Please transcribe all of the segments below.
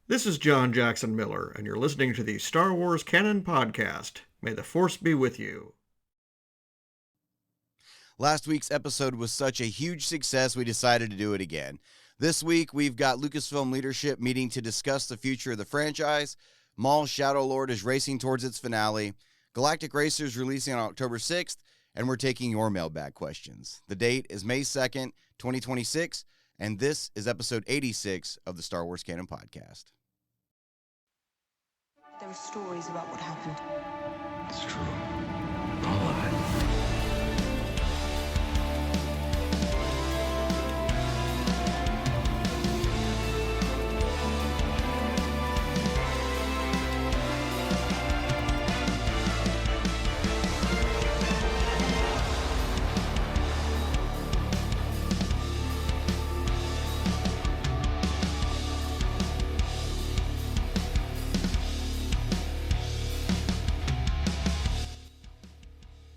This is John Jackson Miller, and you're listening to the Star Wars Canon Podcast. May the Force be with you. Last week's episode was such a huge success, we decided to do it again. This week, we've got Lucasfilm leadership meeting to discuss the future of the franchise. Maul Shadow Lord is racing towards its finale. Galactic Racer is releasing on October 6th, and we're taking your mailbag questions. The date is May 2nd, 2026, and this is episode 86 of the Star Wars Canon Podcast. There are stories about what happened. It's true. All of it.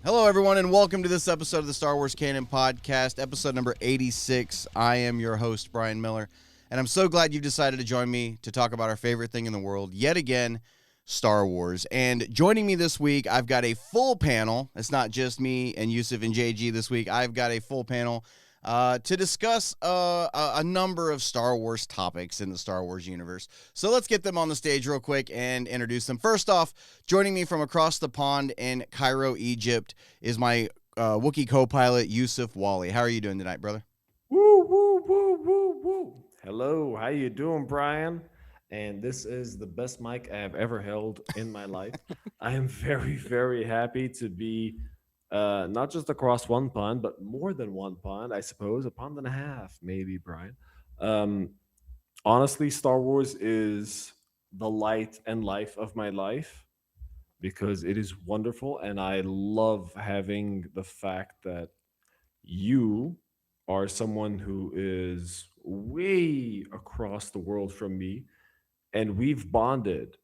Hello, everyone, and welcome to this episode of the Star Wars Canon Podcast, episode number 86. I am your host, Brian Miller, and I'm so glad you've decided to join me to talk about our favorite thing in the world, yet again, Star Wars. And joining me this week, I've got a full panel. It's not just me and Usef and JG this week. I've got a full panel to discuss a number of Star Wars topics in the Star Wars universe. So let's get them on the stage real quick and introduce them. First off, joining me from across the pond in Cairo, Egypt, is my Wookiee co-pilot, Usef Wally. How are you doing tonight, brother? Woo, woo, woo, woo, woo. Hello, how you doing, Brian? And this is the best mic I have ever held in my life. I am very, very happy to be not just across one pond, but more than one pond, I suppose, a pond and a half, maybe, Brian. Um, Honestly, Star Wars is the light and life of my life because it is wonderful, and I love having the fact that you are someone who is way across the world from me, and we've bonded,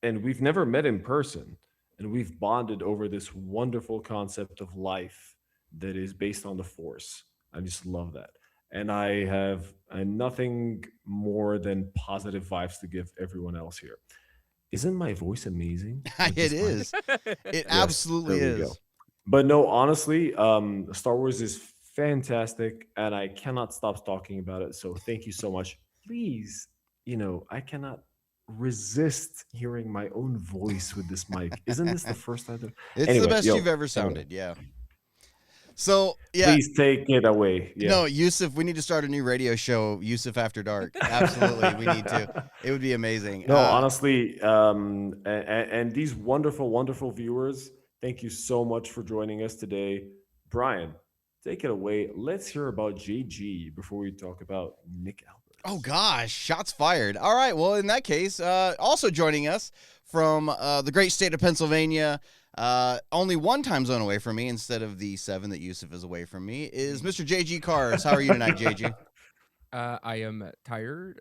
and we've never met in person, and we've bonded over this wonderful concept of life that is based on the Force. I just love that. And I have nothing more than positive vibes to give everyone else here. Isn't my voice amazing? with It this mic? is. It Yes, absolutely there we is. go. But no, honestly, Star Wars is fantastic, and I cannot stop talking about it. So thank you so much. Please, I cannot resist hearing my own voice with this mic. Isn't this the first time? It's Anyway, the best yo, you've ever anyway. sounded, yeah. So, yeah. Please take it away. Yeah. No, Usef, we need to start a new radio show, Usef After Dark. Absolutely, we need to. It would be amazing. No, honestly, and these wonderful, wonderful viewers, thank you so much for joining us today. Brian, take it away. Let's hear about JG before we talk about Nick Albert. Oh, gosh, shots fired. All right, well, in that case, also joining us from the great state of Pennsylvania, only one time zone away from me instead of the 7 that Usef is away from me, is Mr. JG Cars. How are you tonight, JG? I am tired.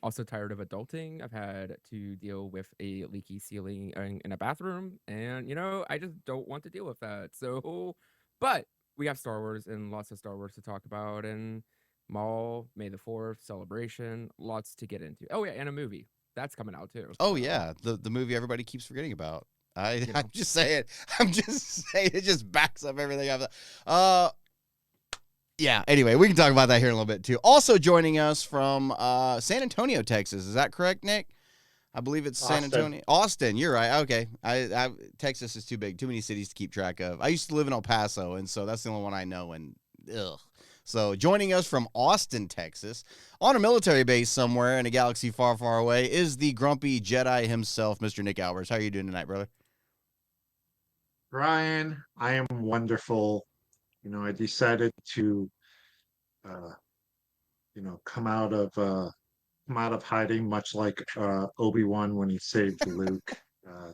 Also tired of adulting. I've had to deal with a leaky ceiling in a bathroom, and I just don't want to deal with that. So, but we have Star Wars and lots of Star Wars to talk about, and Maul, May the 4th celebration, lots to get into. Oh yeah, and a movie that's coming out too. Oh, So, yeah, the movie everybody keeps forgetting about. you I'm know, just saying. I'm just saying. It just backs up everything I've Yeah, anyway, we can talk about that here in a little bit, too. Also joining us from San Antonio, Texas. Is that correct, Nick? I believe it's San Austin. Antonio. Austin, you're right. Okay. Texas is too big. Too many cities to keep track of. I used to live in El Paso, and so that's the only one I know, and ugh. So joining us from Austin, Texas, on a military base somewhere in a galaxy far, far away, is the grumpy Jedi himself, Mr. Nick Albers. How are you doing tonight, brother? Brian, I am wonderful. I decided to, uh, come out of hiding, much like Obi-Wan when he saved Luke. Uh,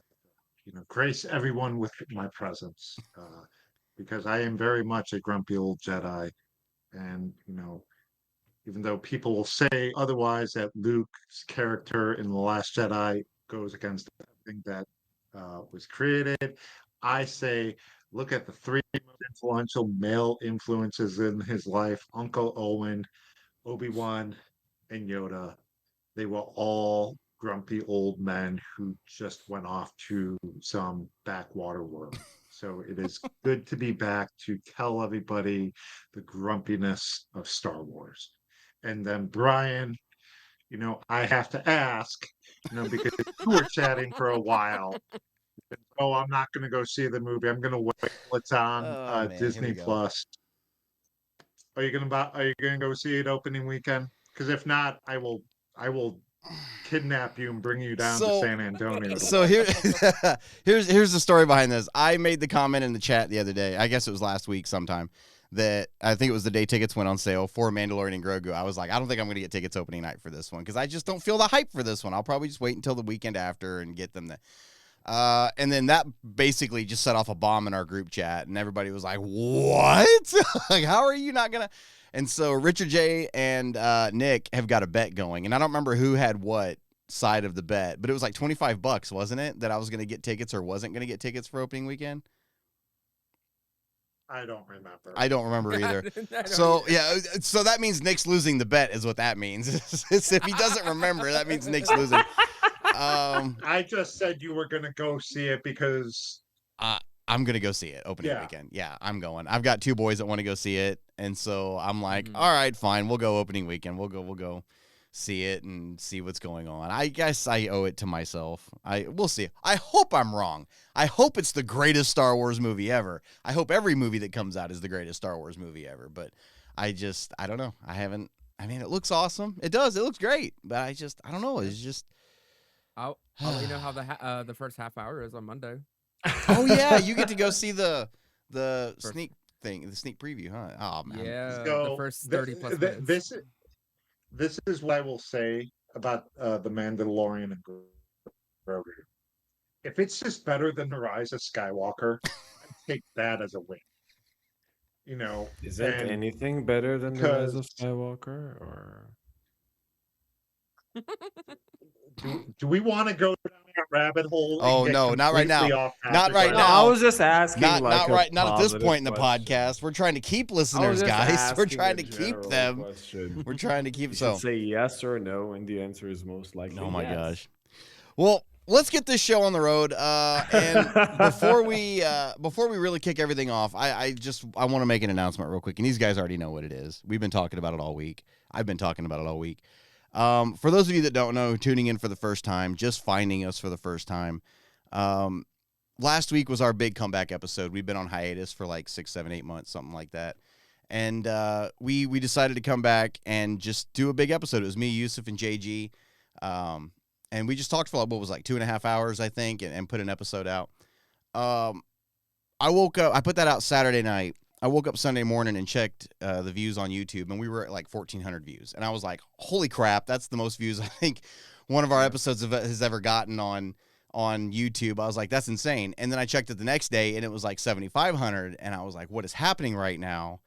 grace everyone with my presence, because I am very much a grumpy old Jedi, and even though people will say otherwise, that Luke's character in The Last Jedi goes against everything that was created, I say, look at the three most influential male influences in his life: Uncle Owen, Obi-Wan, and Yoda. They were all grumpy old men who just went off to some backwater world. So it is good to be back to tell everybody the grumpiness of Star Wars. And then Brian, I have to ask, because you were chatting for a while. Oh, I'm not going to go see the movie. I'm going to wait till it's on Oh, man, here we Disney go. Plus. Are you going to go see it opening weekend? Because if not, I will kidnap you and bring you down to San Antonio. So here's the story behind this. I made the comment in the chat the other day. I guess it was last week sometime, that I think it was the day tickets went on sale for Mandalorian and Grogu. I was like, I don't think I'm going to get tickets opening night for this one because I just don't feel the hype for this one. I'll probably just wait until the weekend after and get them. And then that basically just set off a bomb in our group chat, and everybody was like, what? Like, how are you not going to? And so Richard J. and Nick have got a bet going, and I don't remember who had what side of the bet, but it was like $25, wasn't it, that I was going to get tickets or wasn't going to get tickets for opening weekend? I don't remember. I don't remember either. I don't So, either. yeah, so that means Nick's losing the bet is what that means. If he doesn't remember, that means Nick's losing. I just said you were going to go see it because I'm going to go see it opening weekend. Yeah, I'm going. I've got two boys that want to go see it. And so I'm like, all right, fine. We'll go opening weekend. We'll go see it and see what's going on. I guess I owe it to myself. We'll see. I hope I'm wrong. I hope it's the greatest Star Wars movie ever. I hope every movie that comes out is the greatest Star Wars movie ever. But I don't know. It looks awesome. It does. It looks great. But I don't know. It's just. I'll let you know how the first half hour is on Monday. Oh yeah, you get to go see the First. sneak thing, the sneak preview, huh? Oh man. Yeah, So, the first 30 plus minutes. this is what I will say about the Mandalorian and Grogu. If it's just better than the Rise of Skywalker, I take that as a win. Is there and anything better than the Rise of because- Skywalker? Or do we want to go down that rabbit hole? and Oh, get no, not right now. completely off Not topic right no, now. I was just asking. Not like at this point in the podcast. podcast. We're trying to keep listeners, guys. We're trying to keep them. We're trying to keep You so. should say yes or no, and the answer is most likely. Oh my yes. gosh. Well, let's get this show on the road. And before we really kick everything off, I want to make an announcement real quick. And these guys already know what it is. We've been talking about it all week. I've been talking about it all week. For those of you that don't know, tuning in for the first time, just finding us for the first time, last week was our big comeback episode. We've been on hiatus for like 6, 7, 8 months, something like that. And we decided to come back and just do a big episode. It was me, Usef, and JG. And we just talked for like, what was like 2.5 hours, I think, and put an episode out. I woke up, I put that out Saturday night. I woke up Sunday morning and checked the views on YouTube, and we were at like 1,400 views. And I was like, holy crap, that's the most views I think one of our episodes has ever gotten on YouTube. I was like, that's insane. And then I checked it the next day, and it was like 7,500. And I was like, what is happening right now?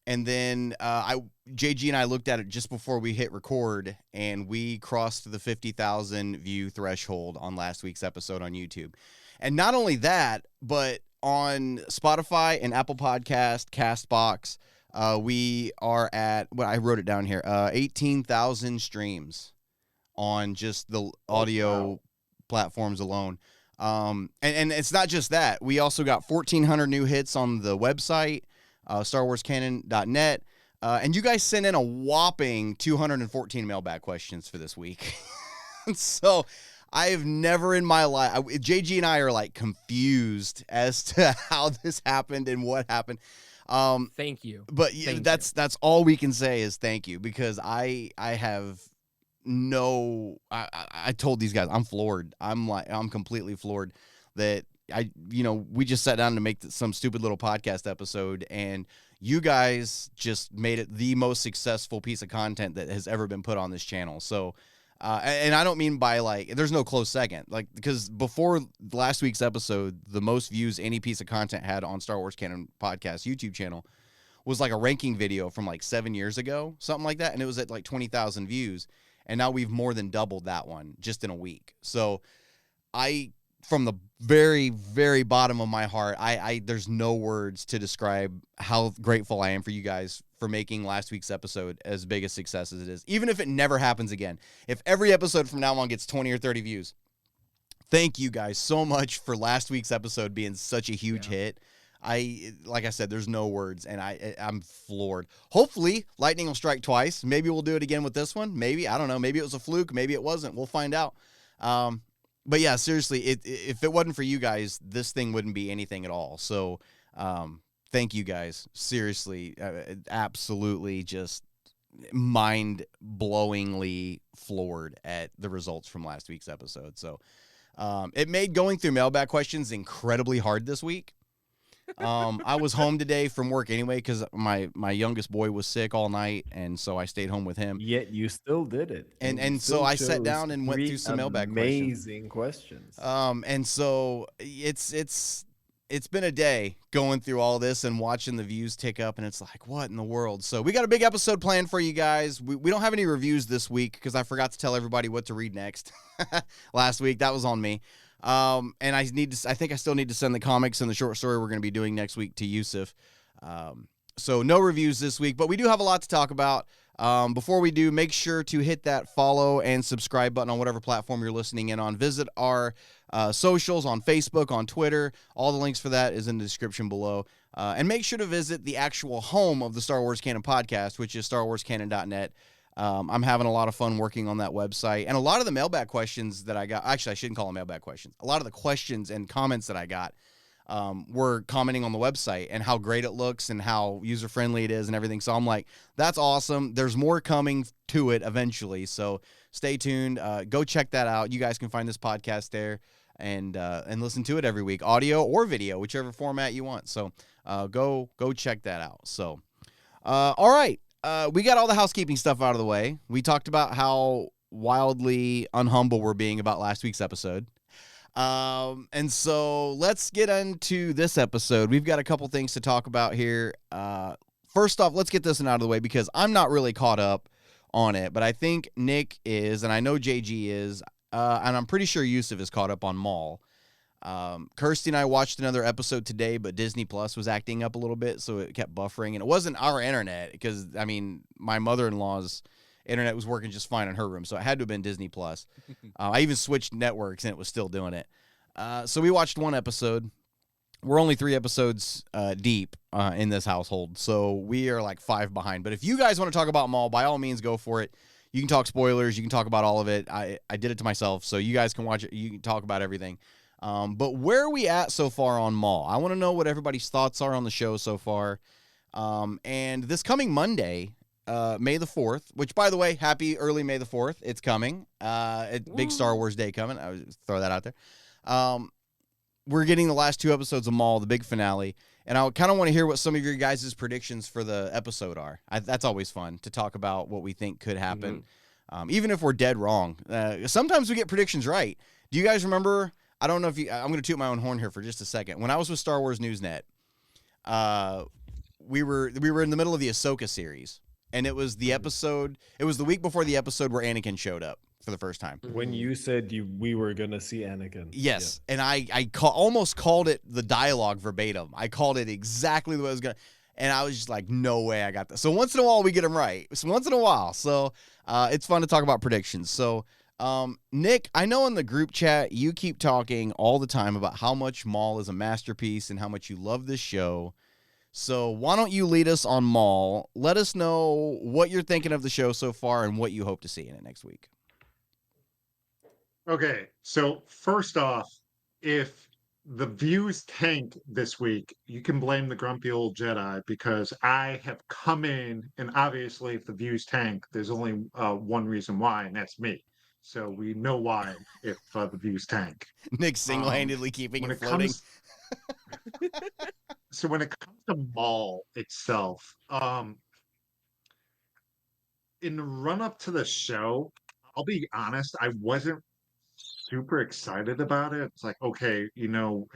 And then JG and I looked at it just before we hit record, and we crossed the 50,000 view threshold on last week's episode on YouTube. And not only that, but on Spotify and Apple Podcast, CastBox, we are at, I wrote it down here, 18,000 streams on just the audio platforms alone. And it's not just that. We also got 1,400 new hits on the website, StarWarsCanon.net. And you guys sent in a whopping 214 mailbag questions for this week. So I have never in my life, JG and I are like confused as to how this happened and what happened. Thank you. But Thank that's all we can say is thank you, because I have I told these guys, I'm floored. I'm completely floored that we just sat down to make some stupid little podcast episode, and you guys just made it the most successful piece of content that has ever been put on this channel. So, and I don't mean by like, there's no close second, like, because before last week's episode, the most views any piece of content had on Star Wars Canon Podcast YouTube channel was like a ranking video from like 7 years ago, something like that. And it was at like 20,000 views. And now we've more than doubled that one just in a week. So from the very, very bottom of my heart, there's no words to describe how grateful I am for you guys for making last week's episode as big a success as it is. Even if it never happens again. If every episode from now on gets 20 or 30 views. Thank you guys so much for last week's episode being such a huge hit. Like I said, there's no words, and I'm floored. Hopefully, lightning will strike twice. Maybe we'll do it again with this one. Maybe, I don't know. Maybe it was a fluke. Maybe it wasn't. We'll find out. But yeah, seriously, if it wasn't for you guys, this thing wouldn't be anything at all. So, thank you guys. Seriously, absolutely just mind-blowingly floored at the results from last week's episode. So, it made going through mailbag questions incredibly hard this week. I was home today from work anyway because my youngest boy was sick all night, and so I stayed home with him. Yet you still did it, And so I sat down and went through some mailbag questions. Amazing questions. And so it's been a day going through all this and watching the views tick up, and it's like, what in the world? So we got a big episode planned for you guys. We don't have any reviews this week because I forgot to tell everybody what to read next last week. That was on me. And I think I still need to send the comics and the short story we're going to be doing next week to Usef. So no reviews this week, but we do have a lot to talk about. Before we do, make sure to hit that follow and subscribe button on whatever platform you're listening in on. Visit our socials on Facebook, on Twitter. All the links for that is in the description below. And make sure to visit the actual home of the Star Wars Canon Podcast, which is starwarscanon.net. I'm having a lot of fun working on that website. And a lot of the mailbag questions that I got, actually, I shouldn't call them mailbag questions. A lot of the questions and comments that I got were commenting on the website and how great it looks and how user-friendly it is and everything. So I'm like, that's awesome. There's more coming to it eventually. So stay tuned. Go check that out. You guys can find this podcast there and listen to it every week, audio or video, whichever format you want. So go check that out. So, all right. We got all the housekeeping stuff out of the way. We talked about how wildly unhumble we're being about last week's episode. And so let's get into this episode. We've got a couple things to talk about here. First off, let's get this one out of the way because I'm not really caught up on it, but I think Nick is, and I know JG is, and I'm pretty sure Usef is caught up on Maul. Kirsty and I watched another episode today, but Disney Plus was acting up a little bit, so it kept buffering, and it wasn't our internet because, I mean, my mother-in-law's internet was working just fine in her room, so it had to have been Disney Plus. I even switched networks, and it was still doing it. So we watched one episode. We're only 3 episodes deep in this household, so we are like 5 behind. But if you guys want to talk about Maul, by all means, go for it. You can talk spoilers. You can talk about all of it. I did it to myself, so you guys can watch it. You can talk about everything. But where are we at so far on Maul? I want to know what everybody's thoughts are on the show so far. And this coming Monday, May the 4th, which, by the way, happy early May the 4th. It's coming. Big Star Wars Day coming. I would throw that out there. We're getting the last 2 episodes of Maul, the big finale. And I kind of want to hear what some of your guys' predictions for the episode are. That's always fun to talk about what we think could happen, even if we're dead wrong. Sometimes we get predictions right. Do you guys remember? I don't know if you. I'm going to toot my own horn here for just a second. When I was with Star Wars Newsnet, we were in the middle of the Ahsoka series, and it was the episode. It was the week before the episode where Anakin showed up for the first time. When you said we were going to see Anakin. Yes, yeah. And I almost called it the dialogue verbatim. I called it exactly the way I was going to. And I was just like, no way I got that. So once in a while, we get them right. So once in a while. So it's fun to talk about predictions. So Nick, I know in the group chat, you keep talking all the time about how much Maul is a masterpiece and how much you love this show. So why don't you lead us on Maul? Let us know what you're thinking of the show so far and what you hope to see in it next week. Okay, so first off, if the views tank this week, you can blame the grumpy old Jedi because I have come in, and obviously if the views tank, there's only one reason why, and that's me. So we know why if the views tank. Nick single-handedly keeping it floating. So when it comes to Maul itself, in the run-up to the show, I'll be honest, I wasn't super excited about it. It's like, okay, Maul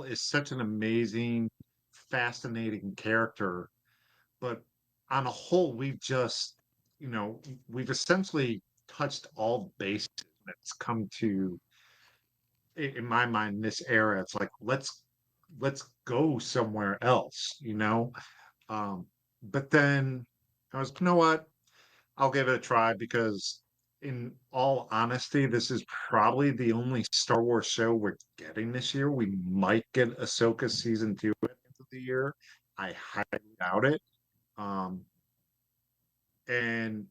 is such an amazing, fascinating character, but on a whole, we've essentially touched all bases when it's come to, in my mind, this era. It's like, let's go somewhere else, but then I was, you know what? I'll give it a try because, in all honesty, this is probably the only Star Wars show we're getting this year. We might get Ahsoka season 2 at the end of the year. I highly doubt it. Um, and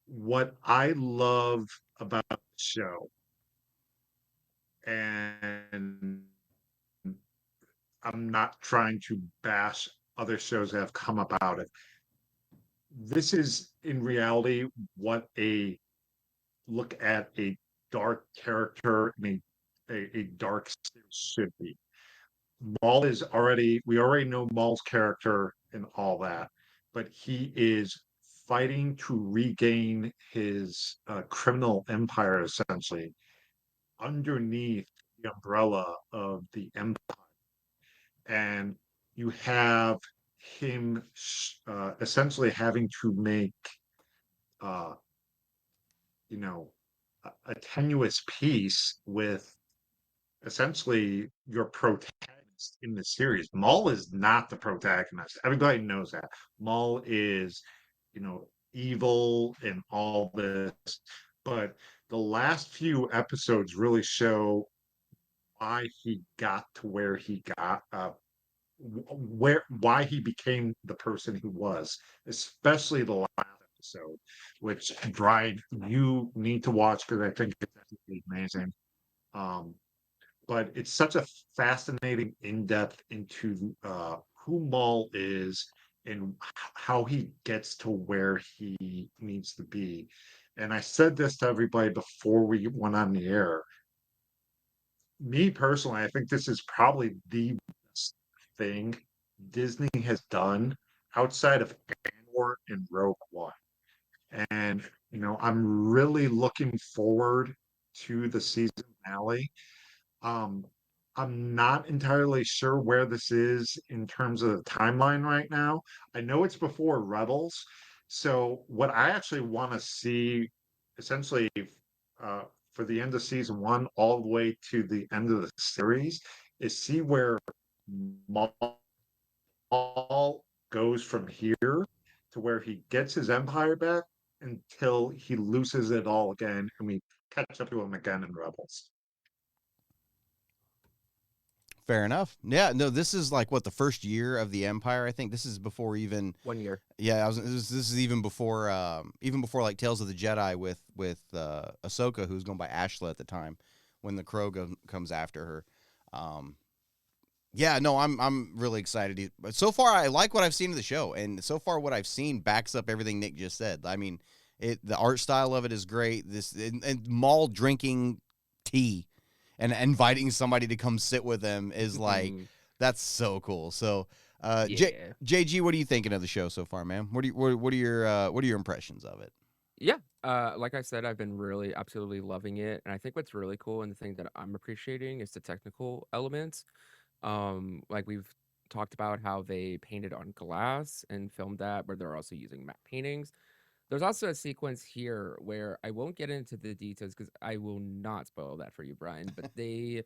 what I love about the show, and I'm not trying to bash other shows that have come about it. This is in reality what a look at a dark character in a dark series should be. Maul is already, we already know Maul's character and all that, but he is fighting to regain his criminal empire essentially underneath the umbrella of the empire. And you have him essentially having to make, uh, you know, a tenuous peace with essentially your protagonist in the series. Maul is not the protagonist. Everybody knows that. Maul is, evil and all this, but the last few episodes really show why he got to where he got, why he became the person he was, especially the last episode, which Brian, you need to watch because I think it's absolutely amazing. Um, but it's such a fascinating in-depth into who Maul is and how he gets to where he needs to be. And I said this to everybody before we went on the air. Me personally, I think this is probably the best thing Disney has done outside of Andor and Rogue One. And I'm really looking forward to the season finale. Um, I'm not entirely sure where this is in terms of the timeline right now. I know it's before Rebels. So what I actually want to see essentially uh, for the end of season 1 all the way to the end of the series is see where Maul goes from here to where he gets his empire back until he loses it all again and we catch up to him again in Rebels. Fair enough. Yeah, no, this is like what, the first year of the Empire. I think this is before even 1 year. Yeah, this is even before like Tales of the Jedi with Ahsoka, who's going by Ashla at the time, when the Crow comes after her. Yeah, no, I'm really excited. But so far, I like what I've seen of the show, and so far what I've seen backs up everything Nick just said. I mean, the art style of it is great. And Maul drinking tea and inviting somebody to come sit with him is like that's so cool. So. Yeah. JG, what are you thinking of the show so far, man? What are your impressions of it? Yeah. Like I said, I've been really absolutely loving it. And I think what's really cool and the thing that I'm appreciating is the technical elements. Like we've talked about how they painted on glass and filmed that, where they're also using matte paintings. There's also a sequence here where I won't get into the details because I will not spoil that for you, Brian, but they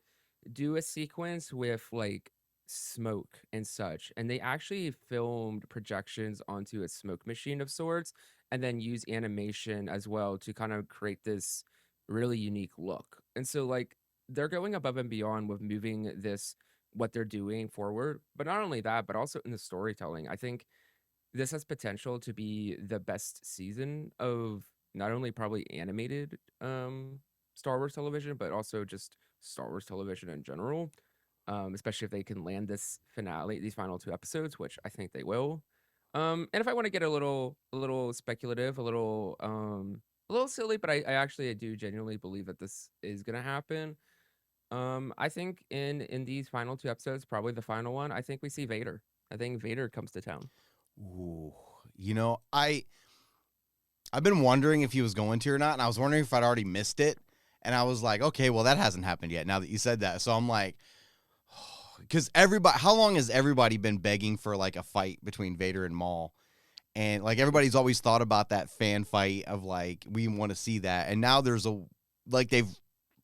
do a sequence with like smoke and such, and they actually filmed projections onto a smoke machine of sorts and then use animation as well to kind of create this really unique look. And so like they're going above and beyond with moving this what they're doing forward, but not only that, but also in the storytelling. I think this has potential to be the best season of not only probably animated Star Wars television, but also just Star Wars television in general. Especially if they can land this finale, these final 2 episodes, which I think they will. And if I want to get a little speculative, a little silly, but I actually I do genuinely believe that this is gonna happen. I think in these final 2 episodes, probably the final one, I think we see Vader. I think Vader comes to town. Ooh, I've been wondering if he was going to or not, and I was wondering if I'd already missed it. And I was like, okay, well, that hasn't happened yet now that you said that. So I'm like, because how long has everybody been begging for like a fight between Vader and Maul? And like everybody's always thought about that fan fight of like, we want to see that. And now they've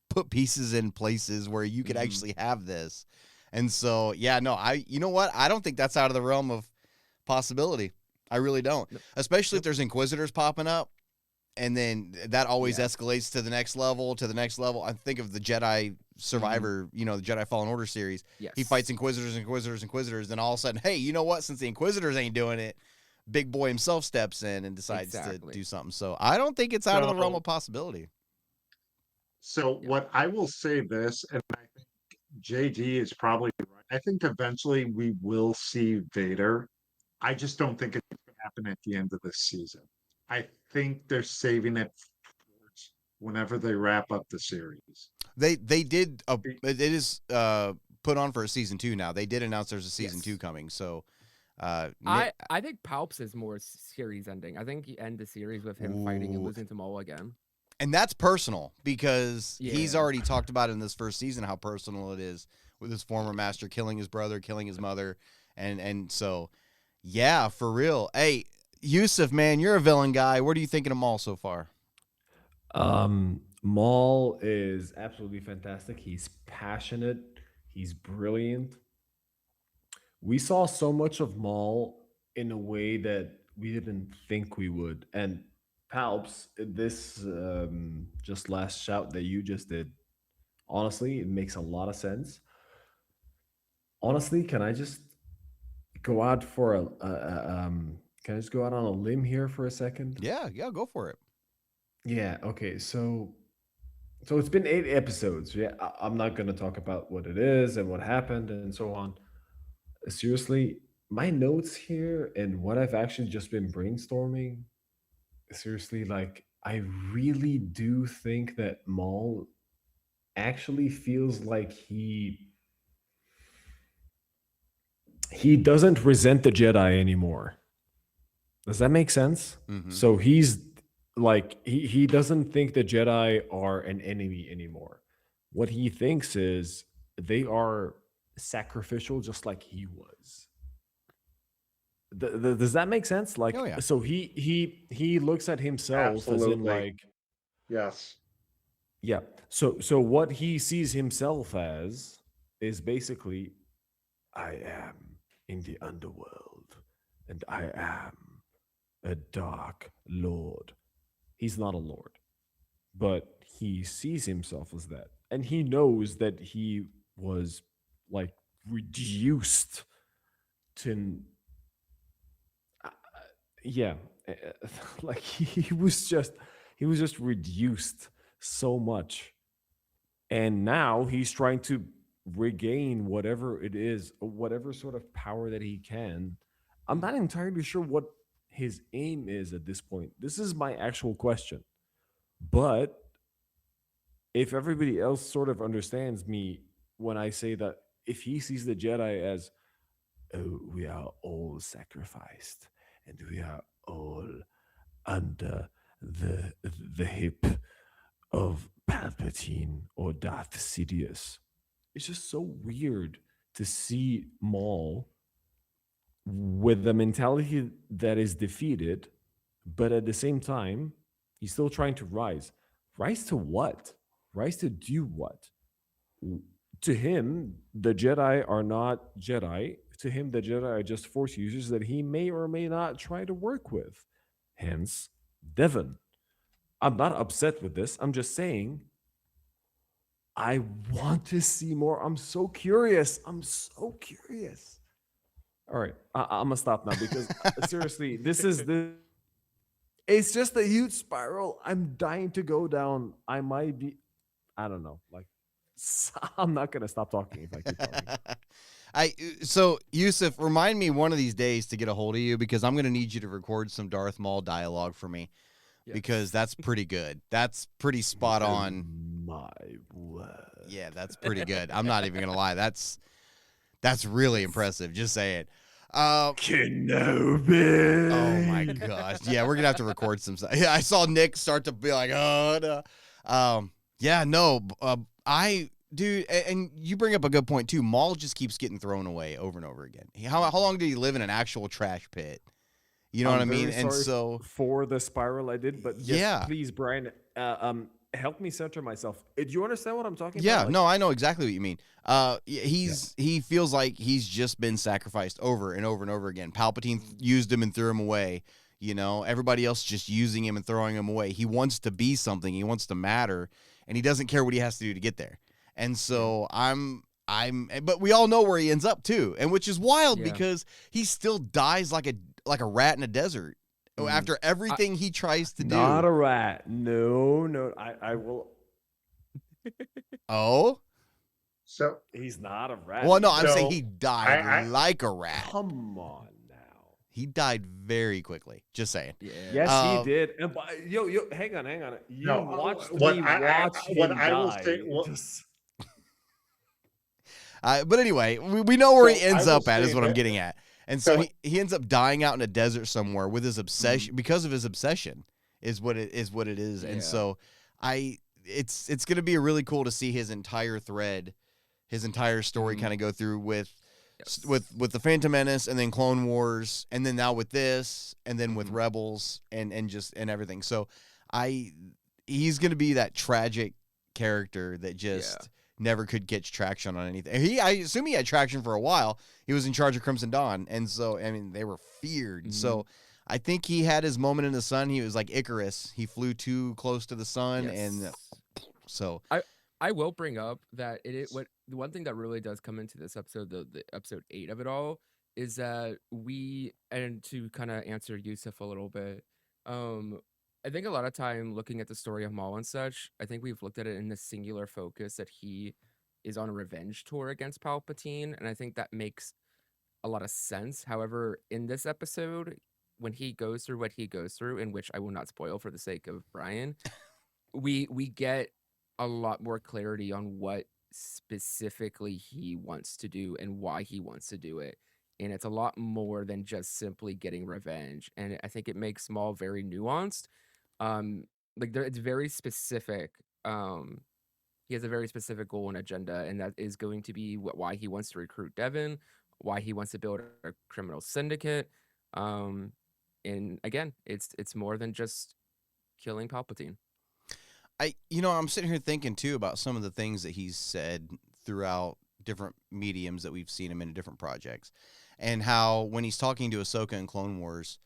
put pieces in places where you could actually have this. And so, yeah, no, you know what? I don't think that's out of the realm of possibility. I really don't. Nope. Especially if there's Inquisitors popping up, and then that always Yeah. escalates to the next level, I think of the Jedi Survivor, the Jedi Fallen Order series. Yes. He fights Inquisitors, then all of a sudden, hey, you know what? Since the Inquisitors ain't doing it, Big Boy himself steps in and decides to Exactly. do something. So I don't think it's out of the realm So- of possibility. So Yeah. what I will say this, and I think JD is probably right. I think eventually we will see Vader. I just don't think it's going to happen at the end of this season. I think they're saving it towards whenever they wrap up the series. They did it is put on for a season 2 now. They did announce there's a season Yes. 2 coming. So I think Palps is more series ending. I think you end the series with him fighting and Ooh. losing to Maul again. And that's personal because he's Yeah. already talked about in this first season how personal it is with his former master killing his brother, killing his mother, and so yeah, for real. Hey, Usef, man, you're a villain guy. What are you thinking of Maul so far? Maul is absolutely fantastic. He's passionate. He's brilliant. We saw so much of Maul in a way that we didn't think we would. And Palps, this just last shout that you just did, honestly, it makes a lot of sense. Honestly, can I just go out for can I just go out on a limb here for a second? Yeah, go for it. Yeah, okay. So it's been 8 episodes. Yeah, I'm not going to talk about what it is and what happened and so on. Seriously, my notes here and what I've actually just been brainstorming, seriously, like I really do think that Maul actually feels like he doesn't resent the Jedi anymore. Does that make sense? Mhm. So he's like he doesn't think the Jedi are an enemy anymore. What he thinks is they are sacrificial, just like he was. Does that make sense? Like, Oh, yeah. so he looks at himself as in Absolutely. like, Yes. yeah. So what he sees himself as is basically, I am in the underworld, and I am a dark lord. He's not a lord, but he sees himself as that, and he knows that he was like reduced to, yeah, like he was just reduced so much, and now he's trying to regain whatever it is, whatever sort of power that he can. I'm not entirely sure what his aim is at this point. This is my actual question. But if everybody else sort of understands me when I say that if he sees the Jedi as, oh, we are all sacrificed and we are all under the hip of Palpatine or Darth Sidious, it's just so weird to see Maul with a mentality that is defeated, but at the same time, he's still trying to rise. Rise to what? Rise to do what? To him, the Jedi are not Jedi. To him, the Jedi are just Force users that he may or may not try to work with. Hence, Devon. I'm not upset with this. I'm just saying, I want to see more. I'm so curious. All right, I'm gonna stop now because seriously, it's just a huge spiral. I'm dying to go down. I might be, I don't know. Like, I'm not gonna stop talking if I keep talking. So Usef, remind me one of these days to get a hold of you because I'm gonna need you to record some Darth Maul dialogue for me because that's pretty good. That's pretty spot on. My word. Yeah, that's pretty good. I'm not even gonna lie. That's really impressive. Just say it. Kenobi. Oh my gosh. Yeah, we're gonna have to record some stuff. Yeah, I saw Nick start to be like, oh no. Dude, and you bring up a good point too. Maul just keeps getting thrown away over and over again. How long did he live in an actual trash pit? You know what I mean? very And sorry so for the spiral I did, but yes, Yeah. please, Brian, help me center myself. Do you understand what I'm talking Yeah, about? no, I know exactly what you mean. He feels like he's just been sacrificed over and over and over again. Palpatine used him and threw him away. Everybody else just using him and throwing him away. He wants to be something. He wants to matter, and he doesn't care what he has to do to get there. And so but we all know where he ends up too, and which is wild because he still dies like a rat in a desert after everything he tries to do. Not a rat. No. I will. Oh. So He's not a rat. Well, no, I'm So, saying he died I- like a rat. Come on now. He died very quickly. Just saying. Yeah. Yes, he did. And yo, hang on. You No, watched what me I- watch what him I will die. say- what- Just- But anyway, we know where he So, I ends will up at, is say what I'm that- getting at. And so So- he ends up dying out in a desert somewhere with his obsession, because of his obsession, is what it is. And Yeah. so it's going to be really cool to see his entire thread, his entire story kind of go through with the Phantom Menace, and then Clone Wars, and then now with this, and then with Rebels, and everything. So he's going to be that tragic character that just never could get traction on anything. I assume he had traction for a while. He was in charge of Crimson Dawn, and so they were feared. So I think he had his moment in the sun. He was like Icarus. He flew too close to the sun, and so I will bring up that the one thing that really does come into this episode, the episode 8 of it all, is that and to kind of answer Usef a little bit, I think a lot of time looking at the story of Maul and such, I think we've looked at it in the singular focus that he is on a revenge tour against Palpatine, and I think that makes a lot of sense. However, in this episode, when he goes through what he goes through, in which I will not spoil for the sake of Brian, we get a lot more clarity on what specifically he wants to do and why he wants to do it. And it's a lot more than just simply getting revenge. And I think it makes Maul very nuanced. It's very specific. He has a very specific goal and agenda, and that is going to be why he wants to recruit Devin, why he wants to build a criminal syndicate. And again, it's more than just killing Palpatine. I'm sitting here thinking too about some of the things that he's said throughout different mediums that we've seen him in different projects, and how when he's talking to Ahsoka in Clone Wars,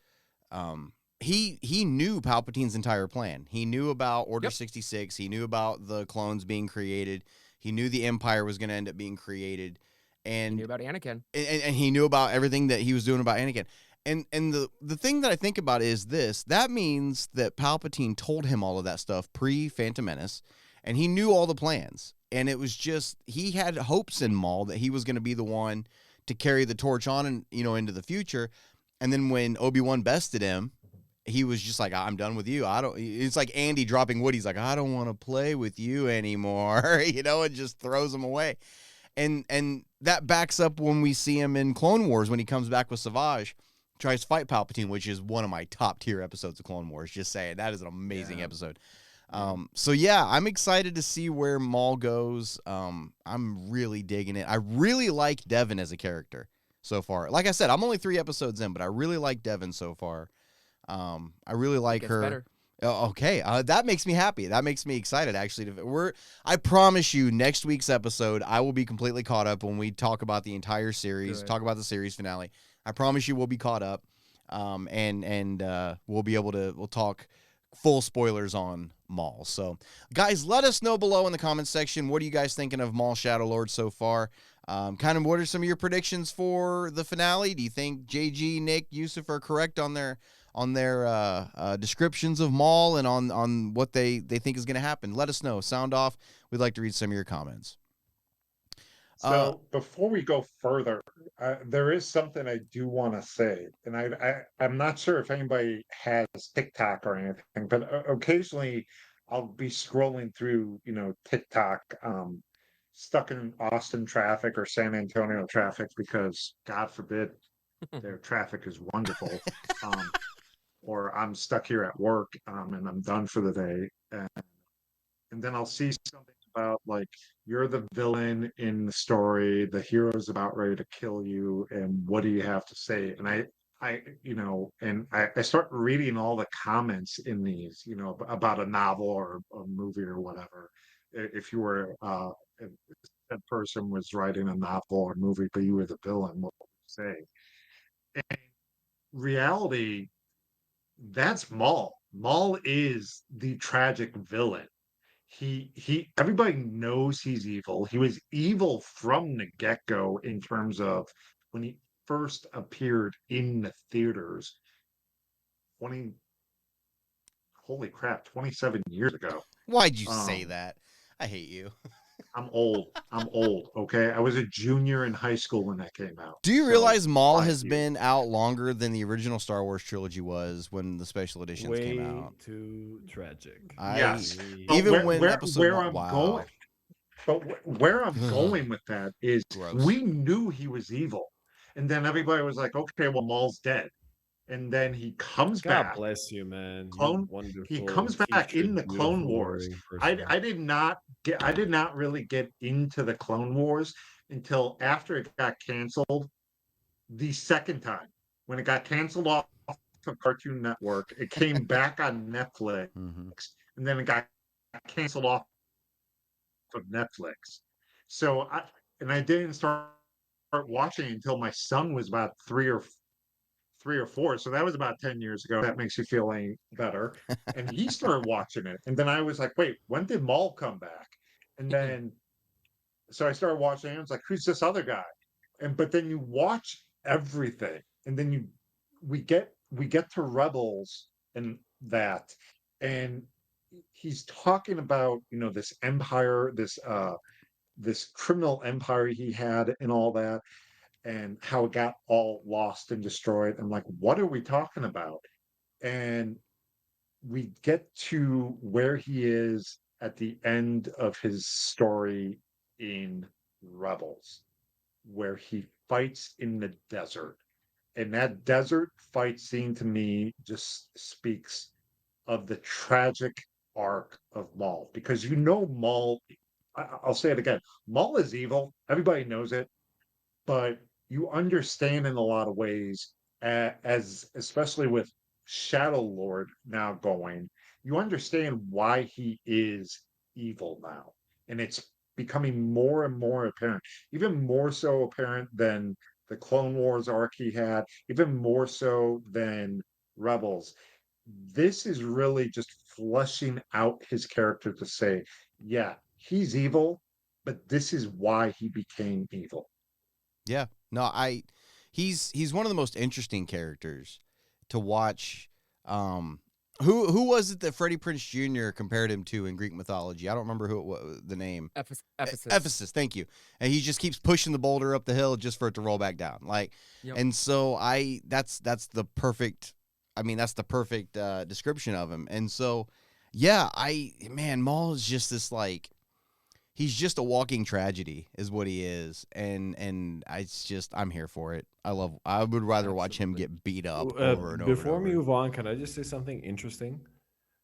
he knew Palpatine's entire plan. He knew about Order 66. He knew about the clones being created. He knew the Empire was going to end up being created, and He knew about Anakin. and he knew about everything that he was doing about Anakin. And the thing that I think about is this: that means that Palpatine told him all of that stuff pre-Phantom Menace, and he knew all the plans. And it was just, he had hopes in Maul that he was going to be the one to carry the torch on and into the future. And then when Obi-Wan bested him, he was just like, I'm done with you. It's like Andy dropping Woody. He's like, I don't want to play with you anymore, and just throws him away. And that backs up when we see him in Clone Wars when he comes back with Savage, tries to fight Palpatine, which is one of my top tier episodes of Clone Wars. Just saying, that is an amazing episode. So yeah, I'm excited to see where Maul goes. I'm really digging it. I really like Devin as a character so far. Like I said, I'm only 3 episodes in, but I really like Devin so far. I really like her. Better. Okay, that makes me happy. That makes me excited. Actually, I promise you, next week's episode, I will be completely caught up when we talk about the entire series, talk about the series finale. I promise you, we'll be caught up, and we'll be able to. We'll talk full spoilers on Maul. So, guys, let us know below in the comments section. What are you guys thinking of Maul Shadow Lord so far? Kind of, what are some of your predictions for the finale? Do you think JG, Nick, Usef are correct on their descriptions of Maul and on what they think is going to happen? Let us know. Sound off. We'd like to read some of your comments. So before we go further, there is something I do want to say, and I'm not sure if anybody has TikTok or anything, but occasionally I'll be scrolling through, TikTok, stuck in Austin traffic or San Antonio traffic because, God forbid, their traffic is wonderful, or I'm stuck here at work and I'm done for the day, and then I'll see something about like you're the villain in the story, the hero's about ready to kill you, and what do you have to say? And I start reading all the comments in these, about a novel or a movie or whatever. If you were if that person was writing a novel or movie, but you were the villain, what would you say? And reality, that's Maul. Maul is the tragic villain. Everybody knows he's evil. He was evil from the get-go in terms of when he first appeared in the theaters 20 holy crap, 27 years ago. Why'd you say Um, that? I hate you. I'm old. I'm old. Okay. I was a junior in high school when that came out. Do you So realize Maul 5 has years. been out longer than the original Star Wars trilogy was when the special editions came Way out? too tragic. Yes. Way- But Even when episode where one, I'm wow. going, but where I'm Ugh, going with that is gross. we knew he was evil. And then everybody was like, okay, well, Maul's dead. And then he comes God back. bless you, man. You Clone he wonderful, comes back in featured, the Clone beautiful, Wars. warring I person. I did not really get into the Clone Wars until after it got canceled the second time. When it got canceled off of Cartoon Network, it came back on Netflix, Mhm. and then it got canceled off of Netflix. So I didn't start watching until my son was about 3 or 4. So that was about 10 years ago. That makes you feel any better. And he started watching it. And then I was like, wait, when did Maul come back? And then so I started watching it. I was like, who's this other guy? But then you watch everything. And then we get to Rebels and that. And he's talking about, this empire, this criminal empire he had and all that, and how it got all lost and destroyed. I'm like, what are we talking about? And we get to where he is at the end of his story in Rebels, where he fights in the desert. And that desert fight scene to me just speaks of the tragic arc of Maul, because Maul. I'll say it again. Maul is evil. Everybody knows it, but you understand in a lot of ways, as especially with Shadow Lord now going, you understand why he is evil now, and it's becoming more and more apparent, even more so apparent than the Clone Wars arc he had, even more so than Rebels. This is really just fleshing out his character to say, yeah, he's evil, but this is why he became evil. Yeah. No, he's one of the most interesting characters to watch. Who was it that Freddie Prinze Jr. compared him to in Greek mythology? I don't remember the name. Ephesus. Ephesus, thank you. And he just keeps pushing the boulder up the hill just for it to roll back down. Like, Yep. and so that's the perfect. I mean, that's the perfect description of him. And so, yeah, Maul is just this like. He's just a walking tragedy, is what he is, and I'm here for it. I would rather watch him Absolutely. get beat up over and over. Before and we over. move on, can I just say something interesting?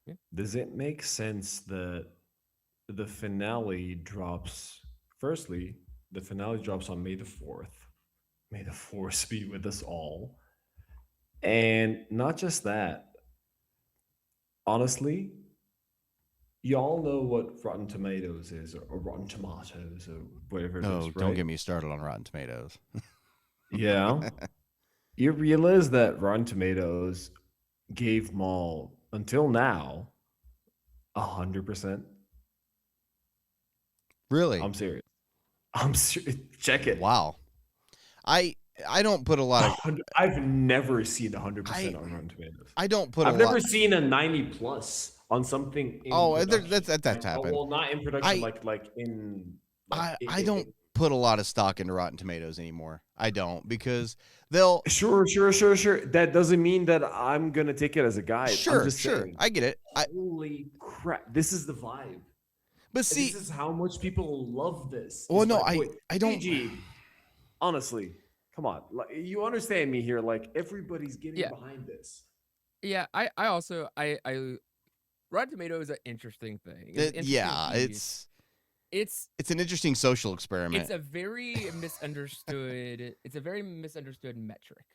Yeah. Does it make sense that the finale drops? Firstly, the finale drops on May the 4th. May the Force be with us all. And not just that, honestly, y'all know what Rotten Tomatoes is, or Rotten Tomatoes, or whatever it is, No, right? don't get me started on Rotten Tomatoes. Yeah. You realize that Rotten Tomatoes gave Maul until now 100%. Really? I'm serious. I'm serious. Check it. Wow. I don't put a lot of 100 I've never seen 100% on Rotten Tomatoes. I don't put I've a never lot. seen a 90 plus on something in Oh, production. that's Like, happened. well, not in production, I- like in. Like, I don't put a lot of stock into Rotten Tomatoes anymore. I don't, because they'll Sure. That doesn't mean that I'm gonna take it as a guide. I'm sure. just saying, I get it. holy crap! This is the vibe. But see, This is how much people love this. Well, It's no, like, wait, I don't. PG, honestly, come on. Like, you understand me here. Like, everybody's getting Yeah. behind this. Yeah, I also I Rotten Tomatoes is an interesting thing. It's an interesting Yeah, piece. it's an interesting social experiment. It's a very misunderstood. It's a very misunderstood metric.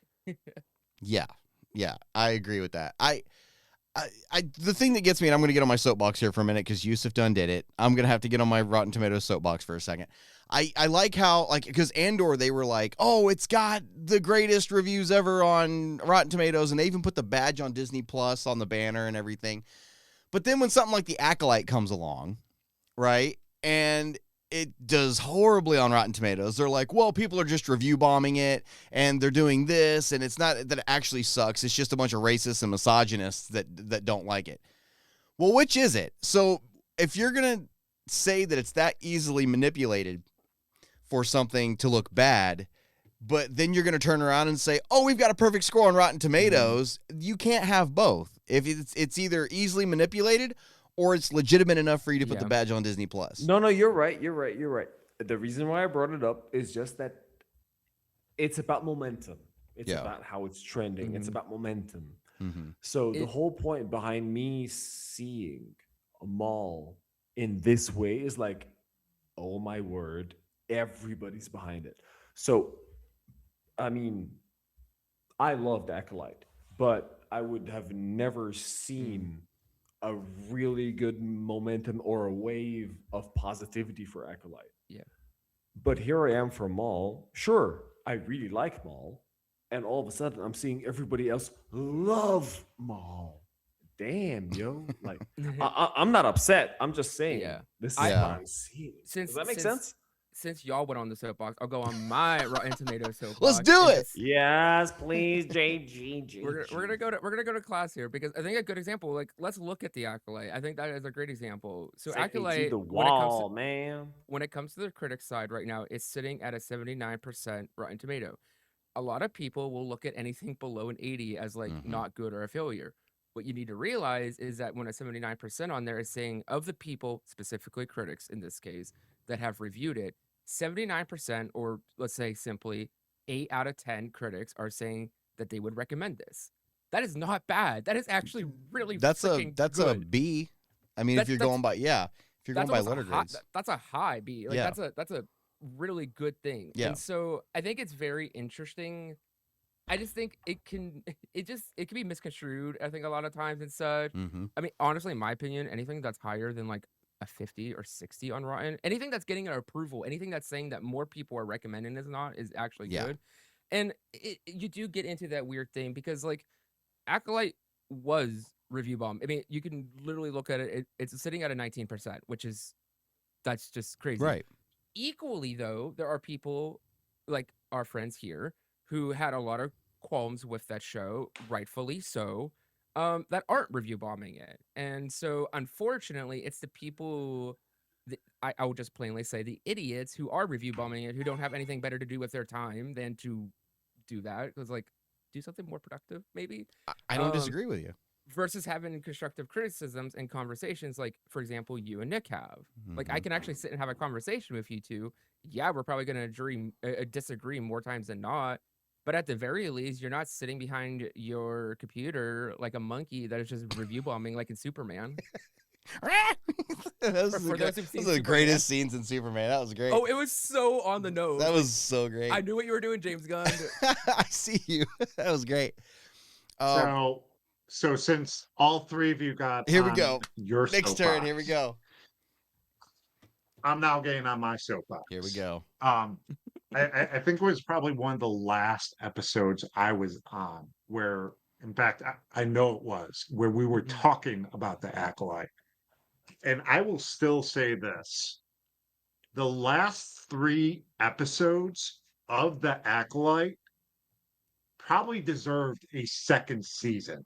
Yeah, I agree with that. The thing that gets me, and I'm going to get on my soapbox here for a minute because Usef done did it. I'm going to have to get on my Rotten Tomatoes soapbox for a second. I like how, like, because Andor, they were like, oh, it's got the greatest reviews ever on Rotten Tomatoes, and they even put the badge on Disney Plus on the banner and everything. But then when something like The Acolyte comes along, right, and it does horribly on Rotten Tomatoes, they're like, well, people are just review bombing it, and they're doing this, and it's not that it actually sucks. It's just a bunch of racists and misogynists that don't like it. Well, which is it? So if you're going to say that it's that easily manipulated for something to look bad, but then you're going to turn around and say, oh, we've got a perfect score on Rotten Tomatoes, you can't have both. If it's either easily manipulated or it's legitimate enough for you to put the badge on Disney Plus. No, you're right. The reason why I brought it up is just that it's about momentum. It's about how it's trending. It's about momentum. So the whole point behind me seeing a Maul in this way is like, oh my word, everybody's behind it. So, I mean, I loved Acolyte, but I would have never seen a really good momentum or a wave of positivity for Acolyte. Yeah. But here I am for Maul. Sure, I really like Maul. And all of a sudden, I'm seeing everybody else love Maul. Damn, yo. Like, I'm not upset. I'm just saying, this is what I'm seeing. Does that make sense? Since y'all went on the soapbox, I'll go on my Rotten Tomatoes soapbox. Let's do it. Yes, please, JG. We're gonna go to class here because I think a good example. Like, let's look at the Acolyte. I think that is a great example. So Acolyte, the wall, man. When it comes to the critics side right now, it's sitting at a 79% Rotten Tomato. A lot of people will look at anything below an 80 as like not good or a failure. What you need to realize is that when a 79% on there is saying of the people, specifically critics in this case, that have reviewed it, 79%, or let's say simply 8 out of 10 critics are saying that they would recommend this. That is not bad. That is actually really that's good. A B. I mean, if you're going by letter grades, that's a high B. Like that's a really good thing. Yeah. And so I think it's very interesting. I just think it can be misconstrued, I think, a lot of times and such. I mean, honestly, in my opinion, anything that's higher than like a 50 or 60 on Rotten, anything that's getting an approval, anything that's saying that more people are recommending is actually good. And you do get into that weird thing because like Acolyte was review bomb. I mean, you can literally look at it. It's sitting at a 19%, that's just crazy. Right. Equally, though, there are people like our friends here who had a lot of qualms with that show, rightfully so, that aren't review bombing it. And so, unfortunately, it's the people, I will just plainly say the idiots who are review bombing it, who don't have anything better to do with their time than to do that. Because, like, do something more productive, maybe? I don't disagree with you. Versus having constructive criticisms and conversations like, for example, you and Nick have. Like, I can actually sit and have a conversation with you two. Yeah, we're probably going to disagree more times than not. But at the very least, you're not sitting behind your computer like a monkey that is just review bombing like in Superman. Those are the greatest scenes in Superman. That was great. Oh, it was so on the nose. That was so great. I knew what you were doing, James Gunn. I see you. That was great. So since all three of you got here we go. Your next turn. Here we go. I'm now getting on my soapbox. Here we go. I think it was probably one of the last episodes I was on where, in fact, I know it was, where we were talking about the Acolyte. And I will still say this. The last 3 episodes of the Acolyte probably deserved a second season.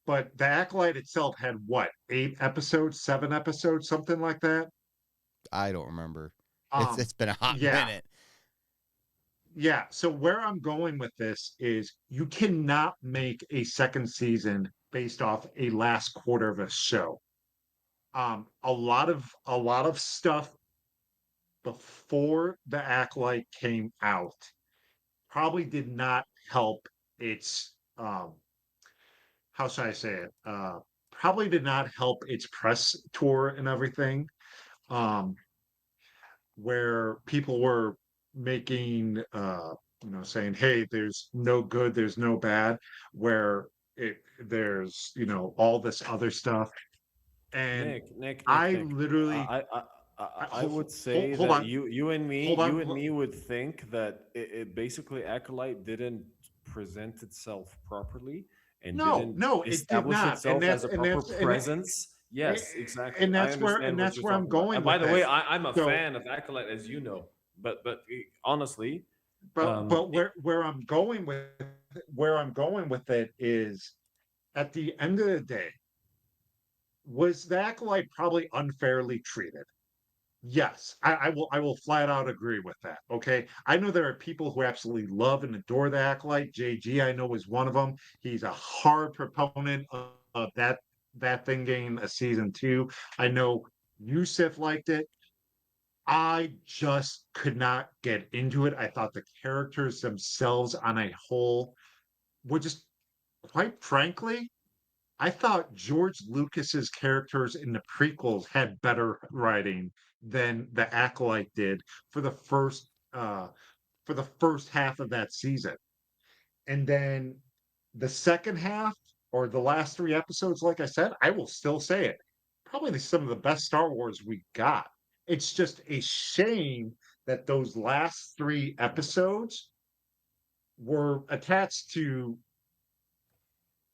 But the Acolyte itself had what, 8 episodes, 7 episodes, something like that? I don't remember. It's been a hot minute. Yeah. So where I'm going with this is you cannot make a second season based off a last quarter of a show. A lot of stuff before the Acolyte came out probably did not help its how should I say it? Probably did not help its press tour and everything. Where people were making saying, hey, there's no good, there's no bad, where there's, all this other stuff. And I Nick. literally, I hold, would say hold that on, hold you on. and me would think that it basically Acolyte didn't present itself properly and No, didn't no, it did establish not. And itself as that's, a and proper that's, and, presence. and Yes, exactly. and I that's where, understand and what that's you're where I'm talking about. going And by with the it. way, I'm a So, fan of Acolyte, as you know. But honestly, but where I'm going with it is, at the end of the day, was the Acolyte probably unfairly treated? Yes, I will flat out agree with that. Okay. I know there are people who absolutely love and adore the Acolyte. JG, I know, is one of them. He's a hard proponent of that thing getting a season two. I know Usef liked it. I just could not get into it. I thought the characters themselves on a whole were just, quite frankly, I thought George Lucas's characters in the prequels had better writing than the Acolyte did for the first half of that season. And then the second half, or the last three episodes, like I said, I will still say it. Probably some of the best Star Wars we got. It's just a shame that those last three episodes were attached to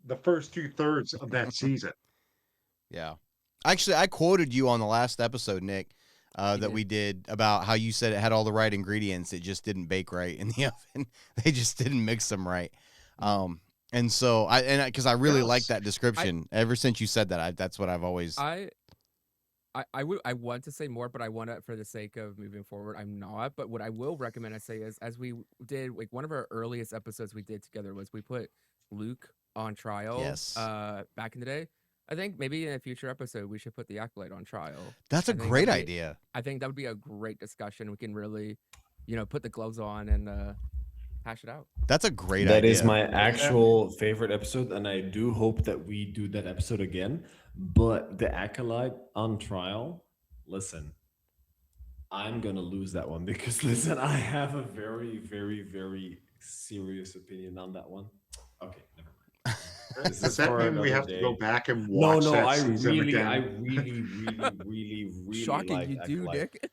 the first two-thirds of that season. Yeah. Actually, I quoted you on the last episode, Nick, that we did about how you said it had all the right ingredients. It just didn't bake right in the oven. They just didn't mix them right. And so because I really like Yes. that description. Ever since you said that, that's what I've always. I want to say more, but I want to, for the sake of moving forward, I'm not. But what I will recommend I say is, as we did, like, one of our earliest episodes we did together was we put Luke on trial. Yes. Back in the day. I think maybe in a future episode we should put the Acolyte on trial. That's a I think great that'd be- idea. I think that would be a great discussion. We can really, put the gloves on and hash it out. That's a great that idea. is my actual favorite episode, and I do hope that we do that episode again. But the Acolyte on trial, listen, I'm gonna lose that one because listen, I have a very, very, very serious opinion on that one. Okay, never mind. This Does is that for mean we another have to go day. back and No, watch no, that I season really, I again? really, really, really, really Shocking, like you do, Acolyte. Nick.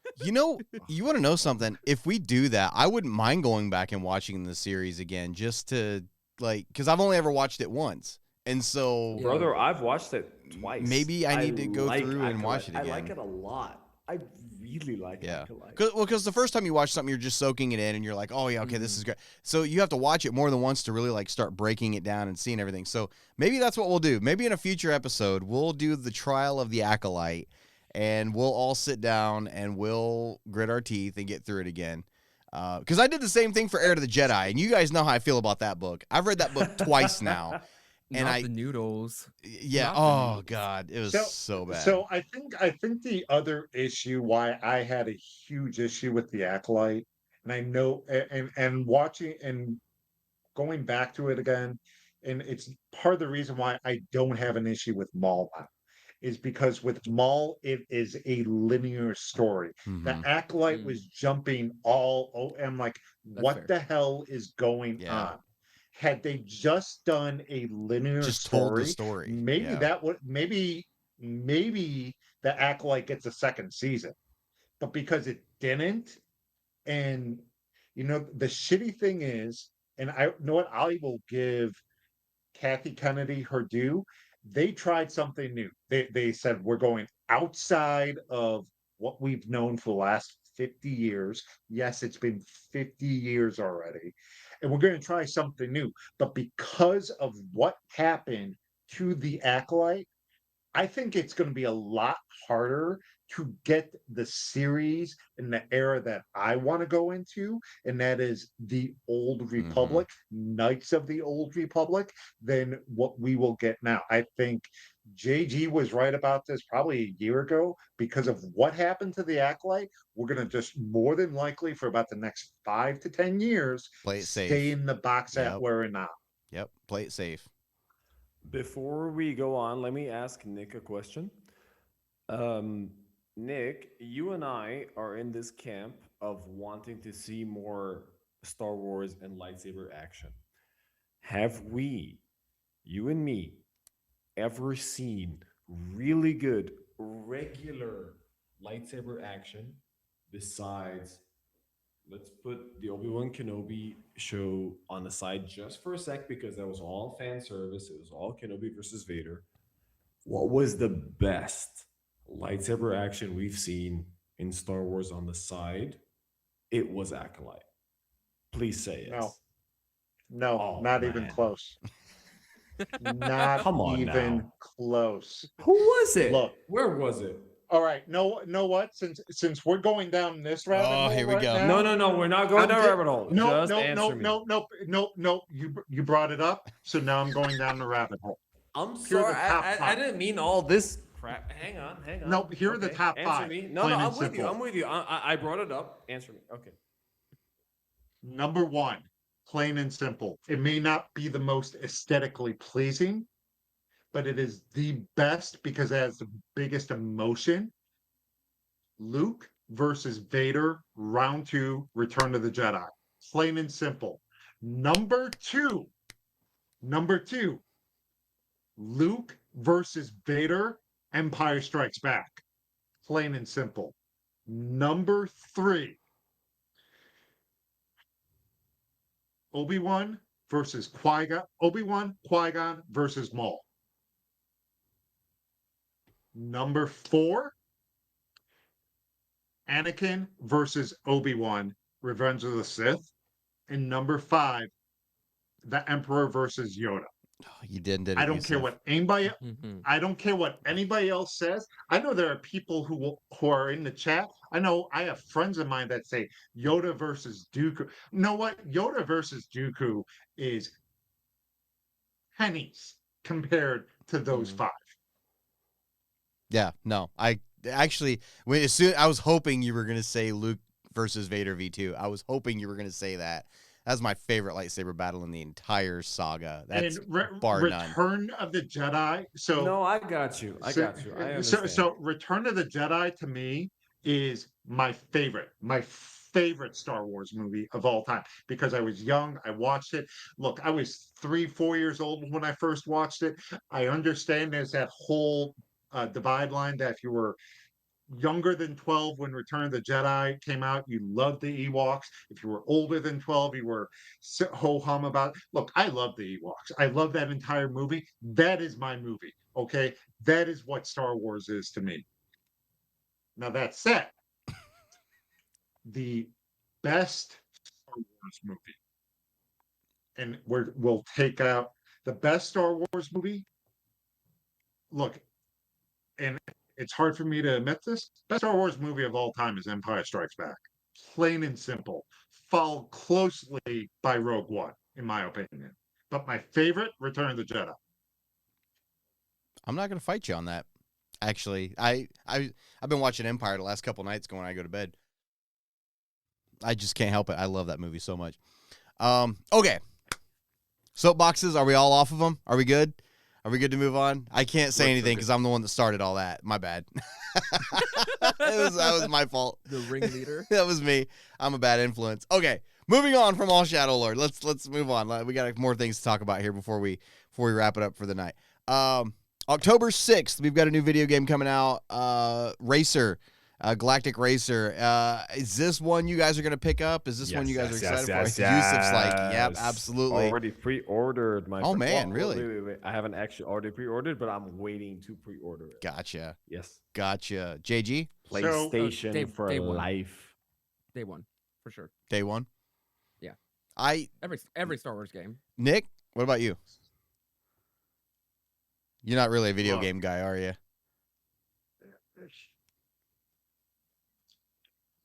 You want to know something? If we do that, I wouldn't mind going back and watching the series again, just to, like, because I've only ever watched it once, and so Brother, I've watched it twice. maybe I need to go like through and watch Acolyte. it I like again. it a lot. I really like Yeah, Acolyte. because the first time you watch something, you're just soaking it in, and you're like, oh yeah, okay, this is great. So you have to watch it more than once to really like start breaking it down and seeing everything. So maybe that's what we'll do. Maybe in a future episode, we'll do the trial of the Acolyte, and we'll all sit down and we'll grit our teeth and get through it again. Because I did the same thing for Heir to the Jedi, and you guys know how I feel about that book. I've read that book twice now, and Not the noodles. yeah, Not the oh noodles. god, it was so bad. So I think the other issue why I had a huge issue with the Acolyte, and I know, and watching and going back to it again, and it's part of the reason why I don't have an issue with Maul now, is because with Maul it is a linear story. The Mhm. Acolyte was jumping I'm like, That's what fair. the hell is going Yeah. on? Had they just done a linear Just told the story, story. maybe Yeah. that would maybe the Acolyte gets a second season. But because it didn't, and the shitty thing is, and I know what, I will give Kathy Kennedy her due. They tried something new. They said, we're going outside of what we've known for the last 50 years. Yes, it's been 50 years already. And we're going to try something new. But because of what happened to the Acolyte, I think it's going to be a lot harder to get the series in the era that I want to go into, and that is the Old Republic, Knights of the Old Republic, than what we will get now. I think JG was right about this probably a year ago. Because of what happened to the Acolyte, we're going to just more than likely for about the next 5 to 10 years Play it stay safe. in the box that Yep. we're in now. Yep. Play it safe. Before we go on, let me ask Nick a question. Nick, you and I are in this camp of wanting to see more Star Wars and lightsaber action. Have we, you and me, ever seen really good regular lightsaber action besides, let's put the Obi-Wan Kenobi show on the side just for a sec because that was all fan service. It was all Kenobi versus Vader. What was the best lightsaber action we've seen in Star Wars on the side? It was Acolyte. Please say yes. No, Oh, not even man. close. Not Come on even now. close. Who was it? Look. Where was it? All right, know what? Since we're going down this rabbit hole here we right go. now, No, we're not going I'm down di- rabbit hole. No, Just no, answer me. no. You brought it up, so now I'm going down the rabbit hole. I'm Here are sorry. the top I five. didn't mean all this crap. Hang on. No, here are the top Answer five, me. No, plain and I'm with you. simple. I'm with you. I brought it up. Answer me. Okay. Number one, plain and simple. It may not be the most aesthetically pleasing, but it is the best because it has the biggest emotion. Luke versus Vader, round 2, Return of the Jedi. Plain and simple. Number two, Luke versus Vader, Empire Strikes Back. Plain and simple. Number 3, Obi-Wan versus Qui-Gon. Obi-Wan, Qui-Gon versus Maul. Number 4, Anakin versus Obi-Wan, Revenge of the Sith. And number 5, the Emperor versus Yoda. Oh, you did it. I don't care what anybody. Mhm. I don't care what anybody else says. I know there are people who are in the chat. I know I have friends of mine that say Yoda versus Dooku. You know what? Yoda versus Dooku is pennies compared to those Mhm. 5. Yeah, no. I actually, I was hoping you were gonna say Luke versus Vader V2. I was hoping you were gonna say that. That's my favorite lightsaber battle in the entire saga. That's And bar none. Return of the Jedi. So No, I got you. I so, got you. I understand. so Return of the Jedi to me is my favorite Star Wars movie of all time because I was young. I watched it. Look, I was 3-4 years old when I first watched it. I understand there's that whole divide line that if you were younger than 12 when Return of the Jedi came out, you loved the Ewoks. If you were older than 12, you were ho-hum about it. Look, I love the Ewoks. I love that entire movie. That is my movie, okay? That is what Star Wars is to me. Now, that said, the best Star Wars movie, and we'll take out the best Star Wars movie. Look, and it's hard for me to admit this. Best Star Wars movie of all time is Empire Strikes Back. Plain and simple. Followed closely by Rogue One, in my opinion. But my favorite, Return of the Jedi. I'm not gonna fight you on that. Actually, I've been watching Empire the last couple nights when I go to bed. I just can't help it. I love that movie so much. Okay. Soapboxes, are we all off of them? Are we good? Are we good to move on? I can't say anything because I'm the one that started all that. My bad. That was my fault. The ringleader. That was me. I'm a bad influence. Okay, moving on from all Shadow Lord. Let's move on. We got more things to talk about here before we wrap it up for the night. October 6th, we've got a new video game coming out. Racer. Galactic Racer. Is this one you guys are going to pick up? Is this one you guys are excited for? Usef's like, yep, absolutely. Already pre-ordered, my Oh, friend. man, really? Wait. I haven't actually already pre-ordered, but I'm waiting to pre-order it. Gotcha. Yes. JG? PlayStation day- for day one. life. Day one, for sure. Day one? Yeah. Every Star Wars game. Nick, what about you? You're not really a video Look. game guy, are you?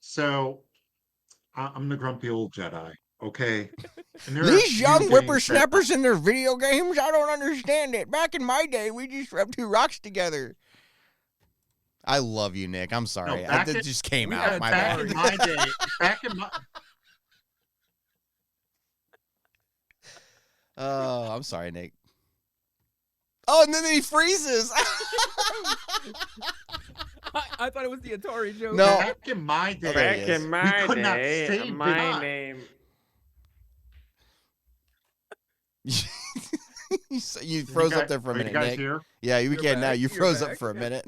So, I'm the grumpy old Jedi, okay? And there are a These few young games whippersnappers in their video games, I don't understand it. Back in my day, we just rubbed 2 rocks together. I love you, Nick. I'm sorry. back That in- just came that- out. My back bad. in my day, back in my Oh, I'm sorry, Nick. Oh, and then he freezes. I thought it was the Atari joke. No. back in my day, There he is. Back in my could not day, save my deny. name. You froze up there for a Are you minute, guys Nick. here? Yeah, we You're can now. back, You you're froze up back. for a minute.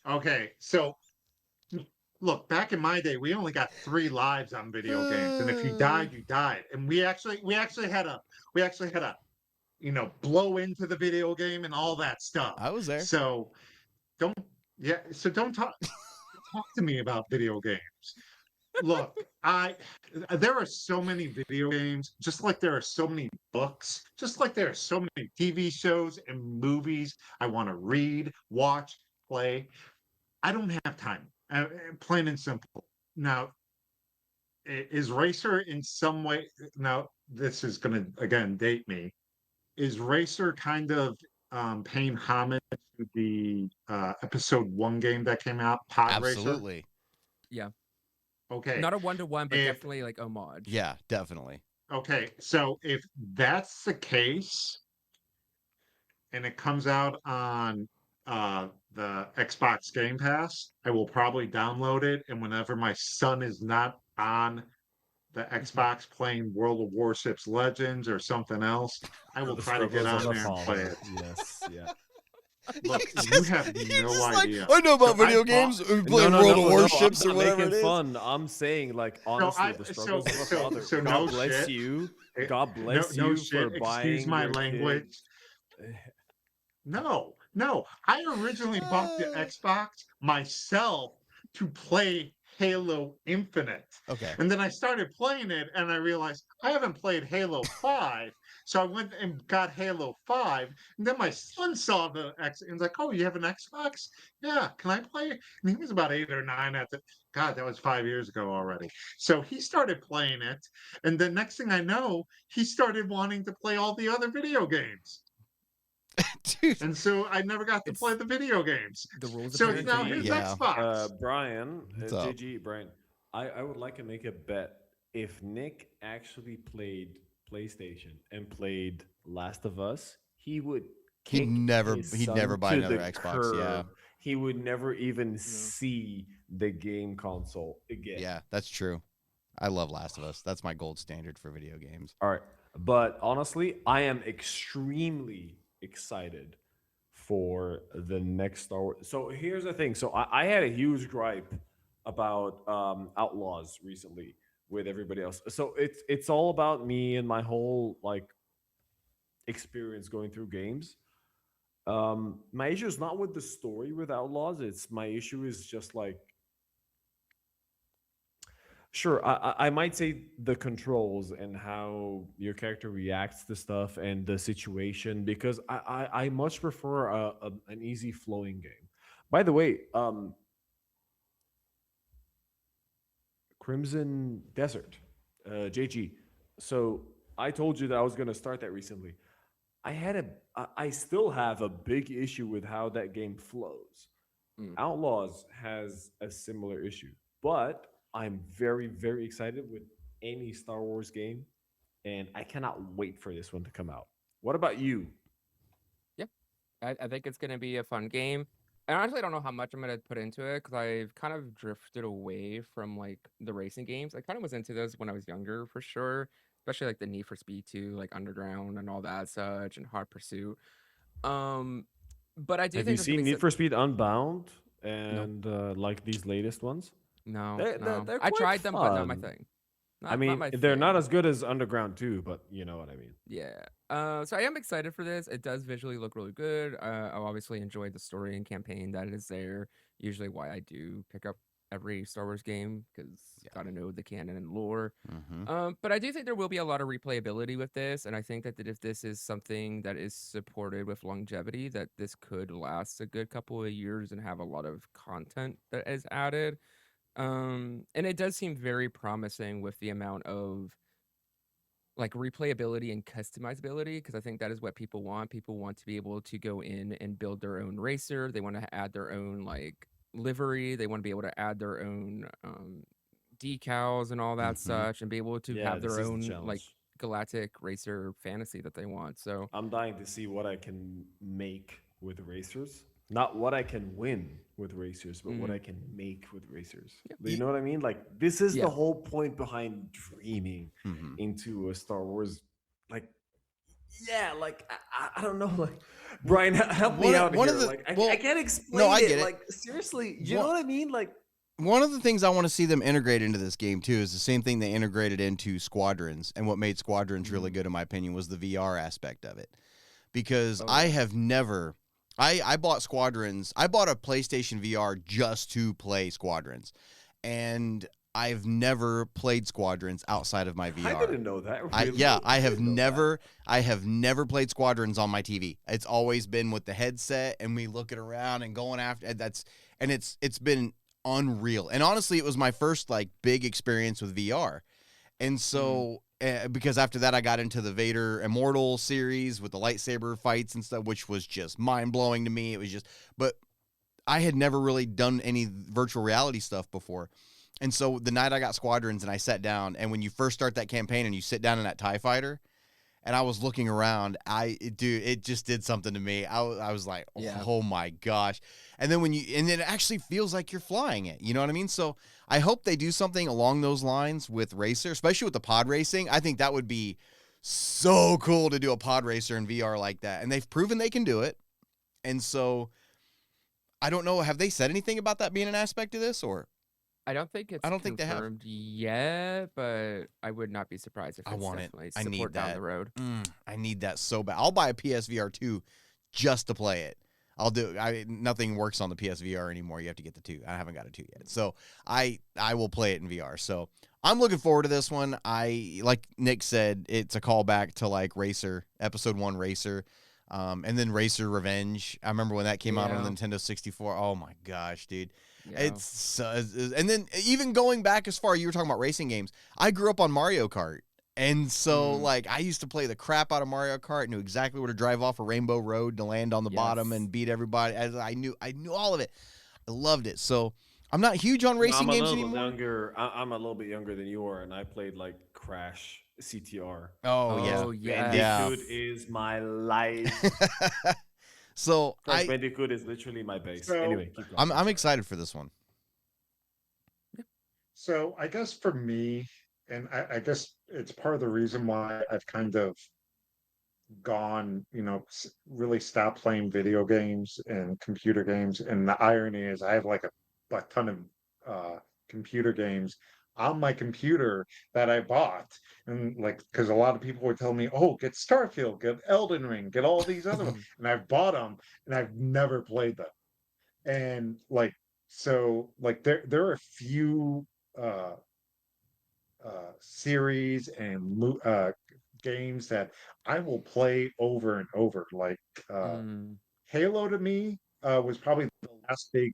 Okay, so look, back in my day, we only got 3 lives on video games, and if you died, you died. And we actually had a blow into the video game and all that stuff. I was there. So don't don't talk to me about video games. Look, there are so many video games, just like there are so many books, just like there are so many TV shows and movies I want to read, watch, play. I don't have time. Plain and simple. Now, is Racer in some way? Now, this is going to again date me. Is Racer kind of paying homage to the episode 1 game that came out, Pod Racer? Absolutely. Yeah. Okay. Not a 1-to-1, but If- definitely like homage. Yeah, definitely. Okay, so if that's the case, and it comes out on the Xbox Game Pass, I will probably download it, and whenever my son is not on the Xbox playing World of Warships Legends or something else, I will The try to get struggles on of a there and play father. it. Yes, yeah. Look, You're you just- have you're no just like, idea. I know about So I video bought- games. We play World of Warships I'm or not whatever making it is. fun. I'm saying, like, honestly, the struggles of a father. so God no bless shit. you. Eh, God bless no you shit. for buying Excuse my your language. kid- No. I originally bought the Xbox myself to play Halo Infinite. Okay. And then I started playing it and I realized I haven't played Halo 5. So I went and got Halo 5. And then my son saw the X and was like, "Oh, you have an Xbox? Yeah, can I play it?" And he was about 8 or 9 at the God, that was 5 years ago already. So he started playing it. And the next thing I know, he started wanting to play all the other video games. Dude. And so I never got to It's play the video games. the rules of So it's parenting. now his Yeah. Xbox. Brian, What's up? JG, Brian, I would like to make a bet. If Nick actually played PlayStation and played Last of Us, he would He'd kick never- his he'd son never buy to another the Xbox, yeah. curb. He would never even see the game console again. Yeah, that's true. I love Last of Us. That's my gold standard for video games. All right. But honestly, I am extremely excited for the next Star Wars. So here's the thing. So I had a huge gripe about Outlaws recently with everybody else. So it's all about me and my whole like experience going through games. My issue is not with the story with Outlaws. It's my issue is just like sure, I might say the controls and how your character reacts to stuff and the situation because I much prefer an easy flowing game. By the way, Crimson Desert, JG. So I told you that I was going to start that recently. I still have a big issue with how that game flows. Outlaws has a similar issue, but I'm very, very excited with any Star Wars game, and I cannot wait for this one to come out. What about you? I think it's going to be a fun game. And honestly, I don't know how much I'm going to put into it because I've kind of drifted away from like the racing games. I kind of was into those when I was younger for sure, especially like the Need for Speed 2, like Underground and all that such, and Hot Pursuit. But I do Have think you this will seen be Need for Speed Unbound and like these latest ones? No, They're- no. they're I quite tried them, but not my fun. thing. I mean, my they're not thing. as good as Underground 2, but you know what I mean. Yeah. So I am excited for this. It does visually look really good. I obviously enjoyed the story and campaign that is there. Usually why I do pick up every Star Wars game because gotta know the canon and lore. But I do think there will be a lot of replayability with this, and I think that if this is something that is supported with longevity, that this could last a good couple of years and have a lot of content that is added. And it does seem very promising with the amount of like replayability and customizability because I think that is what people want. People want to be able to go in and build their own racer. They want to add their own like livery. They want to be able to add their own decals and all that such, and be able to Yeah, have this their is the own like challenge. Galactic Racer fantasy that they want. So I'm dying to see what I can make with racers. Not what I can win with racers, but what I can make with racers. You know what I mean? Like this is Yeah. the whole point behind dreaming into a Star Wars. Like yeah, like I don't know, like Brian, help me out one here. of the Like well, I can't explain no, I it. get it. Like seriously, you One- know what I mean? Like One of the things I want to see them integrate into this game too is the same thing they integrated into Squadrons, and what made Squadrons really good, in my opinion, was the VR aspect of it. Because Oh, I yeah. have never, I bought Squadrons. I bought a PlayStation VR just to play Squadrons, and I've never played Squadrons outside of my VR. I didn't know that. I Really? yeah, I have didn't know that. never played Squadrons on my TV. It's always been with the headset and me looking around and going after and it's been unreal. And honestly, it was my first like big experience with VR. And so because after that I got into the Vader Immortal series with the lightsaber fights and stuff, which was just mind-blowing to me. It was just but I had never really done any virtual reality stuff before. And so the night I got Squadrons and I sat down, and when you first start that campaign and you sit down in that TIE fighter, and I was looking around, it just did something to me. I was like, Yeah. oh my gosh. And then and then it actually feels like you're flying it. You know what I mean? So I hope they do something along those lines with Racer, especially with the pod racing. I think that would be so cool to do a pod racer in VR like that. And they've proven they can do it. And so I don't know. Have they said anything about that being an aspect of this, or? I don't think it's I don't think they have. confirmed yet, but I would not be surprised if I it's want it. definitely I need support down that. the road. I need that so bad. I'll buy a PSVR 2 just to play it. Nothing works on the PSVR anymore. You have to get the 2. I haven't got a 2 yet. So I will play it in VR. So I'm looking forward to this one. Like Nick said, it's a callback to like Racer, episode 1 Racer. And then Racer Revenge. I remember when that came out on the Yeah. Nintendo 64. Oh my gosh, dude. Yeah. And then even going back as far, you were talking about racing games. I grew up on Mario Kart. And so, like, I used to play the crap out of Mario Kart, knew exactly where to drive off a rainbow road to land on the bottom Yes. and beat everybody. As I knew all of it. I loved it. So I'm not huge on racing I'm a games little anymore. younger. I'm a little bit younger than you are, and I played like Crash CTR. Oh yeah, yeah. Bandicoot is my life. So Crash Bandicoot is literally my base. So- Anyway, keep going. I'm excited for this one. So I guess for me, and I guess it's part of the reason why I've kind of gone, really stopped playing video games and computer games. And the irony is I have like a ton of computer games on my computer that I bought. And like, because a lot of people would tell me, oh, get Starfield, get Elden Ring, get all these other ones. And I've bought them and I've never played them. And like, so like there are a few uh series and games that I will play over and over. Like Halo to me was probably the last big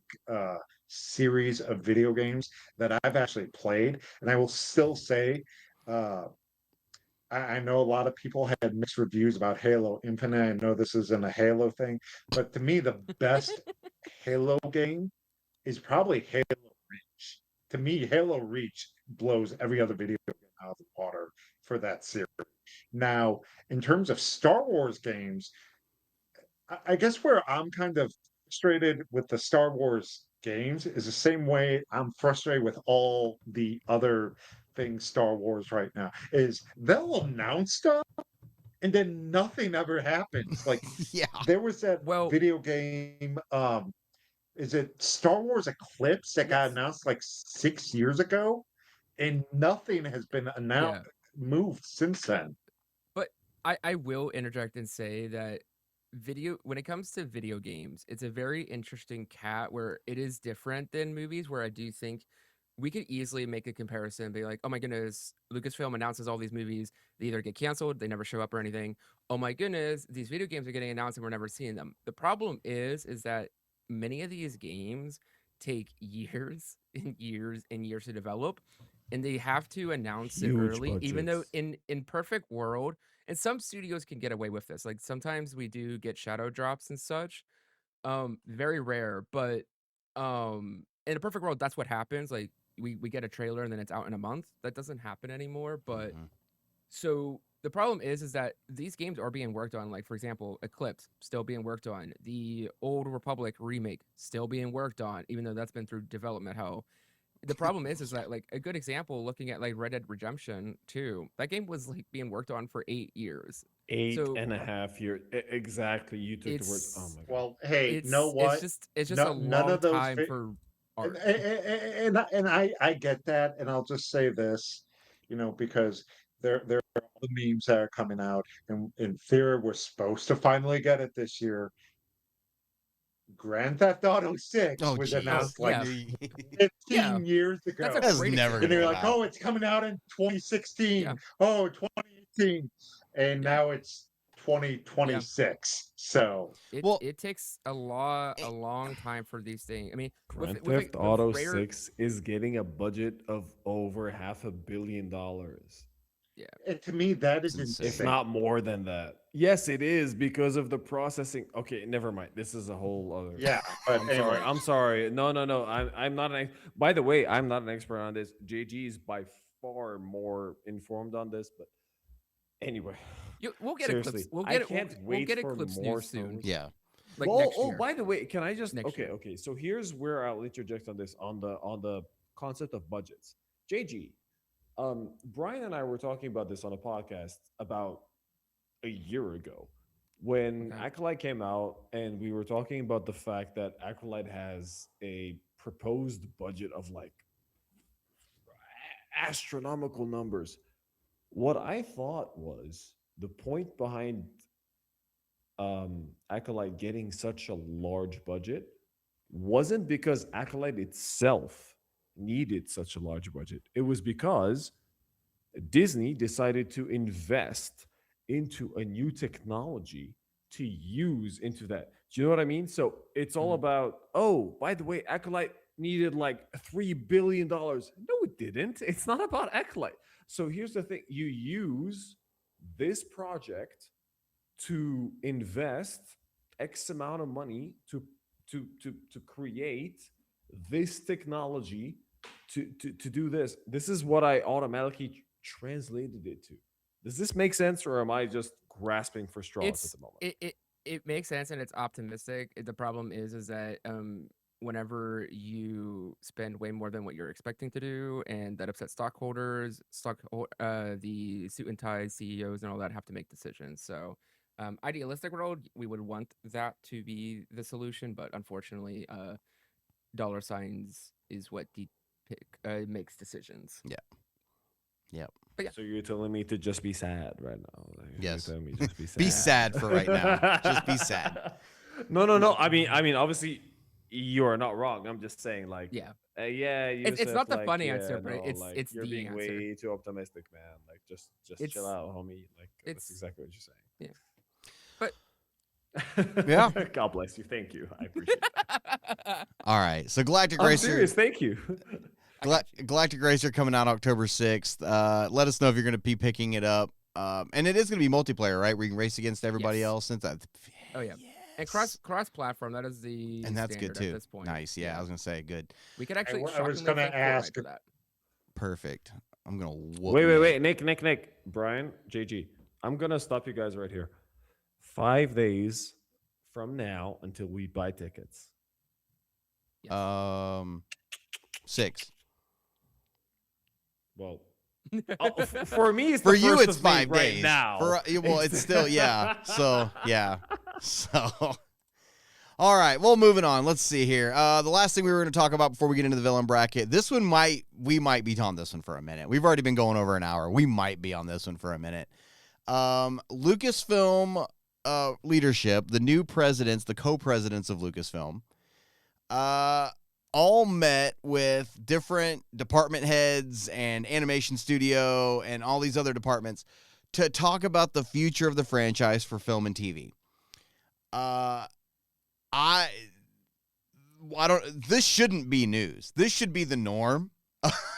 series of video games that I've actually played, and I will still say. I know a lot of people had mixed reviews about Halo Infinite. I know this isn't a Halo thing, but to me, the best Halo game is probably Halo Reach. To me, Halo Reach blows every other video game out of the water for that series. Now, in terms of Star Wars games, I guess where I'm kind of frustrated with the Star Wars games is the same way I'm frustrated with all the other things Star Wars right now. Is they'll announce stuff and then nothing ever happens. Like Yeah. there was that Well- video game, is it Star Wars Eclipse that got Yes. announced like 6 years ago, and nothing has been announced moved since then. But I will interject and say that when it comes to video games, it's a very interesting cat where it is different than movies, where I do think we could easily make a comparison and be like, oh my goodness, Lucasfilm announces all these movies, they either get canceled, they never show up or anything. Oh my goodness, these video games are getting announced and we're never seeing them. The problem is that many of these games take years and years and years to develop, and they have to announce it Huge early, even though budgets. in perfect world, and some studios can get away with this. Like sometimes we do get shadow drops and such. Very rare, but in a perfect world, that's what happens. Like we get a trailer and then it's out in a month. That doesn't happen anymore. But so the problem is that these games are being worked on. Like for example, Eclipse still being worked on. The Old Republic remake still being worked on, even though that's been through development hell. the problem is that like a good example looking at like Red Dead Redemption 2, that game was like being worked on for 8 years. Eight So and a half years. Exactly. You took the words. Oh it's my god. Well, hey, you know what? it's just No, a none long of those time for and, art. and I get that, and I'll just say this, because there are all the memes that are coming out, and in theory we're supposed to finally get it this year. Grand Theft Auto 6 Oh, was jeez. announced Yeah. 15 years That's ago. a That's great never And example. they're gonna like, come out. oh, it's coming out in 2016. Yeah. Oh, 2018. And Yeah. now it's 2026. So Well, It takes a long time for these things. I mean, Grand with Theft Auto Rare, 6 is getting a budget of over $500 million. and to me, that is It's insane. If insane. not more than that. Yes, it is because of the processing. Okay, never mind. This is a whole other. Yeah, but I'm sorry. anyway. I'm sorry. No. I'm not an. By the way, I'm not an expert on this. JG is by far more informed on this. But anyway, we'll get seriously, Eclipse. We'll I get it. can't We'll wait get for Eclipse more news Star soon. Wars. Yeah. Like Well, next year. by the way, can I just Next year. okay. So here's where I'll interject on this on the concept of budgets. JG, Brian and I were talking about this on a podcast about a year ago when Okay. Acolyte came out, and we were talking about the fact that Acolyte has a proposed budget of like astronomical numbers. What I thought was the point behind Acolyte getting such a large budget wasn't because Acolyte itself needed such a large budget. It was because Disney decided to invest into a new technology to use into that. Do you know what I mean? So it's all about, oh, by the way, Acolyte needed like $3 billion. No, it didn't. It's not about Acolyte. So here's the thing. You use this project to invest X amount of money to create this technology to do this. This is what I automatically translated it to. Does this make sense, or am I just grasping for straws at the moment? It makes sense and it's optimistic. The problem is that whenever you spend way more than what you're expecting to do, and that upsets stockholders, the suit and tie CEOs and all that have to make decisions. So idealistic world, we would want that to be the solution, but unfortunately, dollar signs is what makes decisions. Yeah. But yeah. So you're telling me to just be sad right now? Like, Yes. You're telling me just be sad. Be sad for right now. Just be sad. No. I mean, obviously, you are not wrong. I'm just saying, like, Yeah. Yusef, It's not the like, funny yeah, answer, but no, it's like, it's you're the being answer. way too optimistic, man. Like, just It's- chill out, homie. Like, that's it's- exactly what you're saying. But Yeah. God bless you. Thank you. I appreciate it. All right. So Galactic I'm Racer. serious. Thank you. Galactic Racer coming out October 6th. Let us know if you're going to be picking it up. And it is going to be multiplayer, right? Where you can race against everybody Yes. else. Since that, Oh yeah. And cross platform, that is the and that's good standard too. at this point. Nice. Yeah, I was going to say good. We could actually I was shockingly gonna thank Fortnite ask- for that. Perfect. I'm going to whoop. Wait. Nick, Brian, JG. I'm gonna stop you guys right here. 5 days from now until we buy tickets. Yes. 6. Well, for me, it's For the you, first it's of May 5 right days. now. Well, it's still, yeah. So, yeah. So, all right. Well, moving on. Let's see here. The last thing we were going to talk about before we get into the villain bracket. This one we might be on this one for a minute. We've already been going over an hour. We might be on this one for a minute. Lucasfilm leadership, the new presidents, the co-presidents of Lucasfilm, all met with different department heads and animation studio and all these other departments to talk about the future of the franchise for film and TV. This shouldn't be news. This should be the norm.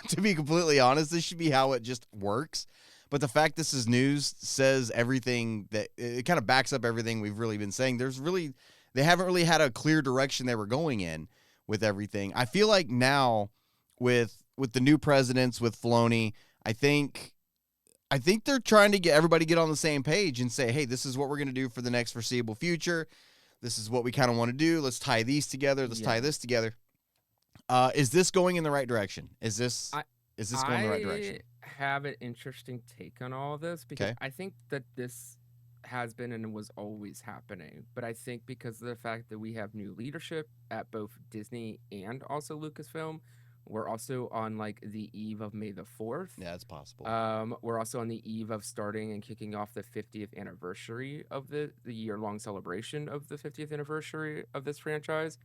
To be completely honest, this should be how it just works. But the fact this is news says everything that it kind of backs up everything we've really been saying. They haven't really had a clear direction they were going in with everything. I feel like now with the new presidents, with Filoni, I think they're trying to get everybody get on the same page and say, hey, this is what we're going to do for the next foreseeable future. This is what we kind of want to do. Let's tie these together. Let's tie this together. Is this going in the right direction? Is this I going in the right direction? I have an interesting take on all of this because Okay. I think that this has been and was always happening. But I think because of the fact that we have new leadership at both Disney and also Lucasfilm, we're also on like the eve of May the 4th. Yeah, it's possible. We're also on the eve of starting and kicking off the 50th anniversary of the year-long celebration of the 50th anniversary of this franchise.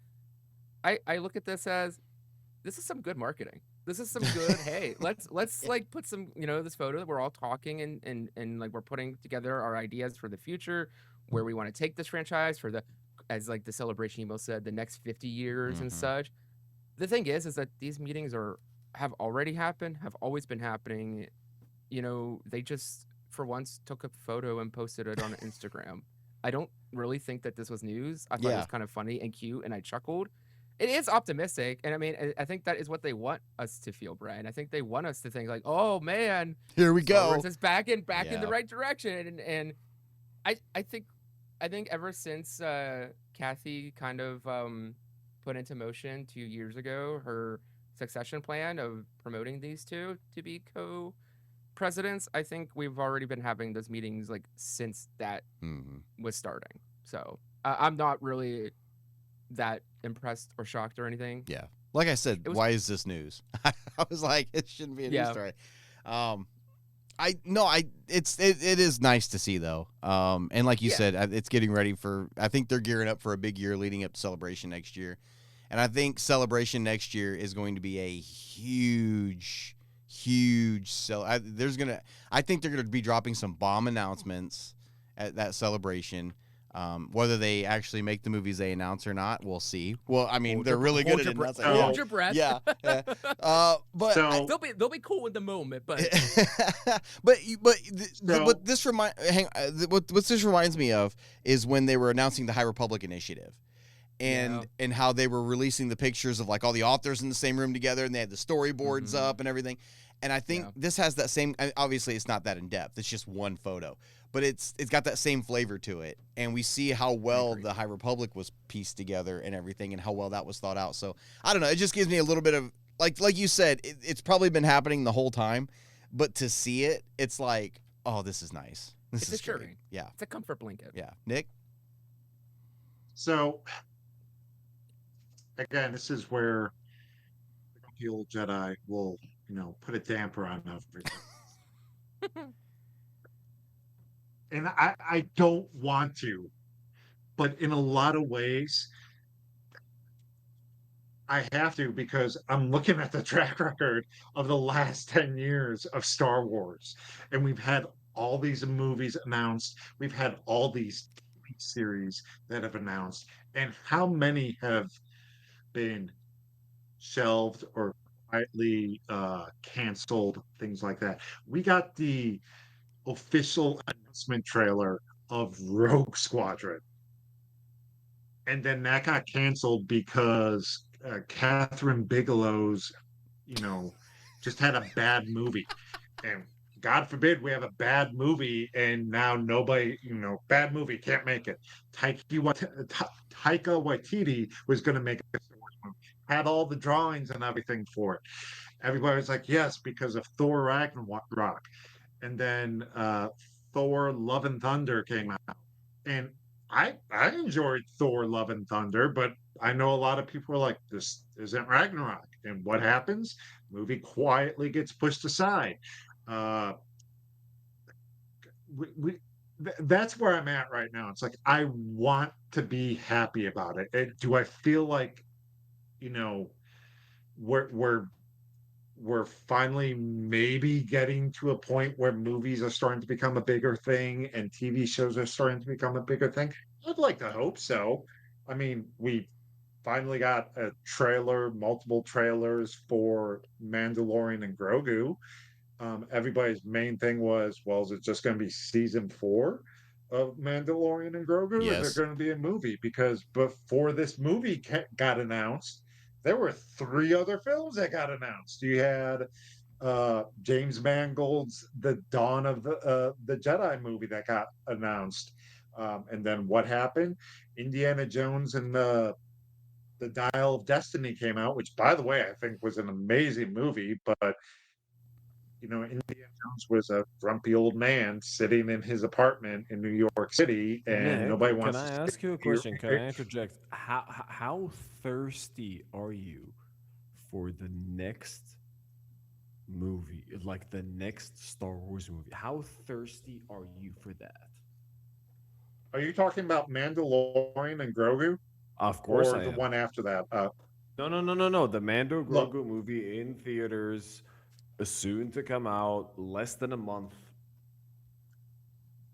I look at this as this is some good marketing. This is some good, hey, let's like put some, this photo that we're all talking and like we're putting together our ideas for the future, where we want to take this franchise for as like the celebration email said, the next 50 years and such. The thing is that these meetings have already happened, have always been happening. They just for once took a photo and posted it on Instagram. I don't really think that this was news. I thought it was kind of funny and cute, and I chuckled. It is optimistic, and I mean, I think that is what they want us to feel, Brian. I think they want us to think like, "Oh man, here we Star go, Wars is back in the right direction." And I think ever since Kathy kind of put into motion 2 years ago her succession plan of promoting these two to be co-presidents, I think we've already been having those meetings like since that was starting. So I'm not really that impressed or shocked or anything. Yeah. Like I said, why is this news? I was like, it shouldn't be a news story. It is nice to see though. And like you said, it's getting ready I think they're gearing up for a big year leading up to Celebration next year. And I think Celebration next year is going to be a huge I think they're going to be dropping some bomb announcements at that Celebration. Whether they actually make the movies they announce or not, we'll see. Well, I mean, they're really good at announcing. Hold your breath. Yeah. But they'll be cool in the moment, but what this reminds me of is when they were announcing the High Republic Initiative. And how they were releasing the pictures of like all the authors in the same room together, and they had the storyboards up and everything. And I think this has that same. Obviously, it's not that in depth. It's just one photo, but it's got that same flavor to it. And we see how well the High Republic was pieced together and everything, and how well that was thought out. So I don't know. It just gives me a little bit of like you said. It's probably been happening the whole time, but to see it, it's like, oh, this is nice. This is great. Yeah, it's a comfort blanket. Yeah, Nick. So again, this is where the old Jedi will, put a damper on everything. And I don't want to, but in a lot of ways, I have to, because I'm looking at the track record of the last 10 years of Star Wars. And we've had all these movies announced. We've had all these TV series that have announced. And how many have been shelved or quietly canceled, things like that. We got the official announcement trailer of Rogue Squadron, and then that got canceled because Catherine Bigelow's, just had a bad movie, and God forbid we have a bad movie and now nobody, bad movie, can't make it. Taika Waititi was going to make a Star Wars movie, had all the drawings and everything for it. Everybody was like, yes, because of Thor Ragnarok. And then Thor Love and Thunder came out. And I enjoyed Thor Love and Thunder, but I know a lot of people are like, this isn't Ragnarok. And what happens? Movie quietly gets pushed aside. That's where I'm at right now. It's like, I want to be happy about it. Do I feel like, we're finally maybe getting to a point where movies are starting to become a bigger thing and TV shows are starting to become a bigger thing? I'd like to hope so. I mean, we finally got a trailer, multiple trailers for Mandalorian and Grogu. Everybody's main thing was, well, is it just going to be season 4 of Mandalorian and Grogu? Yes. Is there going to be a movie? Because before this movie got announced, there were 3 other films that got announced. You had James Mangold's The Dawn of the Jedi movie that got announced. And then what happened? Indiana Jones and the The Dial of Destiny came out, which, by the way, I think was an amazing movie. But Indiana Jones was a grumpy old man sitting in his apartment in New York City, and Nick, nobody can wants to I see ask you a you. question? Can I interject? How thirsty are you for the next movie, like the next Star Wars movie? How thirsty are you for that? Are you talking about Mandalorian and Grogu, Of course or I the am. one after that? No, no, no, no, no. The Mando Look, Grogu movie in theaters is soon to come out, less than a month.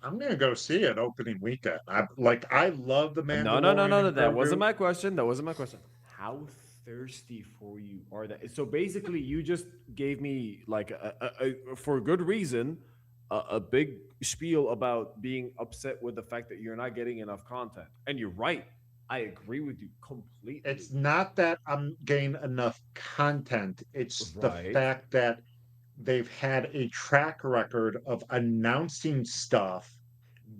I'm gonna go see it opening weekend. I love the No, no, no, Mandalorian no, no. and That wasn't Grogu. my question. That wasn't my question. How thirsty for you are that? So basically, you just gave me like for good reason, a big spiel about being upset with the fact that you're not getting enough content. And you're right. I agree with you completely. It's not that I'm getting enough content. It's the Right. fact that they've had a track record of announcing stuff,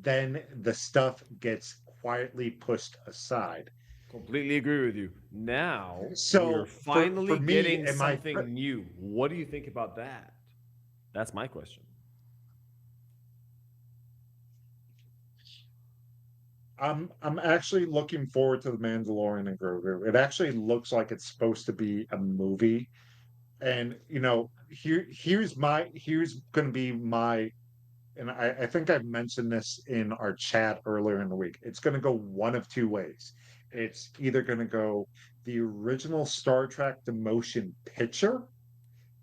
then the stuff gets quietly pushed aside. Completely agree with you. Now we're So for finally me, getting something new. What do you think about that? That's my question. I'm actually looking forward to the Mandalorian and Grogu. It actually looks like it's supposed to be a movie. And here's going to be my, and I think I've mentioned this in our chat earlier in the week. It's going to go one of two ways. It's either going to go the original Star Trek the motion picture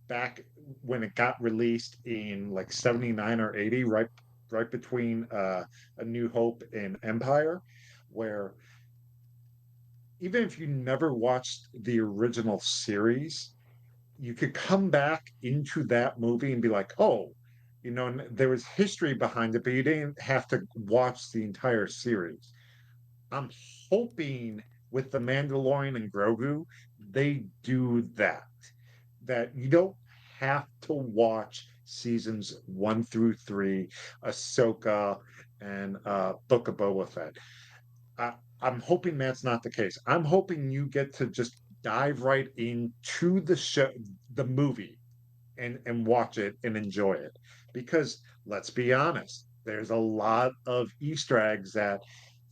back when it got released in like 79 or 80, right between A New Hope and Empire, where even if you never watched the original series, you could come back into that movie and be like, oh, there was history behind it, but you didn't have to watch the entire series. I'm hoping with the Mandalorian and Grogu, they do that. That you don't have to watch seasons 1 through 3, Ahsoka and Book of Boba Fett. I, I'm hoping that's not the case. I'm hoping you get to just dive right into the show, the movie, and watch it and enjoy it. Because let's be honest, there's a lot of Easter eggs that,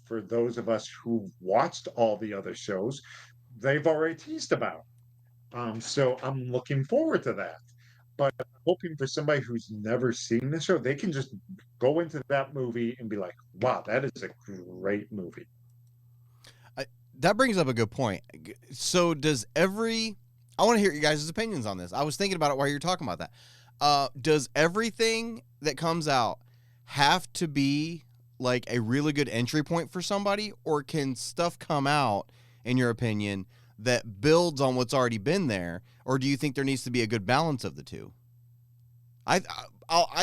for those of us who've watched all the other shows, they've already teased about. So I'm looking forward to that. But I'm hoping for somebody who's never seen the show, they can just go into that movie and be like, wow, that is a great movie. That brings up a good point. So I want to hear you guys' opinions on this. I was thinking about it while you were talking about that. Does everything that comes out have to be like a really good entry point for somebody, or can stuff come out, in your opinion, that builds on what's already been there, or do you think there needs to be a good balance of the two? I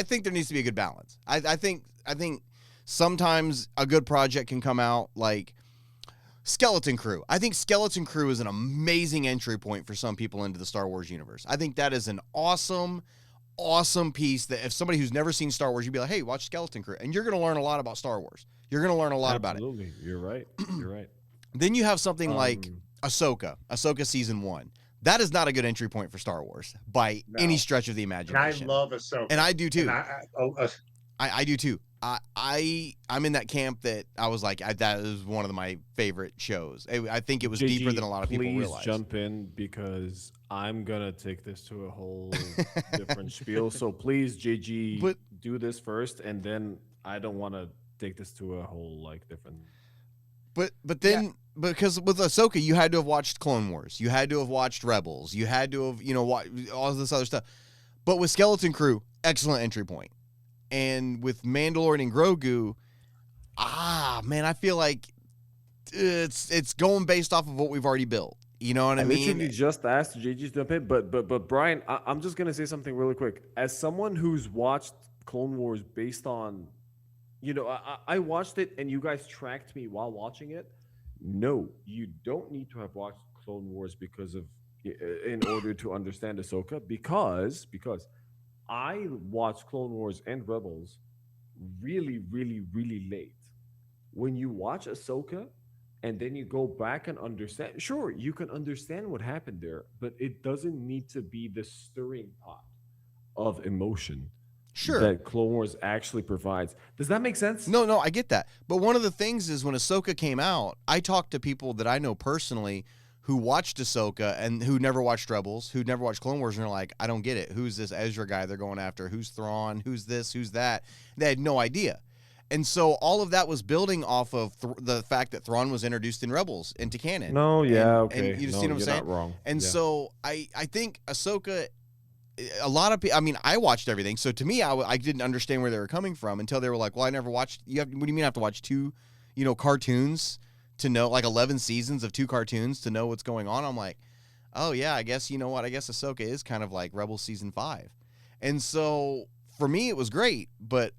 think there needs to be a good balance. I think sometimes a good project can come out like Skeleton Crew. I think Skeleton Crew is an amazing entry point for some people into the Star Wars universe. I think that is an awesome piece that if somebody who's never seen Star Wars, you'd be like, hey, watch Skeleton Crew. And you're going to learn a lot about Star Wars. You're going to learn a lot about it. Absolutely. You're right. You're right. Then you have something like Ahsoka Season 1. That is not a good entry point for Star Wars by any stretch of the And I imagination. love Ahsoka. And I do too. And I do too. I'm in that camp that I was like, that is one of my favorite shows. I think it was deeper than a lot of people realize. Please jump in because I'm gonna take this to a whole different spiel. So please, JG, do this first, and then I don't want to take this to a whole like different. But then because with Ahsoka, you had to have watched Clone Wars, you had to have watched Rebels, you had to have watched all this other stuff. But with Skeleton Crew, excellent entry point. And with Mandalorian and Grogu, man, I feel like it's going based off of what we've already built. You know what I mean? Literally just asked JG to jump in, but Brian, I'm just gonna say something really quick. As someone who's watched Clone Wars based on, I watched it and you guys tracked me while watching it. No, you don't need to have watched Clone Wars in order to understand Ahsoka because I watched Clone Wars and Rebels really, really, really late. When you watch Ahsoka and then you go back and understand. Sure, you can understand what happened there, but it doesn't need to be the stirring pot of emotion Sure. that Clone Wars actually provides. Does that make sense? No, I get that. But one of the things is when Ahsoka came out, I talked to people that I know personally who watched Ahsoka and who never watched Rebels, who never watched Clone Wars, and they're like, I don't get it. Who's this Ezra guy they're going after? Who's Thrawn? Who's this? Who's that? They had no idea. And so all of that was building off of the fact that Thrawn was introduced in Rebels into canon. No, yeah, And okay. you No, see what I'm you're saying? not wrong. And Yeah. so I think Ahsoka, a lot of people, I mean, I watched everything. So to me, I didn't understand where they were coming from until they were like, well, I never watched, what do you mean I have to watch two, cartoons to know, like 11 seasons of 2 cartoons to know what's going on? I'm like, oh yeah, I guess, you know what? I guess Ahsoka is kind of like Rebels season 5. And so for me, it was great, but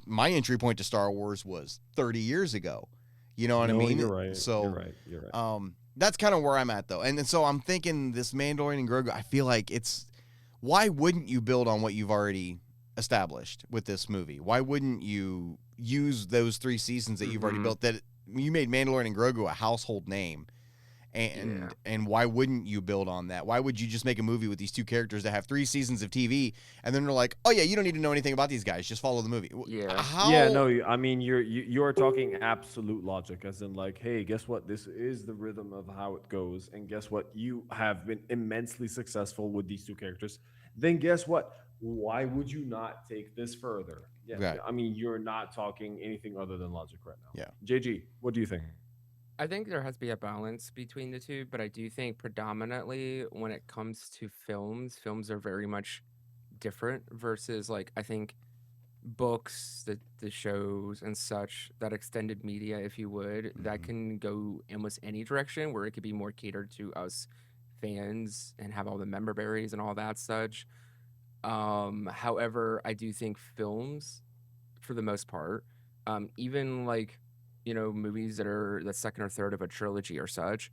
my entry point to Star Wars was 30 years ago. You know what I No, mean? You're right. So, You're right. that's kind of where I'm at though. And so I'm thinking this Mandalorian and Grogu, I feel like why wouldn't you build on what you've already established with this movie? Why wouldn't you use those 3 seasons that you've already built? That you made Mandalorian and Grogu a household name, and why wouldn't you build on that? Why would you just make a movie with these 2 characters that have 3 seasons of TV, and then they're like, oh yeah, you don't need to know anything about these guys, just follow the movie? Yeah. How? Yeah, no, I mean you're talking absolute logic, as in like, hey, guess what? This is the rhythm of how it goes, and guess what? You have been immensely successful with these 2 characters. Then guess what? Why would you not take this further? Yeah, Right. I mean you're not talking anything other than logic right now. Yeah. JG, what do you think? I think there has to be a balance between the two, but I do think predominantly when it comes to films are very much different versus like I think books, the shows and such, that extended media, if you would, that can go almost any direction where it could be more catered to us fans and have all the member berries and all that such. However, I do think films, for the most part, even like movies that are the second or third of a trilogy or such,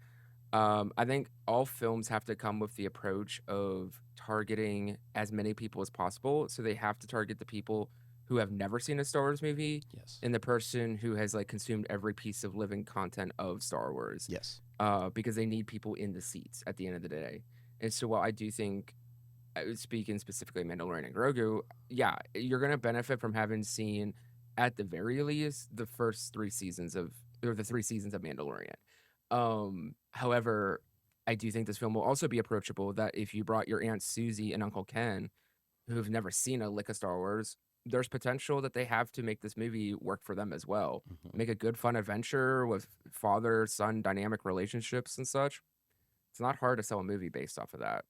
I think all films have to come with the approach of targeting as many people as possible. So they have to target the people who have never seen a Star Wars movie Yes. and the person who has like consumed every piece of living content of Star Wars. Yes. Because they need people in the seats at the end of the day. And so while I do think, speaking specifically Mandalorian and Grogu, yeah, you're going to benefit from having seen at the very least the first 3 seasons of, or the 3 seasons of Mandalorian. However, I do think this film will also be approachable, that if you brought your Aunt Susie and Uncle Ken, who've never seen a lick of Star Wars, there's potential that they have to make this movie work for them as well. Make a good, fun adventure with father-son dynamic relationships and such. It's not hard to sell a movie based off of that.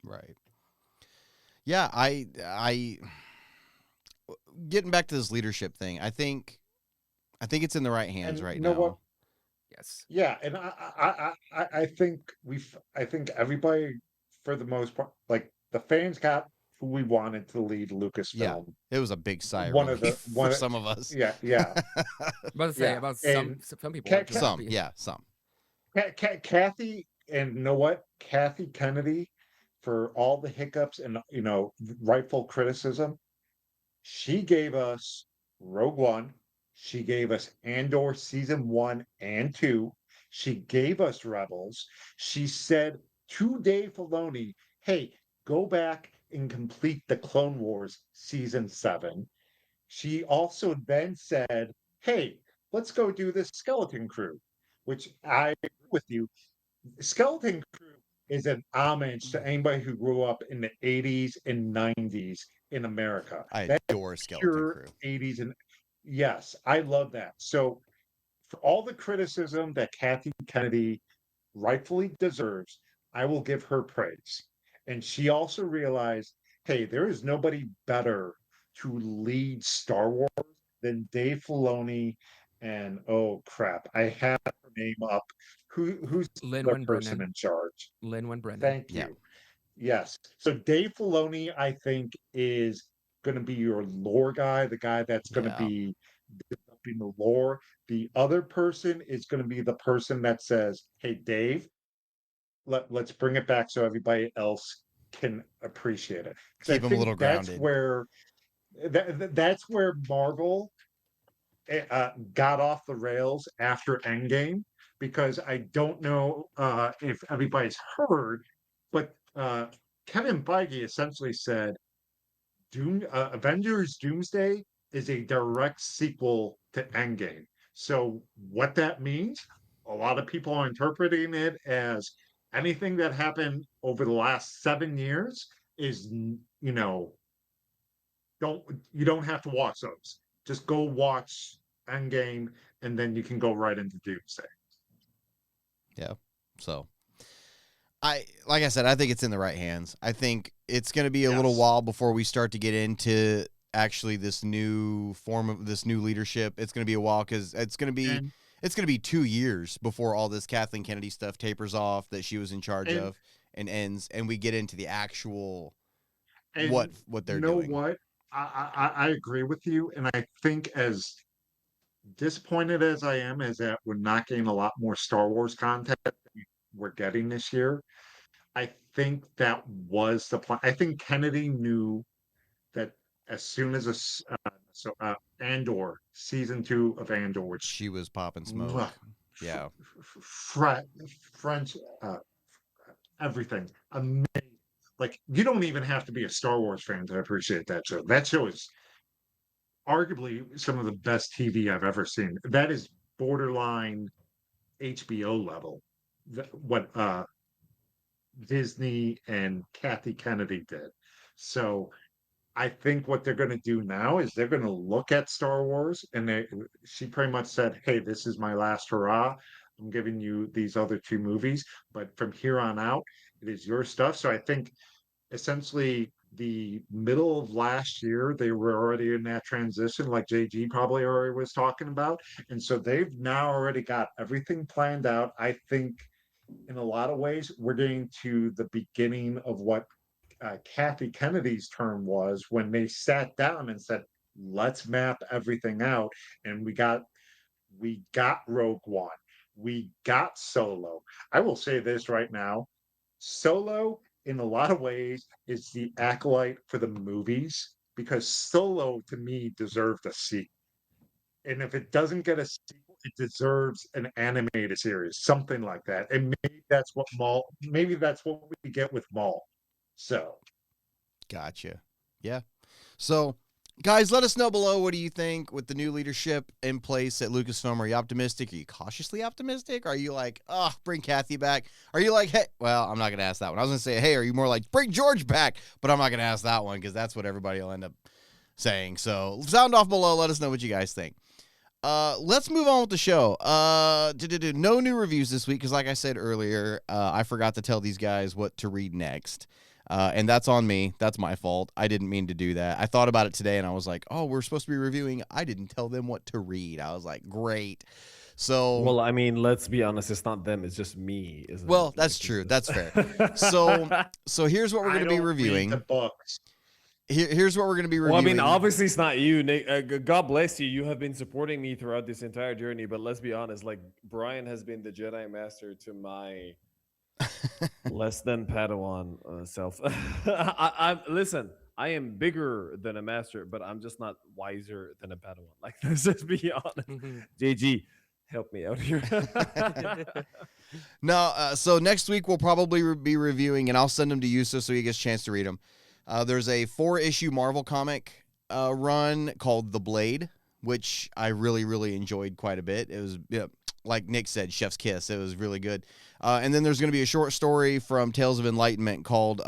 Right. Yeah, I getting back to this leadership thing, I think it's in the right hands And right you know now. what? Yes. Yeah, and I think I think everybody, for the most part, like the fans got who we wanted to lead Lucasfilm. It was a big sigh of One of the- relief one for of- some of us. Yeah. About to say Yeah, about and some people. Ca- are just Ca- Some, happy. yeah, some. Kathy, and you know what? Kathy Kennedy, for all the hiccups and rightful criticism, she gave us Rogue One. She gave us Andor season 1 and 2. She gave us Rebels. She said to Dave Filoni, hey, go back and complete the Clone Wars season 7. She also then said, hey, let's go do this Skeleton Crew, which I agree with you. Skeleton Crew is an homage to anybody who grew up in the 80s and 90s in America. I That's adore Skeleton pure Crew. 80s, and yes, I love that. So for all the criticism that Kathy Kennedy rightfully deserves, I will give her praise. And she also realized, hey, there is nobody better to lead Star Wars than Dave Filoni. And oh crap, I have her name up. Who's the Lin-Wen person Brennan. in charge? Lin-Wen Brennan. Thank you. Yeah. Yes. So Dave Filoni, I think, is going to be your lore guy, the guy that's going to Yeah. be developing the lore. The other person is going to be the person that says, hey, Dave, let's bring it back so everybody else can appreciate it. 'Cause I Keep 'em a think little grounded. That's where Marvel got off the rails after Endgame, because I don't know if everybody's heard, but Kevin Feige essentially said Avengers Doomsday is a direct sequel to Endgame. So what that means, a lot of people are interpreting it as anything that happened over the last 7 years is, don't you don't have to watch those. Just go watch Endgame, and then you can go right into Doomsday. Yeah. So like I said, I think it's in the right hands. I think it's going to be a little while before we start to get into actually this new form of this new leadership. It's going to be a while because it's going to be 2 years before all this Kathleen Kennedy stuff tapers off that she was in charge of and ends, and we get into the actual what they're doing. You know what? I agree with you, and I think as disappointed as I am is that we're not getting a lot more Star Wars content than we're getting this year. I think that was the plan. I think Kennedy knew that as soon as Andor, season 2 of Andor, which She was popping smoke. Yeah. French, everything amazing. Like, you don't even have to be a Star Wars fan to appreciate that show. That show is arguably some of the best TV I've ever seen. That is borderline HBO level. What Disney and Kathy Kennedy did. So I think what they're going to do now is they're going to look at Star Wars, and she pretty much said, "Hey, this is my last hurrah. I'm giving you these other 2 movies, but from here on out, it is your stuff." So I think essentially the middle of last year, they were already in that transition, like JG probably already was talking about. And so they've now already got everything planned out. I think in a lot of ways, we're getting to the beginning of what Kathy Kennedy's term was when they sat down and said, let's map everything out. And we got Rogue One. We got Solo. I will say this right now. Solo, in a lot of ways, is the acolyte for the movies because Solo, to me, deserved a sequel. And if it doesn't get a sequel, it deserves an animated series, something like that. And maybe that's what we get with Maul. So, gotcha. Yeah. So, guys, let us know below. What do you think with the new leadership in place at Lucasfilm? Are you optimistic? Are you cautiously optimistic? Are you like, oh, bring Kathy back? Are you like, hey, well, I'm not going to ask that one. I was going to say, hey, are you more like, bring George back? But I'm not going to ask that one because that's what everybody will end up saying. So, sound off below. Let us know what you guys think. Let's move on with the show. No new reviews this week because, like I said earlier, I forgot to tell these guys what to read next. And that's on me. That's my fault. I didn't mean to do that. I thought about it today and I was like, oh, we're supposed to be reviewing. I didn't tell them what to read. I was like, great. So, well, I mean, let's be honest. It's not them. It's just me. Isn't well, it? that's true. That's fair. So here's what we're going to be reviewing. The books. Here's what we're going to be reviewing. Well, I mean, obviously it's not you, Nick. God bless you. You have been supporting me throughout this entire journey. But let's be honest. Like, Brian has been the Jedi Master to my less than Padawan self. Listen. I am bigger than a master, but I'm just not wiser than a Padawan. Like, let's just be honest. JG, help me out here. No, so next week we'll probably be reviewing, and I'll send them to Usef so he gets a chance to read them. There's a 4-issue Marvel comic run called The Blade, which I really, really enjoyed quite a bit. It was, like Nick said, chef's kiss. It was really good. And then there's going to be a short story from Tales of Enlightenment called,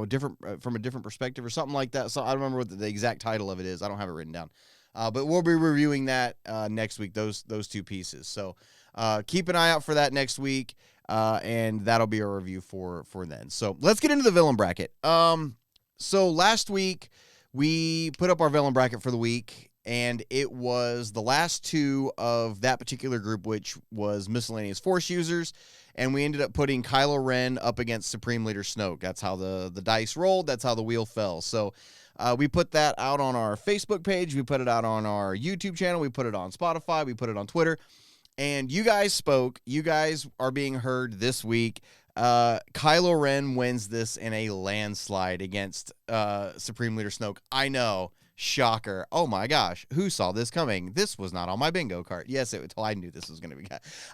different from a different perspective or something like that. So I don't remember what the exact title of it is. I don't have it written down. But we'll be reviewing that next week, those 2 pieces. So keep an eye out for that next week. And that'll be our review for then. So let's get into the villain bracket. So last week we put up our villain bracket for the week, and it was the last 2 of that particular group, which was miscellaneous Force users, and we ended up putting Kylo Ren up against Supreme Leader Snoke. That's how the dice rolled. That's how the wheel fell. So we put that out on our Facebook page. We put it out on our YouTube channel. We put it on Spotify. We put it on Twitter. And you guys spoke. You guys are being heard this week. Kylo Ren wins this in a landslide against Supreme Leader Snoke. I know. Shocker. Oh my gosh. Who saw this coming? This was not on my bingo card. Yes, I knew this was going to be.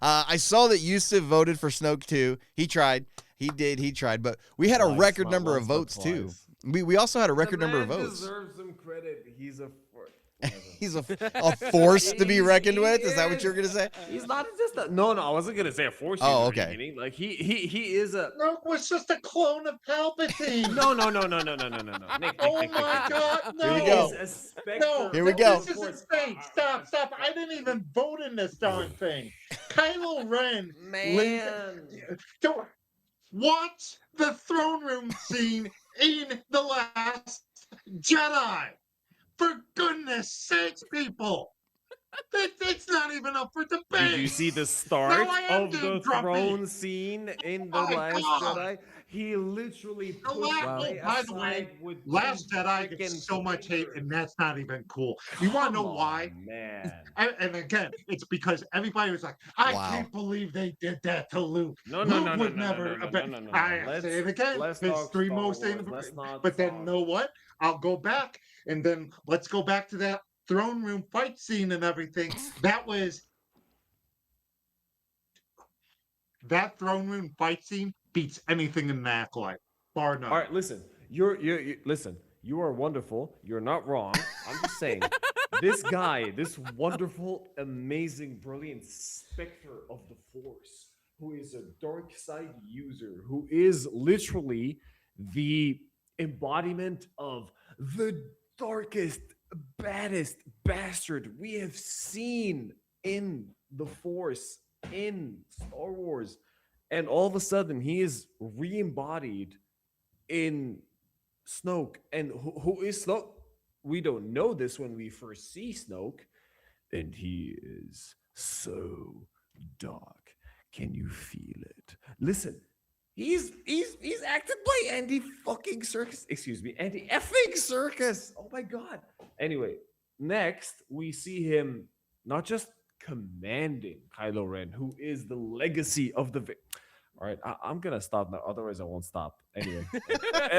I saw that Usef voted for Snoke too. He tried. He tried. But we had a record number of votes too. We also had a record number of votes. Deserves some credit. He's a He's a force to be reckoned with. Is that what you're gonna say? He's not just a no. I wasn't gonna say a force. Oh, okay. Meaning. Like he is a. Snoke was just a clone of Palpatine. No. Nick, Oh my God! No. Here we go. No. Here we go. This is insane. Stop. I didn't even vote in this darn thing. Kylo Ren. Man. Don't watch the throne room scene in The Last Jedi. For goodness sakes, people! It's not even up for debate. Did you see the start No, I am of the getting grumpy. throne scene in The Oh my Last God. Jedi? He literally The pushed last, Rey by the way, aside with Last two Jedi freaking gets so much hate, fingers. and that's not even cool. You want to know Come why? on, man. And again, it's because everybody was like, "I Wow. can't believe they did that to Luke. No. Luke would never." I say it again. Let's His talk three Star most. Wars. Let's not But then, talk. you know what? I'll go back, and then let's go back to that throne room fight scene and everything. That throne room fight scene beats anything in the acolyte, bar none. All right, listen. You listen. You are wonderful. You're not wrong. I'm just saying. This guy, this wonderful, amazing, brilliant specter of the Force, who is a dark side user, who is literally the embodiment of the darkest, baddest bastard we have seen in the Force in Star Wars. And all of a sudden, he is re-embodied in Snoke. And who is Snoke? We don't know this when we first see Snoke. And he is so dark. Can you feel it? Listen, he's acted by Andy fucking Serkis. Excuse me, Andy effing Serkis. Oh my God. Anyway, next we see him not just commanding Kylo Ren, who is the legacy of the. All right, I'm gonna stop now. Otherwise, I won't stop. Anyway,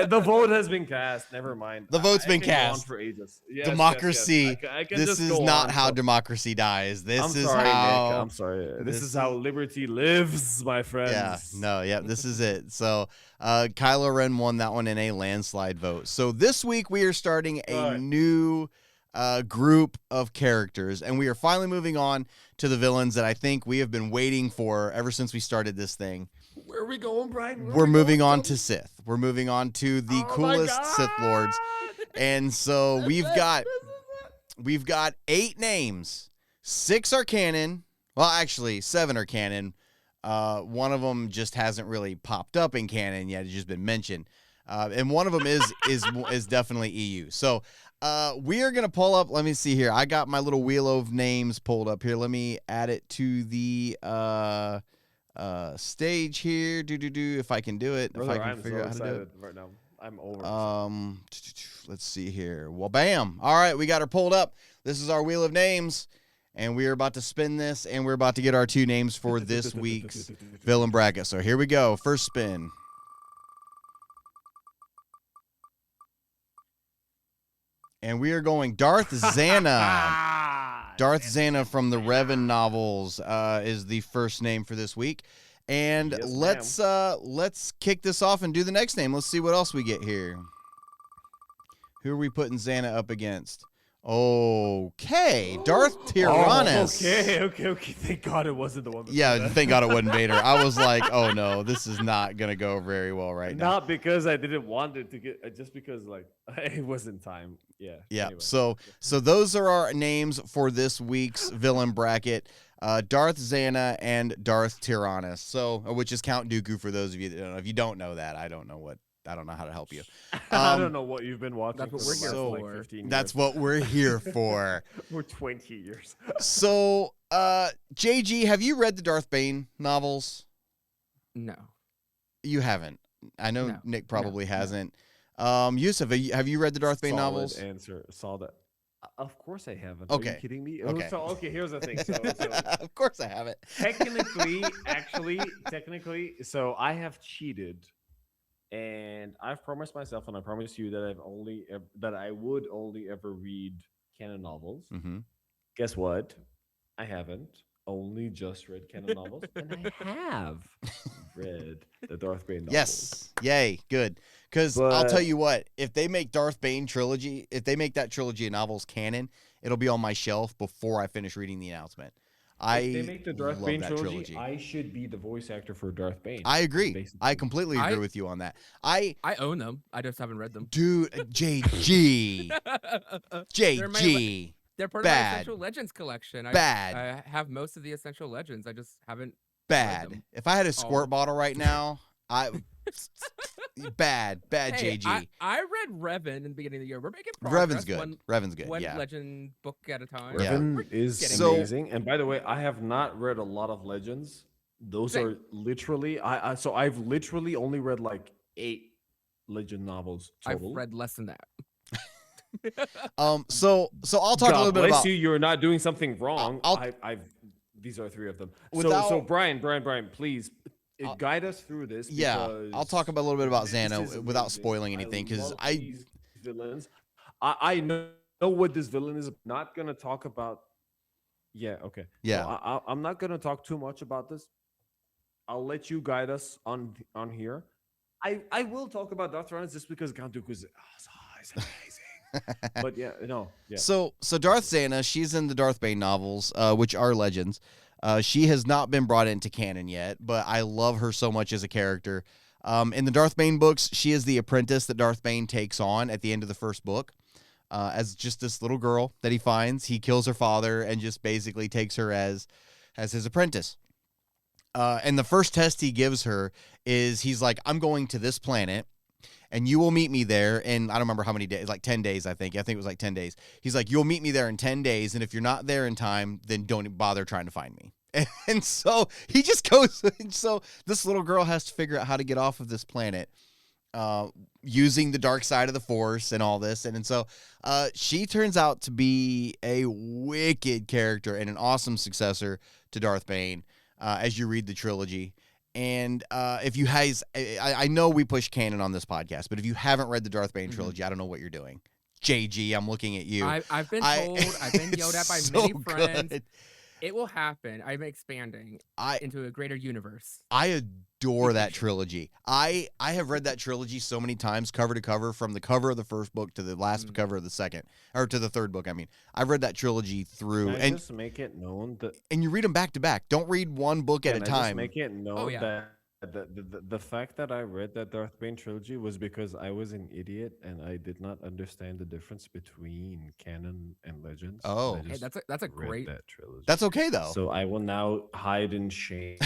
the vote has been cast. Never mind. The vote's been can go on cast. for ages. Yes, Democracy. Yes. I can This just is go not on, how so- democracy dies. This I'm is sorry, how. Nick. I'm sorry. This this is how liberty lives, my friends. Yeah, no, yeah, this is it. So, Kylo Ren won that one in a landslide vote. So this week we are starting a Right. new group of characters, and we are finally moving on to the villains that I think we have been waiting for ever since we started this thing. Where are we going, Brian? Where are We're we moving going? on to Sith. We're moving on to the Oh my coolest Sith lords. God! And so we've got 8 names. 6 are canon. Well, actually, 7 are canon. One of them just hasn't really popped up in canon yet. It's just been mentioned. And one of them is definitely EU. So we are gonna pull up. Let me see here. I got my little wheel of names pulled up here. Let me add it to the stage here. If I can do it. Brother, if I can I'm figure so out how to do it. excited right now. I'm over. Let's see here. Well, bam. All right, we got her pulled up. This is our wheel of names, and we are about to spin this, and we're about to get our 2 names for this week's villain bracket. So here we go. First spin. And we are going Darth Zana. Darth Zana from the Revan novels is the first name for this week. And Yes, let's kick this off and do the next name. Let's see what else we get here. Who are we putting Zana up against? Okay, Darth Tyrannus. Okay. Thank God it wasn't the one. before Yeah, that. thank God it wasn't Vader. I was like, oh no, this is not gonna go very well right now. Not because I didn't want it to get, just because like it wasn't time. Yeah. Yeah. Anyway. So those are our names for this week's villain bracket. Darth Zana and Darth Tyrannus. So, which is Count Dooku for those of you that don't know. If you don't know that, I don't know how to help you. I don't know what you've been watching. That's what for we're the here last, for. like 15 That's years. what we're here for. We're 20 years. So, JG, have you read the Darth Bane novels? No. You haven't. I know No. Nick probably No. hasn't. Usef, have you read the Darth Bane Solid novels? answer. Saw that. Of course I haven't. Are Okay. you kidding me? Okay. So, here's the thing. So Of course I have it. technically, so I have cheated And I've promised myself, and I promise you that that I would only ever read canon novels. Mm-hmm. Guess what? I haven't. Only just read canon novels, and I have read the Darth Bane novels. Yes. Yay. Good. Because I'll tell But- you what, if they make Darth Bane trilogy, if they make that trilogy of novels canon, it'll be on my shelf before I finish reading the announcement. If they make the Darth love Bane that trilogy, I should be the voice actor for Darth Bane. I agree. basically. I completely agree I- with you on that. I I own them. I just haven't read them. dude, JG, They're my JG, They're part of Bad. my Essential Legends collection. Bad. I have most of the Essential Legends. I just haven't. bad. them. If I had a squirt bottle right now, I bad Hey, JG. I read Revan in the beginning of the year. We're making progress. Revan's good. Revan's good. One Yeah. legend book at a time. Yeah. Revan is getting there. amazing. And by the way, I have not read a lot of legends. Those Same. are literally so I've literally only read like 8 legend novels I've total. read less than that. So I'll talk a God little bit bless about. you. You're not doing something wrong. I'll- I've these are 3 of them. Without- So Brian, please I'll- guide us through this. Yeah, I'll talk because about a little bit about this Xana is without amazing. spoiling anything, because love I these villains. I know what this villain is. I'm not gonna talk about. Yeah. Okay. Yeah. So I'm not gonna talk too much about this. I'll let you guide us on here. I will talk about Darth Vader just because Count Dooku is amazing. But yeah, no. Yeah. So Darth Xana, she's in the Darth Bane novels, which are legends. She has not been brought into canon yet, but I love her so much as a character. In the Darth Bane books, she is the apprentice that Darth Bane takes on at the end of the first book. As just this little girl that he finds. He kills her father and just basically takes her as his apprentice. And the first test he gives her is he's like, I'm going to this planet and you will meet me there in, I don't remember how many days, like 10 days, I think it was like 10 days. He's like, you'll meet me there in 10 days. And if you're not there in time, then don't bother trying to find me. And so he just goes, and so this little girl has to figure out how to get off of this planet. Using the dark side of the Force and all this. And so she turns out to be a wicked character and an awesome successor to Darth Bane as you read the trilogy. And if you guys, I know we push canon on this podcast, but if you haven't read the Darth Bane trilogy, I don't know what you're doing. JG, I'm looking at you. I've been told, I've been yelled at by It's many so friends. good. It will happen. I'm expanding into a greater universe. I adore that trilogy. I have read that trilogy so many times, cover to cover, from the cover of the first book to the last cover of the second, or to the third book. I mean, I've read that trilogy through, Can I and just make it known that you read them back to back. Don't read one book at a Can I just time. make it known yeah. that the fact that I read that Darth Bane trilogy was because I was an idiot and I did not understand the difference between canon and legends. and Oh. I Hey, just that's a read great. that trilogy. That's okay though. So I will now hide in shame.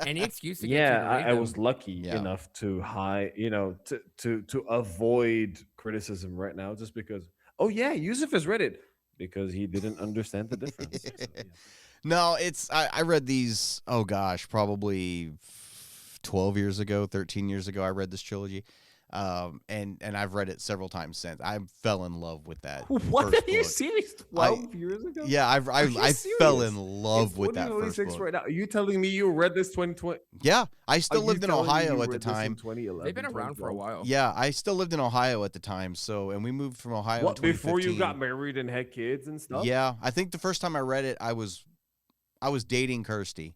Any excuse to get Yeah, you to read I them. was lucky Yeah. enough to hide, to avoid criticism right now, just because. Oh yeah, Usef has read it because he didn't understand the difference. So, yeah. No, it's I read these, oh gosh, probably 12 years ago, 13 years ago I read this trilogy. And I've read it several times since. I fell in love with that. What first are you book. serious? 12 years ago? Yeah, I you fell serious? in love It's with that 2026 first book. right now. Are you telling me you read this 2020? Yeah, I still Are you lived in telling me Ohio you at the read this in time. 2011, They've been around for a 2012? while. Yeah, I still lived in Ohio at the time. So, and we moved from Ohio What, in before you 2015. got married and had kids and stuff? Yeah, I think the first time I read it, I was dating Kirsty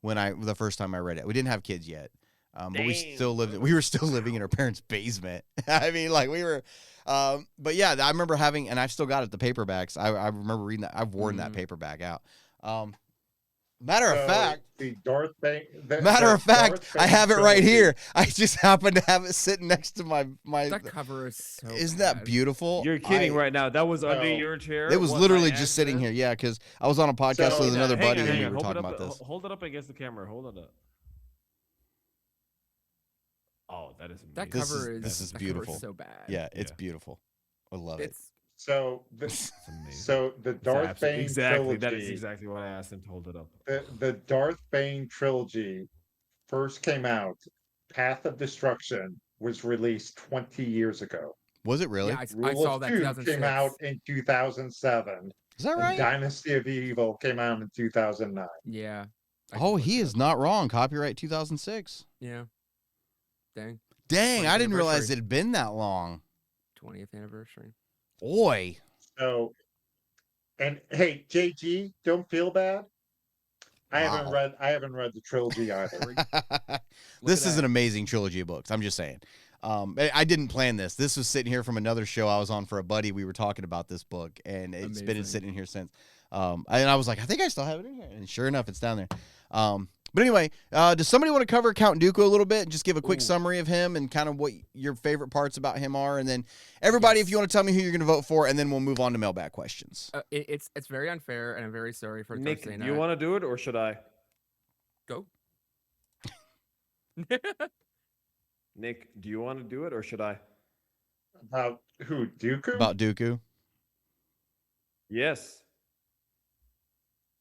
the first time I read it. We didn't have kids yet, but we were still living in our parents' basement. I mean, like we were, but yeah, I remember having, and I've still got it, the paperbacks. I remember reading that. I've worn that paperback out. Matter of fact, the Darth Bane. I have it right here. I just happen to have it sitting next to my. That cover is so. Isn't that bad. beautiful? You're kidding I- right now. That was under No. your chair. It was What, literally by just sitting here. accident? Yeah, because I was on a podcast So- with another Hang buddy on, and hang we on. were Hold talking it up, about this. Hold it up against the camera. Hold it up. Oh, that is amazing. That This cover is- this is that cover beautiful. so bad. Yeah, it's Yeah. beautiful. I love it. It's So the It's amazing. so the It's Darth absolute- Bane exactly. That is trilogy. exactly what I asked him to hold it up. The Darth Bane trilogy first came out. Path of Destruction was released 20 years ago. Was it really? Yeah, I Rule saw of that Two 2006. came out in 2007. Is that And right? Dynasty of Evil came out in 2009. Yeah. I Oh, can he look it is up. not wrong. Copyright 2006. Yeah. Dang. Dang, 20th I didn't realize anniversary. it had been that long. 20th anniversary. Boy. So, and hey, JG, don't feel bad. I Wow. haven't read the trilogy either. This at is an that. amazing trilogy of books. I'm just saying. I didn't plan this. This was sitting here from another show I was on for a buddy. We were talking about this book, and it's been Amazing. sitting here since. And I was like, I think I still have it in here, and sure enough, it's down there. But anyway, does somebody want to cover Count Dooku a little bit and just give a quick Ooh. summary of him and kind of what your favorite parts about him are? And then everybody, if Yes. you want to tell me who you're going to vote for, and then we'll move on to mailbag questions. It's very unfair, and I'm very sorry for Nick, saying do you that. want to do it or should I? Go. Nick, do you want to do it or should I? About who? Dooku? About Dooku. Yes.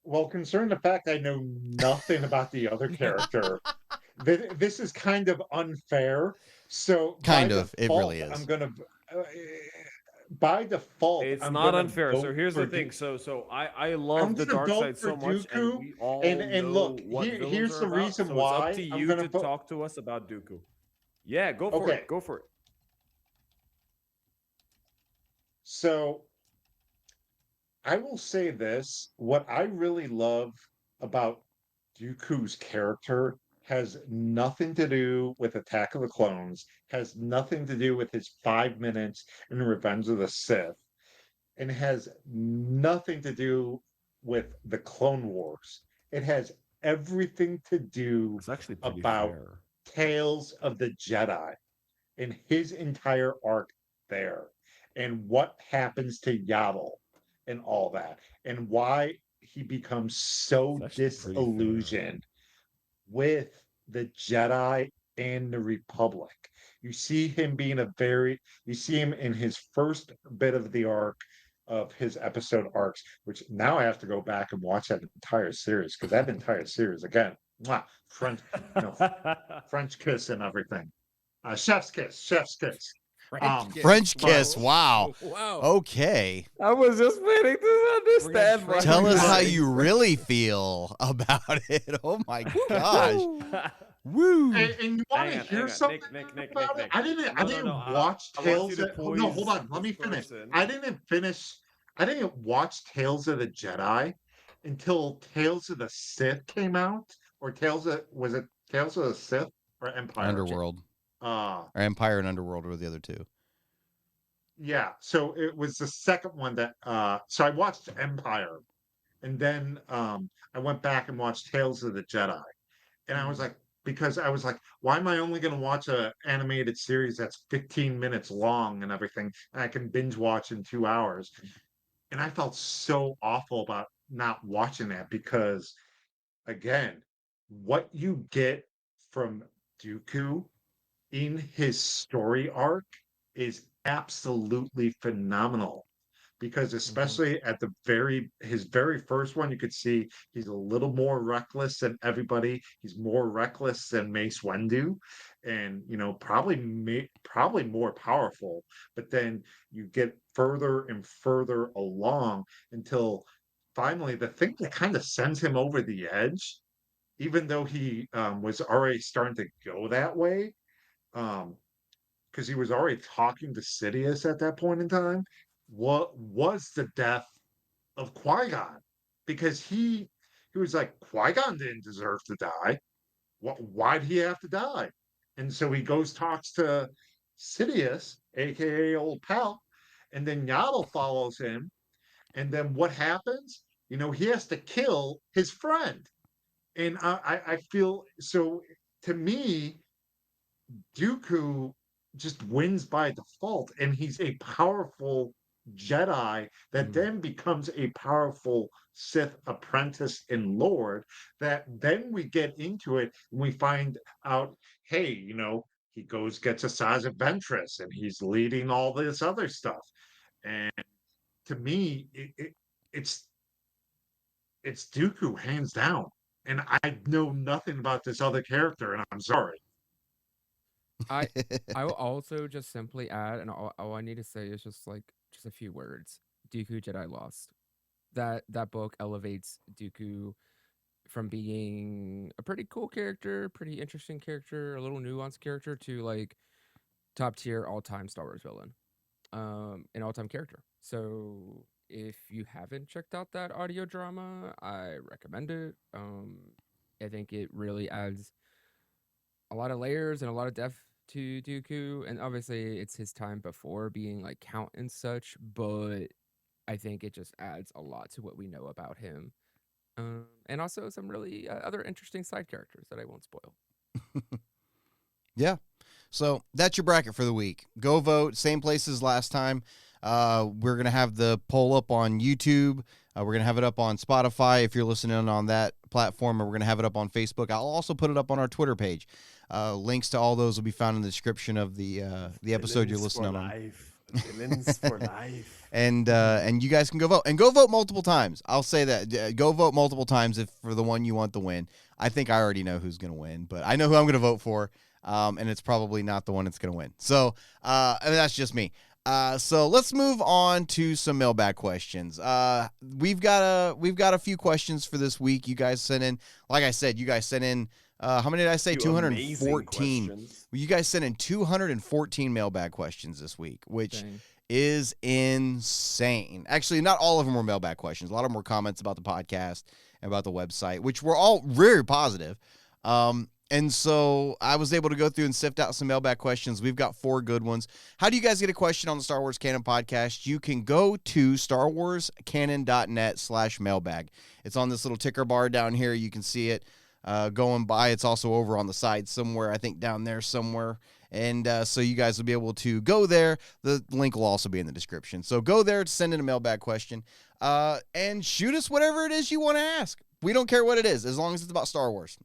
Well, concerning the fact I know nothing about the other character, this is kind of unfair. So Kind by of. It default, really is. I'm gonna. By default, It's I'm not gonna unfair. So vote here's the for thing. Dooku. So I love the gonna dark vote side so for much, Dooku, and we all and know look, what villains here's are the about. reason So why it's up to I'm you gonna to vote. talk to us about Dooku. Yeah, go for Okay. it. Go for it. So I will say this: what I really love about Dooku's character has nothing to do with Attack of the Clones, has nothing to do with his 5 minutes in Revenge of the Sith, and has nothing to do with the Clone Wars. It has everything to do It's actually pretty about fair. Tales of the Jedi and his entire arc there, and what happens to Yaddle and all that, and why he becomes so It's actually pretty fair. disillusioned with the Jedi and the Republic. You see him you see him in his first bit of the arc of his episode arcs, which now I have to go back and watch that entire series because that entire series, again, French, French kiss and everything. Chef's kiss. French kiss. Whoa. Wow. Wow. Okay. I was just waiting to understand. French Tell us how kissing. you really feel about it. Oh my gosh. Woo. And you want to Hang on, hear hang on. something Nick, about it? Nick. I didn't No, watch I want you Tales to of. Oh, no, hold poise on. Let me this finish. person. I didn't watch Tales of the Jedi until Tales of the Sith came out, or was it Tales of the Sith or Empire? Underworld. Uh, Or Empire and Underworld were the other two. yeah. So it was the second one that. So I watched Empire, and then I went back and watched Tales of the Jedi. And I was like, because I was like, why am I only going to watch a animated series that's 15 minutes long and everything, and I can binge watch in 2 hours? And I felt so awful about not watching that because, again, what you get from Dooku in his story arc is absolutely phenomenal because especially at his very first one, you could see he's a little more reckless than everybody. He's more reckless than Mace Windu, and probably more powerful. But then you get further and further along until finally the thing that kind of sends him over the edge, even though he was already starting to go that way. Because he was already talking to Sidious at that point in time, what was the death of Qui-Gon? Because he was like, Qui-Gon didn't deserve to die. Why'd he have to die? And so he goes talks to Sidious, aka Old Pal, and then Yaddle follows him. And then what happens? He has to kill his friend. And I feel so. To me, Dooku just wins by default, and he's a powerful Jedi that then becomes a powerful Sith apprentice and Lord. That then we get into it and we find out, hey, he goes gets a Saza Ventress and he's leading all this other stuff. And to me, it's it's Dooku hands down. And I know nothing about this other character, and I'm sorry. I will also just simply add, and all I need to say is just a few words. Dooku Jedi Lost. That book elevates Dooku from being a pretty cool character, pretty interesting character, a little nuanced character to top tier all time Star Wars villain, an all time character. So if you haven't checked out that audio drama, I recommend it. I think it really adds a lot of layers and a lot of depth to Dooku, and obviously it's his time before being like Count and such, but I think it just adds a lot to what we know about him. And also some really other interesting side characters that I won't spoil. Yeah. So that's your bracket for the week. Go vote. Same place as last time. We're going to have the poll up on YouTube. We're going to have it up on Spotify if you're listening on that platform, and we're going to have it up on Facebook. I'll also put it up on our Twitter page. Links to all those will be found in the description of the episode you're listening on. Villains for life. And you guys can go vote. And go vote multiple times. I'll say that. Go vote multiple times if for the one you want to win. I think I already know who's going to win, but I know who I'm going to vote for, and it's probably not the one that's going to win. So that's just me. So let's move on to some mailbag questions. We've got a few questions for this week. You guys sent in, like I said, how many did I say? 214. Well, you guys sent in 214 mailbag questions this week, which is insane. Actually, not all of them were mailbag questions. A lot of them were comments about the podcast and about the website, which were all very positive. And so I was able to go through and sift out some mailbag questions. We've got 4 good ones. How do you guys get a question on the Star Wars Canon Podcast? You can go to starwarscanon.net/mailbag. It's on this little ticker bar down here. You can see it going by. It's also over on the side somewhere, I think down there somewhere. And so you guys will be able to go there. The link will also be in the description. So go there to send in a mailbag question and shoot us whatever it is you want to ask. We don't care what it is, as long as it's about Star Wars.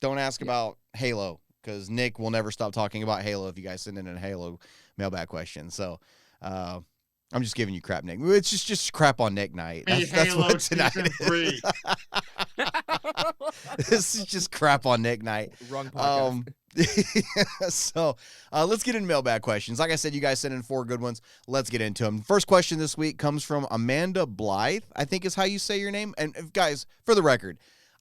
Don't ask about Halo, because Nick will never stop talking about Halo if you guys send in a Halo mailbag question. So I'm just giving you crap, Nick. It's just crap on Nick night. That's what tonight is. This is just crap on Nick night. Wrong podcast. So let's get into mailbag questions. Like I said, you guys sent in 4 good ones. Let's get into them. First question this week comes from Amanda Blythe, I think is how you say your name. And guys, for the record,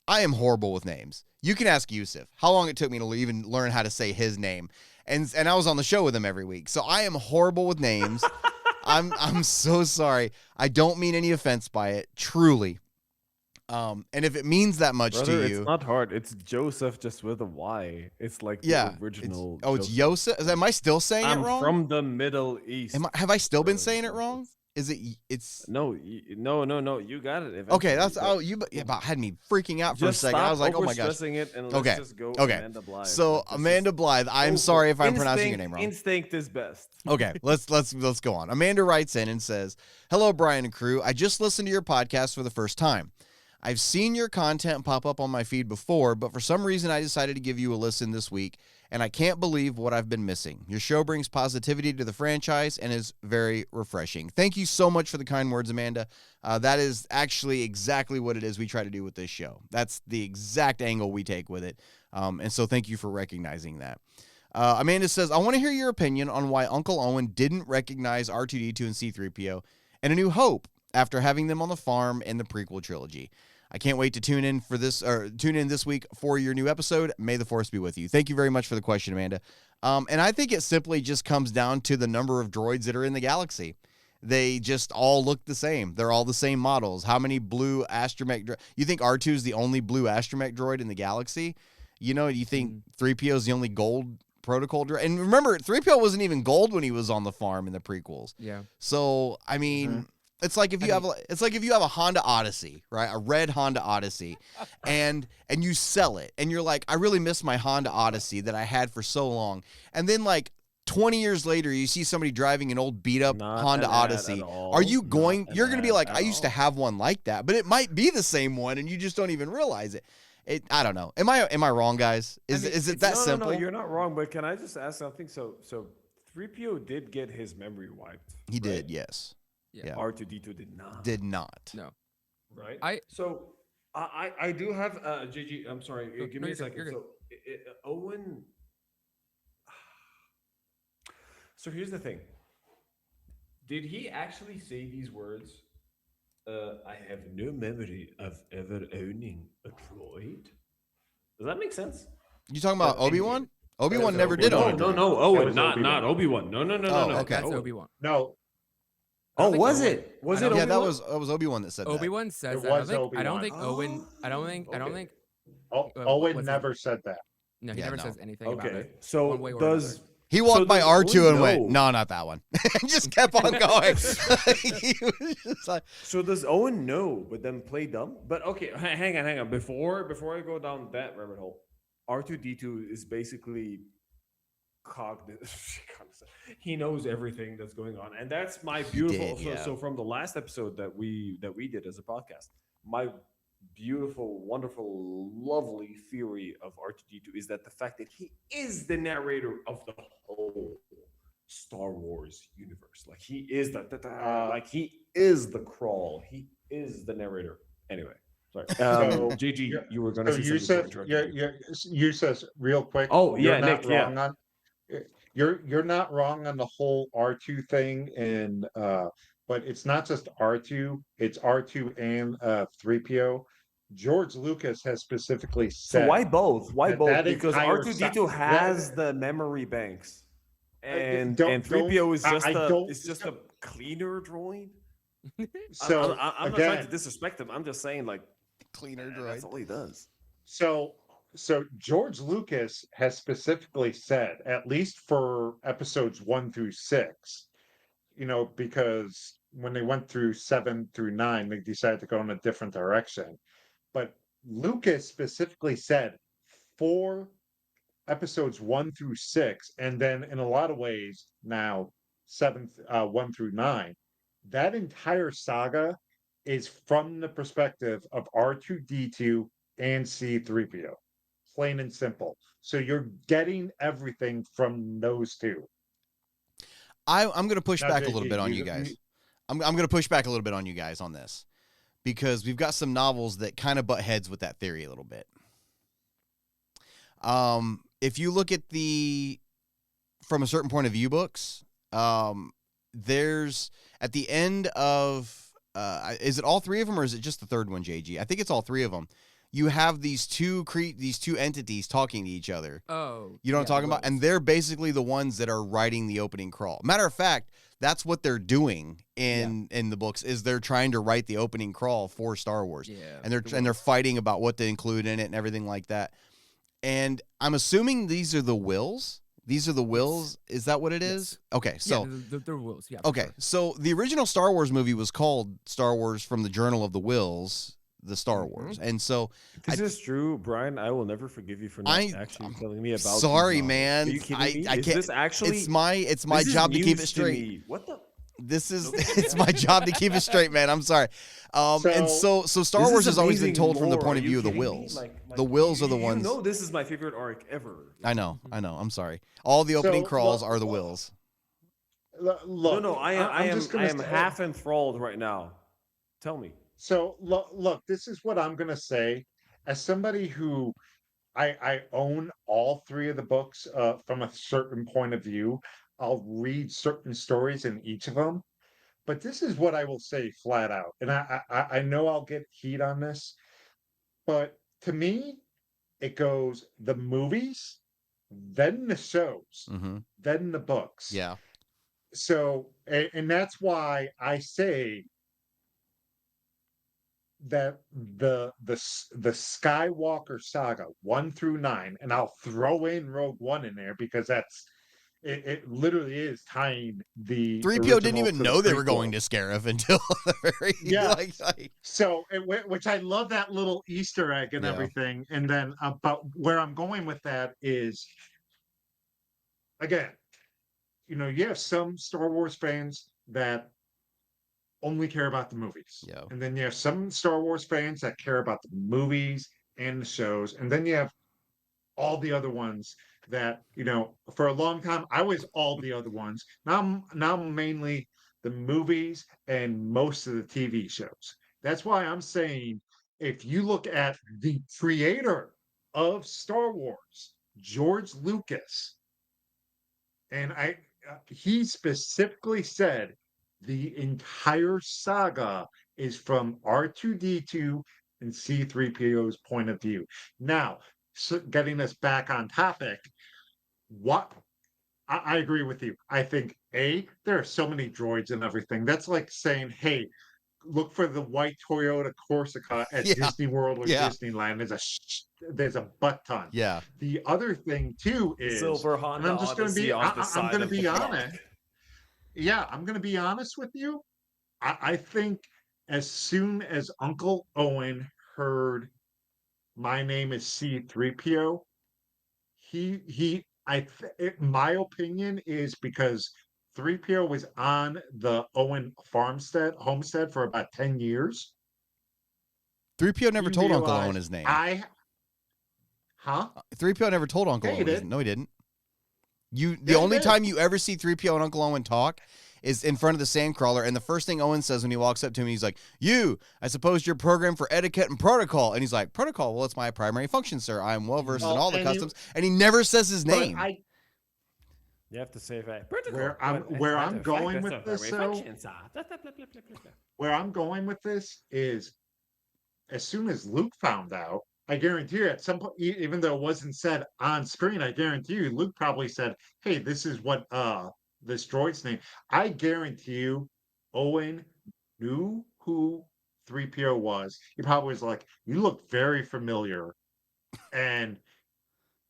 I am horrible with names. You can ask Usef how long it took me to even learn how to say his name. And I was on the show with him every week. So I am horrible with names. I'm so sorry. I don't mean any offense by it, truly. And if it means that much to you, it's not hard. It's Joseph just with a Y. It's like the original. It's Joseph. Am I still saying it wrong? I'm from the Middle East. Have I still been saying it wrong? Is it? It's no. You got it. Okay, that's you about had me freaking out for a second. I was like, oh my gosh. It and let's just go Amanda Blythe. So Amanda Blythe, I'm sorry if I'm pronouncing your name wrong. Instinct is best. Okay, let's go on. Amanda writes in and says, "Hello, Brian and crew. I just listened to your podcast for the first time. I've seen your content pop up on my feed before, but for some reason I decided to give you a listen this week, and I can't believe what I've been missing. Your show brings positivity to the franchise and is very refreshing." Thank you so much for the kind words, Amanda. That is actually exactly what it is we try to do with this show. That's the exact angle we take with it, and so thank you for recognizing that. Amanda says, "I want to hear your opinion on why Uncle Owen didn't recognize R2-D2 and C-3PO and A New Hope after having them on the farm in the prequel trilogy. I can't wait to tune in this week for your new episode. May the Force be with you." Thank you very much for the question, Amanda. And I think it simply just comes down to the number of droids that are in the galaxy. They just all look the same. They're all the same models. How many blue astromech you think R2 is the only blue astromech droid in the galaxy? You know, you think 3PO is the only gold protocol droid? And remember, 3PO wasn't even gold when he was on the farm in the prequels. Yeah. So, I mean, it's like if you have a Honda Odyssey, right? A red Honda Odyssey, and you sell it, and you're like, I really miss my Honda Odyssey that I had for so long. And then like 20 years later, you see somebody driving an old beat up Honda Odyssey. Are you going? You're going to be like, I used to have one like that, but it might be the same one, and you just don't even realize it. I don't know. Am I wrong, guys? Is it that simple? No, you're not wrong. But can I just ask something? So 3PO did get his memory wiped. He did, yes. Yeah. R2-D2 did not. Did not. No. Right. I do have JG. I'm sorry. Give me a second. So Owen. So here's the thing. Did he actually say these words? I have no memory of ever owning a droid. Does that make sense? You talking about Obi-Wan? Obi-Wan was never did No, own a no, droid. no. That Owen, was not Obi-Wan. Obi-Wan. No, no, no, Oh, no, no. okay. That's Owen. Obi-Wan. No, I don't think Was Owen- it? Was I it don't- Yeah, Obi-Wan? that was Obi-Wan that said that. Obi-Wan says It that. I was don't think Obi-Wan. Owen. I don't think. Okay. O- what Owen was his- never said that. No, he Yeah, never no. says anything about Okay, it. so one way or does He walked so by does R2 Owen and went, know- no, not that one. And just kept on going. He was just like, So does Owen know, but then play dumb? But okay, hang on. Before I go down that rabbit hole, R2D2 is basically cognitive. He knows everything that's going on, and that's my beautiful. did, yeah. So from the last episode that we did as a podcast, my beautiful, wonderful, lovely theory of R2D2 is that the fact that he is the narrator of the whole Star Wars universe, like he is like he is the crawl, he is the narrator. Anyway, sorry, So, JG, you're- you were going to So say you something. said, you says real quick. Oh, you're yeah, not Nick, yeah. wrong on. You're not wrong on the whole R2 thing, and but it's not just R2. It's R2 and 3PO. George Lucas has specifically So said. why both? Why that both? that Because entire R2D2 si- has that- the memory banks, and don't- 3PO is I- just I a don't- it's just a cleaner droid. So I'm not again, trying to disrespect him. I'm just saying like cleaner that's droid. all he does. So George Lucas has specifically said, at least for episodes 1 through 6, because when they went through 7 through 9, they decided to go in a different direction. But Lucas specifically said for episodes 1 through 6, and then in a lot of ways now 1 through 9, that entire saga is from the perspective of R2D2 and C3PO. Plain and simple. So you're getting everything from those two. I'm going to push Now, back a JG, little bit on you guys. I'm going to push back a little bit on you guys on this because we've got some novels that kind of butt heads with that theory a little bit. If you look at from a certain point of view books, there's at the end of, is it all three of them or is it just the third one, JG? I think it's all three of them. You have these two entities talking to each other. Oh, You know what I'm talking about? And they're basically the ones that are writing the opening crawl. Matter of fact, that's what they're doing in the books is they're trying to write the opening crawl for Star Wars. Yeah. And they're fighting about what to include in it and everything like that. And I'm assuming these are the wills. These are the wills. Is that what it is? Okay, so they're wills. Yeah. for okay, sure. so the original Star Wars movie was called Star Wars from the Journal of the Wills, the Star Wars. And so This is true, Brian. I will never forgive you for not actually telling me about. these sorry, novels. man. Are you kidding me? I Is can't. this actually? It's my this is job to keep news it straight. me. What the? This is it's my job to keep it straight, man. I'm sorry. And so Star This Wars is has always been amazing told from the lore. point of Are you view of the kidding me? wills. Like, The wills are the you ones. know, this is my favorite arc ever. I know. I'm sorry. All the opening crawls are the wills. Look, No, I am just gonna say- half enthralled right now. Tell me. So look, this is what I'm gonna say. As somebody who I own all three of the books from a certain point of view, I'll read certain stories in each of them. But this is what I will say flat out, and I know I'll get heat on this, but to me, it goes the movies, then the shows, Mm-hmm. then the books. Yeah. So, and that's why I say that the Skywalker saga 1 through 9, and I'll throw in Rogue One in there because it literally is tying the 3PO didn't original even to the know they were prequel. going to Scarif until the very Yeah. like So, which I love that little Easter egg and Yeah. everything. And then, but where I'm going with that is, again, you have some Star Wars fans that only care about the movies. Yeah. And then you have some Star Wars fans that care about the movies and the shows. And then you have all the other ones that, for a long time, I was all the other ones. Now I'm mainly the movies and most of the TV shows. That's why I'm saying if you look at the creator of Star Wars, George Lucas, and he specifically said the entire saga is from R2D2 and C3PO's point of view. Now, so getting us back on topic, what I agree with you. I think there are so many droids and everything. That's like saying, hey, look for the white Toyota Corsica at Yeah. Disney World or Yeah. Disneyland. There's a butt ton. Yeah. The other thing too is, Silver and Honda I'm just going to Odyssey be, on the I'm side going to of be the honest. block. Yeah, I'm going to be honest with you. I think as soon as Uncle Owen heard my name is C3PO, my opinion is because 3PO was on the Owen homestead for about 10 years. 3PO never He told Uncle Owen realized his name. Huh? 3PO never told Uncle Yeah, he Owen his did. No, he didn't. The Yeah, he only did. time you ever see 3PO and Uncle Owen talk is in front of the Sandcrawler, and the first thing Owen says when he walks up to him, he's like, I suppose you're programmed for etiquette and protocol. And he's like, protocol? Well, it's my primary function, sir. I am well-versed in Well, all the and customs. And he never says his But name. You have to say that. Where I'm going with this, though, where I'm going with this is, as soon as Luke found out, I guarantee you at some point, even though it wasn't said on screen, I guarantee you Luke probably said, hey, this is what this droid's name. I guarantee you Owen knew who 3PO was. He probably was like, you look very familiar. And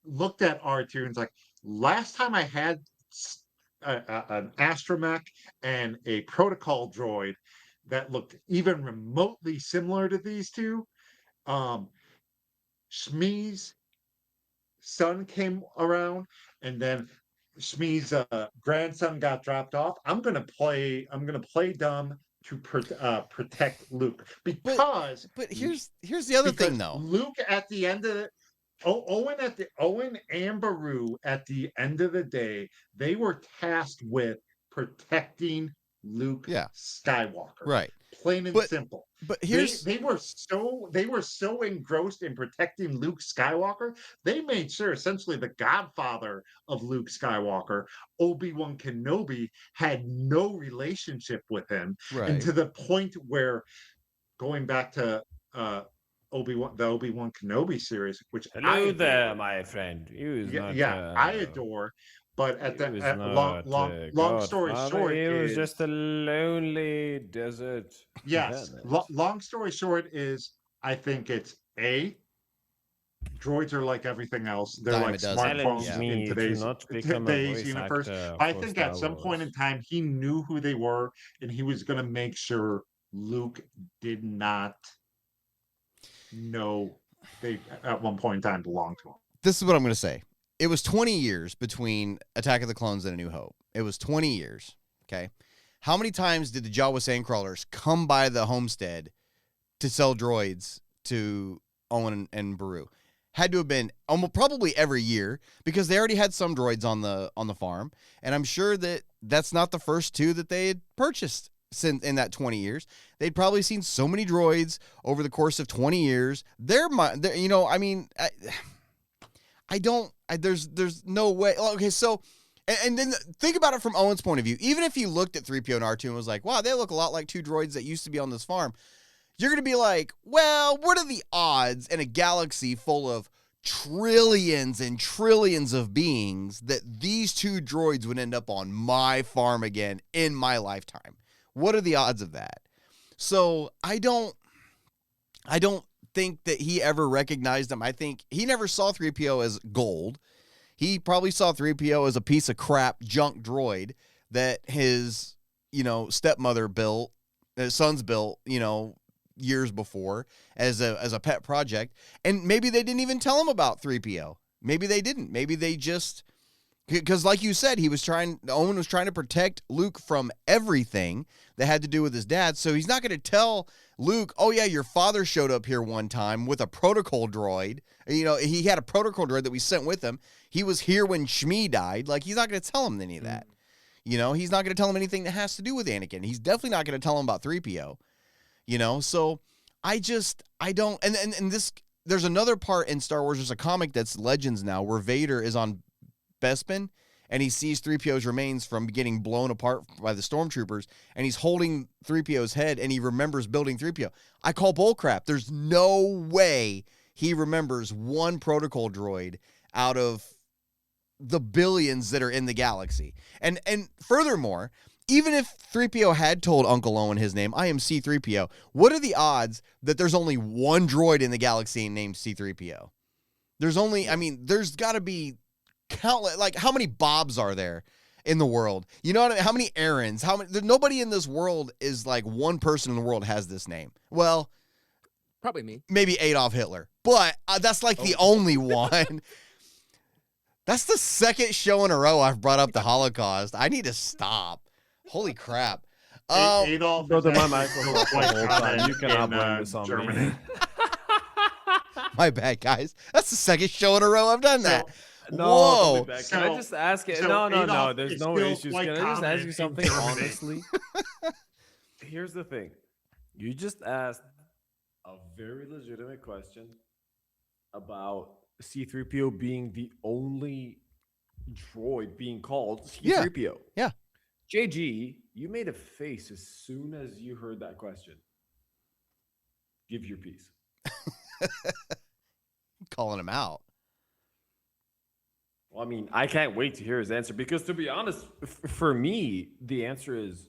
looked at R2 and was like, last time I had an astromech and a protocol droid that looked even remotely similar to these two, Shmi's son came around, and then Shmi's grandson got dropped off. I'm gonna play dumb to protect Luke because But here's the other thing, though. Luke at the end of it. Owen and Baru at the end of the day, they were tasked with protecting Luke Skywalker. Right. Plain and simple. But here's they were so engrossed in protecting Luke Skywalker, they made sure essentially the godfather of Luke Skywalker, Obi-Wan Kenobi, had no relationship with him. Right. And to the point where, going back to the Obi-Wan Kenobi series, which Hello there, my friend. I adore. But at long story short, it was just a lonely desert. Yes. Long story short is, I think it's droids are like everything else. They're like smartphones in today's universe. I think at some point in time he knew who they were, and he was going to make sure Luke did not know they at one point in time belonged to him. This is what I'm going to say. It was 20 years between Attack of the Clones and A New Hope. It was 20 years. Okay. How many times did the Jawa Sandcrawlers come by the homestead to sell droids to Owen and Baru? Had to have been almost probably every year, because they already had some droids on the farm, and I'm sure that that's not the first two that they had purchased in that 20 years. They'd probably seen so many droids over the course of 20 years. There's no way. Okay, so, and then think about it from Owen's point of view. Even if you looked at 3PO and R2 and was like, wow, they look a lot like two droids that used to be on this farm, you're going to be like, well, what are the odds in a galaxy full of trillions and trillions of beings that these two droids would end up on my farm again in my lifetime? What are the odds of that? So I don't think that he ever recognized them. I think he never saw 3PO as gold. He probably saw 3PO as a piece of crap junk droid that his, stepmother built, his sons built, years before as a pet project. And maybe they didn't even tell him about 3PO. Maybe they didn't. Maybe they just, because like you said, Owen was trying to protect Luke from everything that had to do with his dad. So he's not going to tell Luke, oh yeah, your father showed up here one time with a protocol droid. He had a protocol droid that we sent with him. He was here when Shmi died. Like, he's not going to tell him any of that. He's not going to tell him anything that has to do with Anakin. He's definitely not going to tell him about 3PO. So I don't, and this, there's another part in Star Wars, there's a comic that's Legends now, where Vader is on Bespin, and he sees 3PO's remains from getting blown apart by the stormtroopers, and he's holding 3PO's head, and he remembers building 3PO. I call bullcrap. There's no way he remembers one protocol droid out of the billions that are in the galaxy. And furthermore, even if 3PO had told Uncle Owen his name, I am C-3PO, what are the odds that there's only one droid in the galaxy named C-3PO? There's only, I mean, there's got to be countless, like, how many Bobs are there in the world? You know what I mean? How many Aarons? Nobody in this world is like one person in the world has this name. Well, Probably me. maybe Adolf Hitler, but that's like the only one. That's the second show in a row I've brought up the Holocaust. I need to stop. Holy crap. Adolf Go is to my actually microphone still quite the whole time. common You cannot in, blame this on me. Germany. My bad, guys. That's the second show in a row I've done that. No, Whoa. don't be bad. Can I just ask it? so No. Adolf There's is no still issues. quite Can I just common ask you in something Germany. honestly? Here's the thing. You just asked a very legitimate question about C-3PO being the only droid being called Yeah. C-3PO. Yeah. JG, you made a face as soon as you heard that question. Give your piece. Calling him out. Well, I mean, I can't wait to hear his answer because, to be honest, for me, the answer is,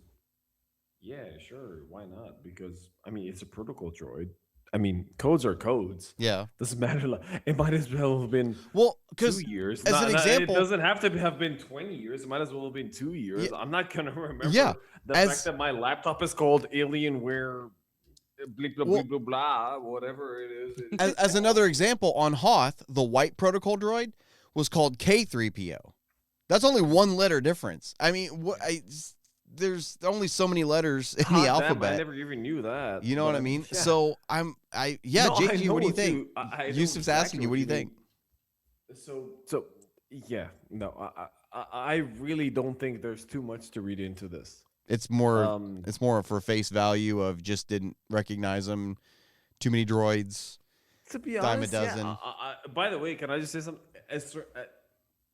yeah, sure, why not? Because, I mean, it's a protocol droid. I mean, codes are codes. Yeah. Doesn't matter. Like, it might as well have been Well, 2 because years. as an example- it doesn't have to have been 20 years. It might as well have been 2 years. Yeah. I'm not gonna remember. Yeah, the as- fact that my laptop is called Alienware, blah blah Well- blah blah, whatever it is. as another example, on Hoth, the white protocol droid was called K3PO. That's only one letter difference. I mean, there's only so many letters in the alphabet. I never even knew that. You know what I but, mean? yeah. So No, JG, I what do you know think? I know Yusuf's asking exactly you, what do you think? mean. So yeah, no, I really don't think there's too much to read into this. It's more for face value of just didn't recognize them. Too many droids. To be Dime a honest, yeah, dozen. by the way, can I just say something?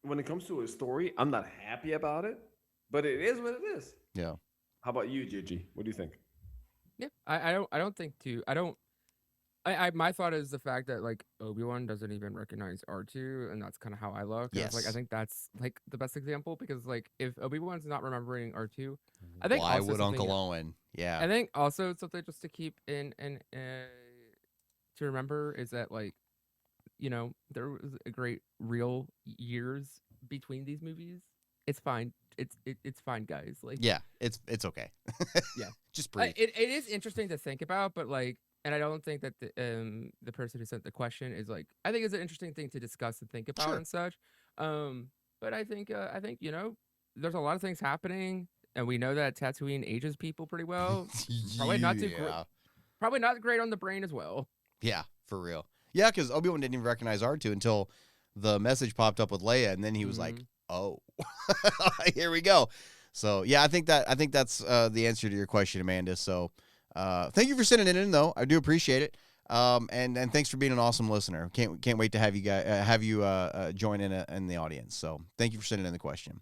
When it comes to a story, I'm not happy about it, but it is what it is. Yeah. How about you, Gigi? What do you think? Yeah, I don't think too. My thought is the fact that like Obi-Wan doesn't even recognize R2, and that's kind of how I look. And it's like I Yes. think that's like the best example because like if Obi-Wan's not remembering R2, I think Why also would something- Uncle Owen? Yeah. I think also something just to keep in to remember is that like there was a great real years between these movies. It's fine. It's fine, guys. Like Yeah, it's okay. Yeah. Just breathe. it is interesting to think about, but like, and I don't think that the person who sent the question is like. I think it's an interesting thing to discuss and think about Sure. and such. But I think there's a lot of things happening, and we know that Tatooine ages people pretty well. Probably not too Yeah. Probably not great on the brain as well. Yeah, for real. Yeah, because Obi-Wan didn't even recognize R2 until the message popped up with Leia, and then he was like, "Oh, here we go." So yeah, I think that's the answer to your question, Amanda. So thank you for sending it in, though. I do appreciate it. And thanks for being an awesome listener. Can't wait to have you guys join in the audience. So thank you for sending in the question.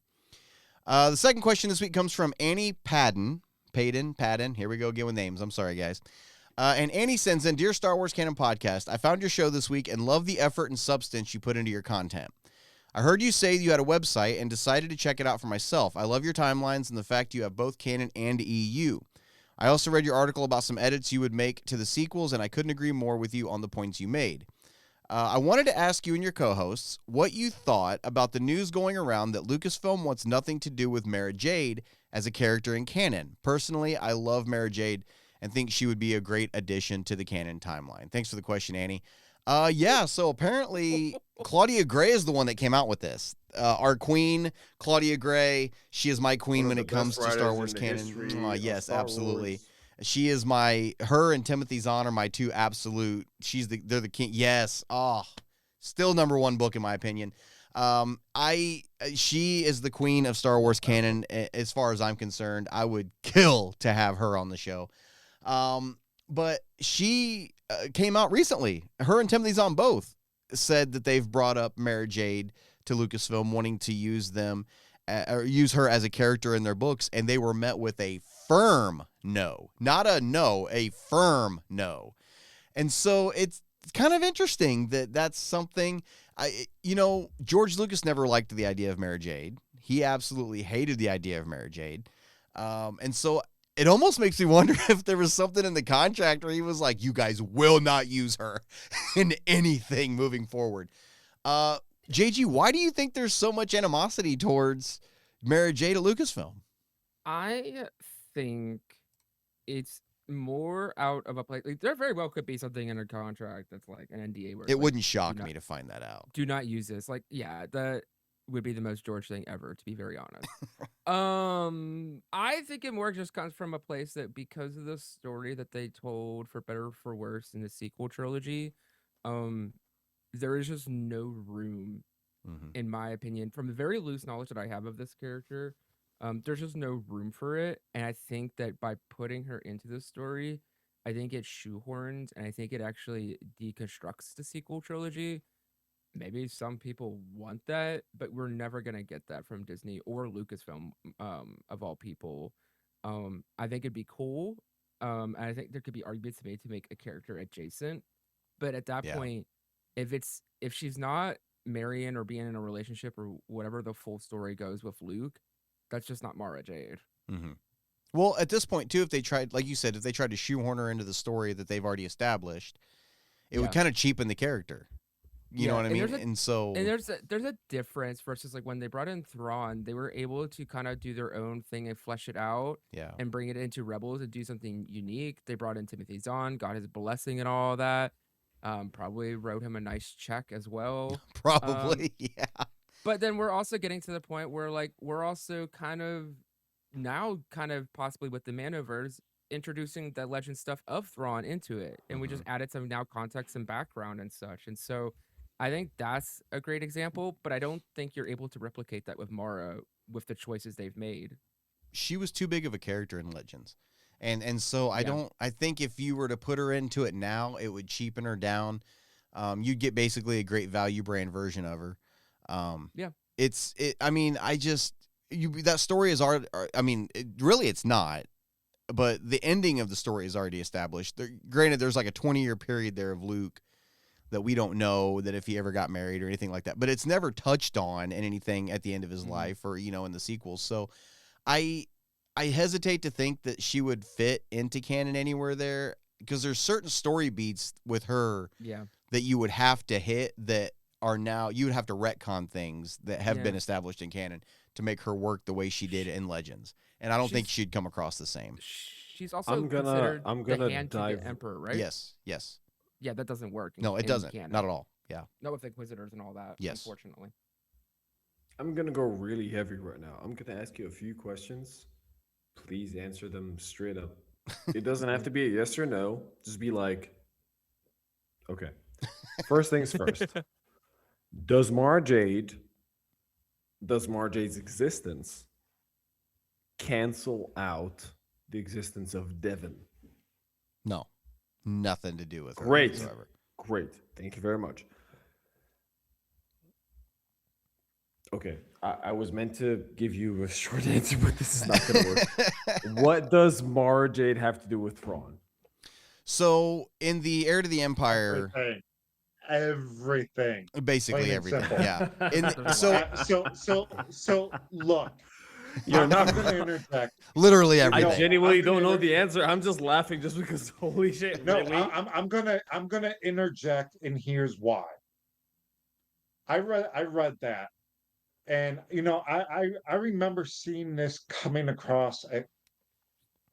The second question this week comes from Annie Padden. Here we go again with names. I'm sorry, guys. And Annie sends in, Dear Star Wars Canon Podcast, I found your show this week and love the effort and substance you put into your content. I heard you say you had a website and decided to check it out for myself. I love your timelines and the fact you have both canon and EU. I also read your article about some edits you would make to the sequels, and I couldn't agree more with you on the points you made. I wanted to ask you and your co-hosts what you thought about the news going around that Lucasfilm wants nothing to do with Mara Jade as a character in canon. Personally, I love Mara Jade and think she would be a great addition to the canon timeline. Thanks for the question, Annie. Yeah, so apparently Claudia Gray is the one that came out with this. Our queen, Claudia Gray, she is my queen when it comes to Star Wars canon. Yes, absolutely. She is her and Timothy Zahn are my two absolute, they're the king. Yes. Still number one book in my opinion. She is the queen of Star Wars canon as far as I'm concerned. I would kill to have her on the show. But she came out recently. Her and Timothy Zahn both said that they've brought up Mara Jade to Lucasfilm, wanting to use them or use her as a character in their books, and they were met with a firm no. Not a no, a firm no. And so it's kind of interesting that that's something. George Lucas never liked the idea of Mara Jade. He absolutely hated the idea of Mara Jade. And so it almost makes me wonder if there was something in the contract where he was like, you guys will not use her in anything moving forward. JG, why do you think there's so much animosity towards Mara Jade at Lucasfilm? I think it's more out of a place. Like, there very well could be something in a contract that's like an NDA where It like, wouldn't shock me to find that out. do not use this. Like, yeah, that would be the most George thing ever, to be very honest. I think it more just comes from a place that because of the story that they told, for better or for worse, in the sequel trilogy, there is just no room, in my opinion, from the very loose knowledge that I have of this character. There's just no room for it, and I think that by putting her into this story, I think it shoehorns, and I think it actually deconstructs the sequel trilogy. Maybe some people want that, but we're never gonna get that from Disney or Lucasfilm, of all people. I think it'd be cool, and I think there could be arguments made to make a character adjacent, but at that point, if she's not marrying or being in a relationship or whatever the full story goes with Luke, that's just not Mara Jade. Well, at this point too, if they tried, like you said, if they tried to shoehorn her into the story that they've already established, it would kind of cheapen the character. You know what I mean? There's a difference versus like when they brought in Thrawn, they were able to kind of do their own thing and flesh it out, and bring it into Rebels and do something unique. They brought in Timothy Zahn, got his blessing and all that. Probably wrote him a nice check as well. Probably, yeah. But then we're also getting to the point where like we're also kind of possibly with the Manovers introducing the legend stuff of Thrawn into it, and we just added some now context and background and such. And so I think that's a great example, but I don't think you're able to replicate that with Mara with the choices they've made. She was too big of a character in Legends. And so I think if you were to put her into it now, it would cheapen her down. You'd get basically a great value brand version of her. That story is already, really it's not, but the ending of the story is already established. Granted, there's like a 20-year period there of Luke that we don't know that if he ever got married or anything like that, but it's never touched on in anything at the end of his life or, in the sequels. So I hesitate to think that she would fit into canon anywhere there, because there's certain story beats with her that you would have to hit that are now, you would have to retcon things that have been established in canon to make her work the way she did in Legends. And I don't think she'd come across the same. She's also considered the hand to the Emperor, right? Yes. Yeah, that doesn't work. No, it doesn't. Canon. Not at all. Yeah. Not with Inquisitors and all that, unfortunately. I'm going to go really heavy right now. I'm going to ask you a few questions. Please answer them straight up. It doesn't have to be a yes or no. Just be like, okay. First things first. Does Mara Jade's existence cancel out the existence of Devin? No. Nothing to do with her Great. whatsoever. Great. Thank you very much. Okay. I was meant to give you a short answer, but this is not going to work. What does Mara Jade have to do with Thrawn? So, in the Heir to the Empire... Everything. Basically everything. Simple. Yeah. So look. You're not going to interject. Literally everything. I genuinely don't know the answer. I'm just laughing just because holy shit. No, really? I'm gonna interject, and here's why. I read that, and I remember seeing this coming across. It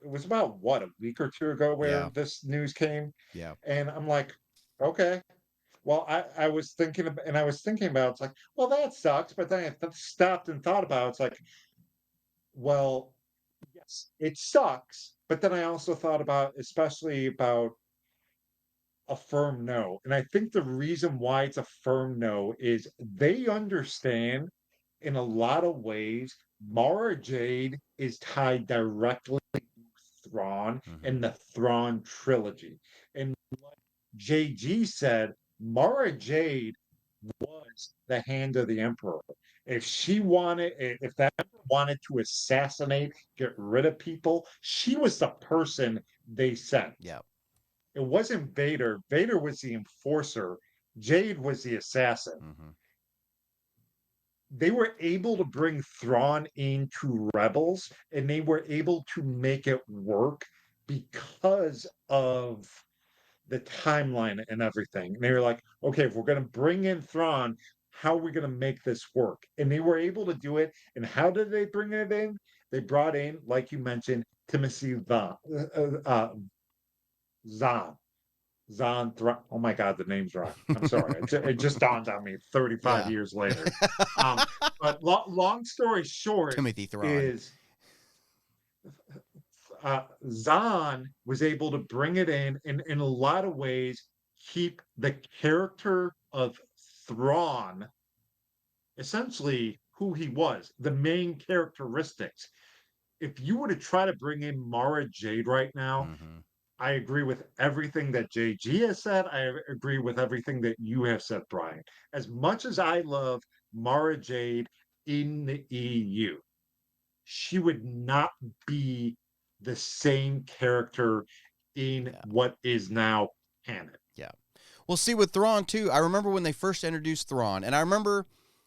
was about a week or two ago where this news came. Yeah. And I'm like, okay. Well, I was thinking about, it's like, well, that sucks. But then I stopped and thought about it. It's like, well, yes, it sucks. But then I also thought about, especially about a firm no. And I think the reason why it's a firm no is they understand in a lot of ways, Mara Jade is tied directly to Thrawn in the Thrawn trilogy. And like JG said, Mara Jade was the hand of the Emperor. If that Emperor wanted to assassinate, get rid of people, she was the person they sent. Yeah. It wasn't Vader. Vader was the enforcer Jade was the assassin. Mhm. They were able to bring Thrawn into Rebels, and they were able to make it work because of the timeline and everything. And they were like, okay, if we're going to bring in Thrawn, how are we going to make this work? And they were able to do it. And how did they bring it in? They brought in, like you mentioned, Timothy Zahn. Oh my God, the name's wrong. I'm sorry. It just dawned on me 35 Yeah. years later. Um, but long story short Timothy Thrawn. is Zahn was able to bring it in a lot of ways, keep the character of Thrawn essentially who he was, the main characteristics. If you were to try to bring in Mara Jade right now, Mhm. I agree with everything that JG has said. I agree with everything that you have said, Brian. As much as I love Mara Jade in the EU, she would not be the same character in Yeah. what is now canon. Yeah. Well, see, with Thrawn, too, I remember when they first introduced Thrawn, and I remember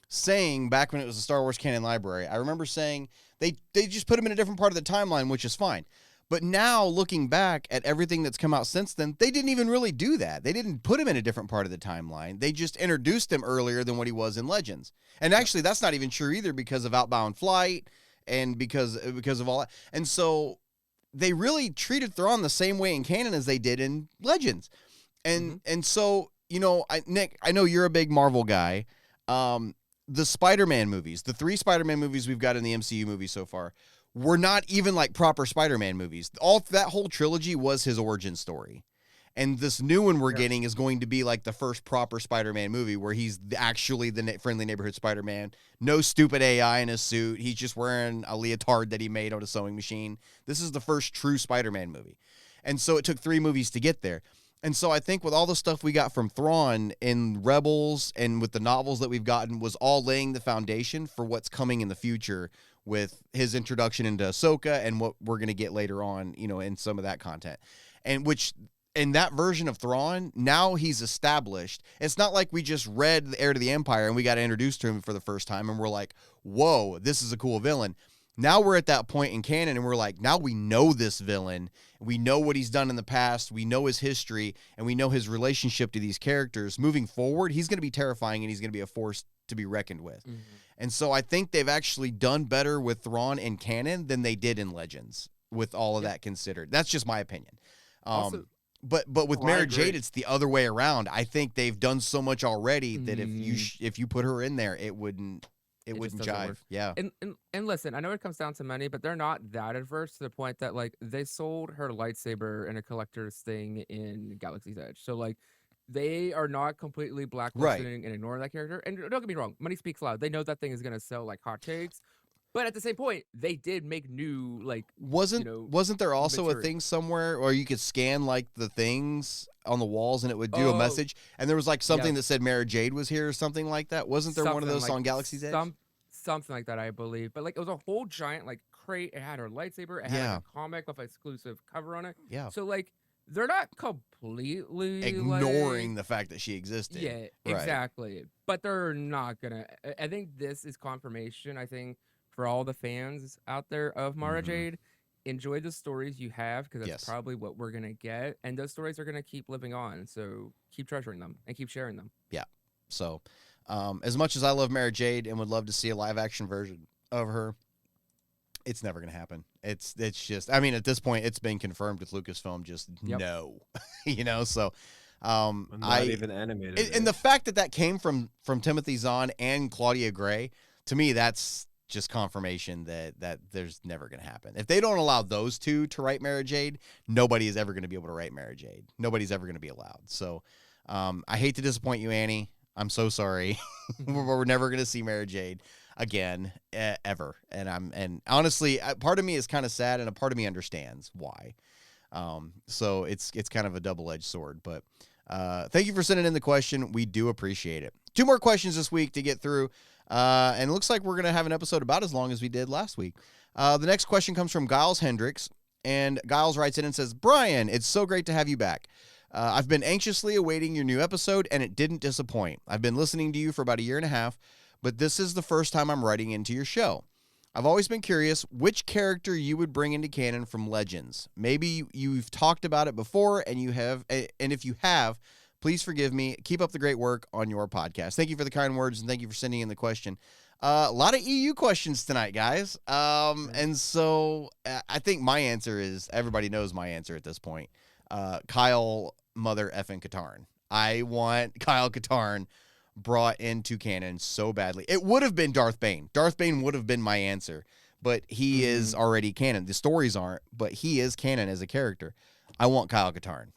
saying back when it was a Star Wars Canon library, I remember saying they just put him in a different part of the timeline, which is fine. But now, looking back at everything that's come out since then, they didn't even really do that. They didn't put him in a different part of the timeline. They just introduced him earlier than what he was in Legends. And actually, that's not even true either because of Outbound Flight and because of all that. And so they really treated Thrawn the same way in canon as they did in Legends. And so, you know, Nick, I know you're a big Marvel guy. The Spider-Man movies, the 3 Spider-Man movies we've got in the MCU movies so far, were not even like proper Spider-Man movies. That whole trilogy was his origin story. And this new one we're getting is going to be like the first proper Spider-Man movie where he's actually the friendly neighborhood Spider-Man. No stupid AI in his suit. He's just wearing a leotard that he made on a sewing machine. This is the first true Spider-Man movie. And so it took 3 movies to get there. And so I think with all the stuff we got from Thrawn in Rebels and with the novels that we've gotten was all laying the foundation for what's coming in the future with his introduction into Ahsoka and what we're going to get later on, you know, in some of that content. And which, in that version of Thrawn, now he's established. It's not like we just read The Heir to the Empire and we got introduced to him for the first time and we're like, whoa, this is a cool villain. Now we're at that point in canon and we're like, now we know this villain. We know what he's done in the past. We know his history and we know his relationship to these characters. Moving forward, he's going to be terrifying and he's going to be a force to be reckoned with. Mm-hmm. And so I think they've actually done better with Thrawn in canon than they did in Legends with all of that considered. That's just my opinion. Also, but with Mara Jade, it's the other way around. I think they've done so much already that if you put her in there, it wouldn't jive. Work. Yeah. And listen, I know it comes down to money, but they're not that adverse to the point that like they sold her lightsaber in a collector's thing in Galaxy's Edge. So like they are not completely blacklisting and ignoring that character. And don't get me wrong, money speaks loud. They know that thing is gonna sell like hotcakes. But at the same point, they did make new like wasn't there also material. A thing somewhere where you could scan like the things on the walls and it would do a message, and there was like something that said Mara Jade was here or something like that? Wasn't there one of those like, on Galaxy's Edge? Something like that, I believe. But like it was a whole giant like crate. It had her lightsaber. It had like, a comic with an exclusive cover on it. Yeah. So like they're not completely ignoring the fact that she existed. Yeah, exactly. But they're not gonna. I think this is confirmation. I think for all the fans out there of Mara Jade, enjoy the stories you have because that's probably what we're gonna get, and those stories are gonna keep living on. So keep treasuring them and keep sharing them. Yeah. So, as much as I love Mara Jade and would love to see a live action version of her, it's never gonna happen. It's just. I mean, at this point, it's been confirmed with Lucasfilm. Just no, you know. So. Not even animated. And the fact that came from Timothy Zahn and Claudia Gray, to me, that's just confirmation that there's never going to happen. If they don't allow those two to write Mara Jade, nobody is ever going to be able to write Mara Jade. Nobody's ever going to be allowed. So I hate to disappoint you, Annie. I'm so sorry. We're never going to see Mara Jade again, ever. And honestly, part of me is kind of sad and a part of me understands why. So it's kind of a double-edged sword, but thank you for sending in the question. We do appreciate it. 2 more questions this week to get through. And it looks like we're going to have an episode about as long as we did last week. The next question comes from Giles Hendricks, and Giles writes in and says, Brian, it's so great to have you back. I've been anxiously awaiting your new episode, and it didn't disappoint. I've been listening to you for about a year and a half, but this is the first time I'm writing into your show. I've always been curious which character you would bring into canon from Legends. Maybe you've talked about it before, and if you have, please forgive me. Keep up the great work on your podcast. Thank you for the kind words, and thank you for sending in the question. A lot of EU questions tonight, guys. And so I think my answer is, everybody knows my answer at this point. Kyle Mother effing Katarn. I want Kyle Katarn brought into canon so badly. It would have been Darth Bane. Darth Bane would have been my answer, but he is already canon. The stories aren't, but he is canon as a character. I want Kyle Katarn.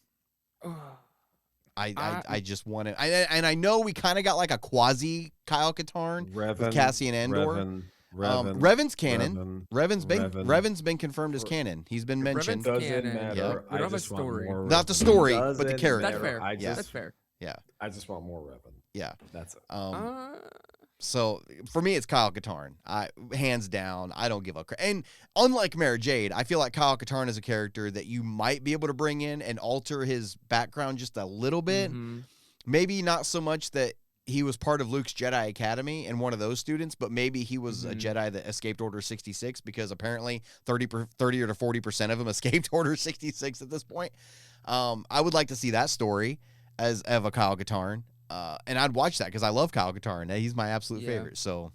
I just want it. And I know we kind of got like a quasi Kyle Katarn with Cassian Andor. Revan's canon. Revan's been confirmed as canon. He's been mentioned. Doesn't matter. We don't have a story. Not the story, but the character. That's fair. That's fair. Yeah. I just want more Revan. Yeah. That's it. So for me, it's Kyle Katarn. Hands down, I don't give a crap. And unlike Mara Jade, I feel like Kyle Katarn is a character that you might be able to bring in and alter his background just a little bit. Maybe not so much that he was part of Luke's Jedi Academy and one of those students, but maybe he was a Jedi that escaped Order 66, because apparently 30 or to 40% of them escaped Order 66 at this point. I would like to see that story as of a Kyle Katarn. And I'd watch that because I love Kyle Katarn. He's my absolute favorite. So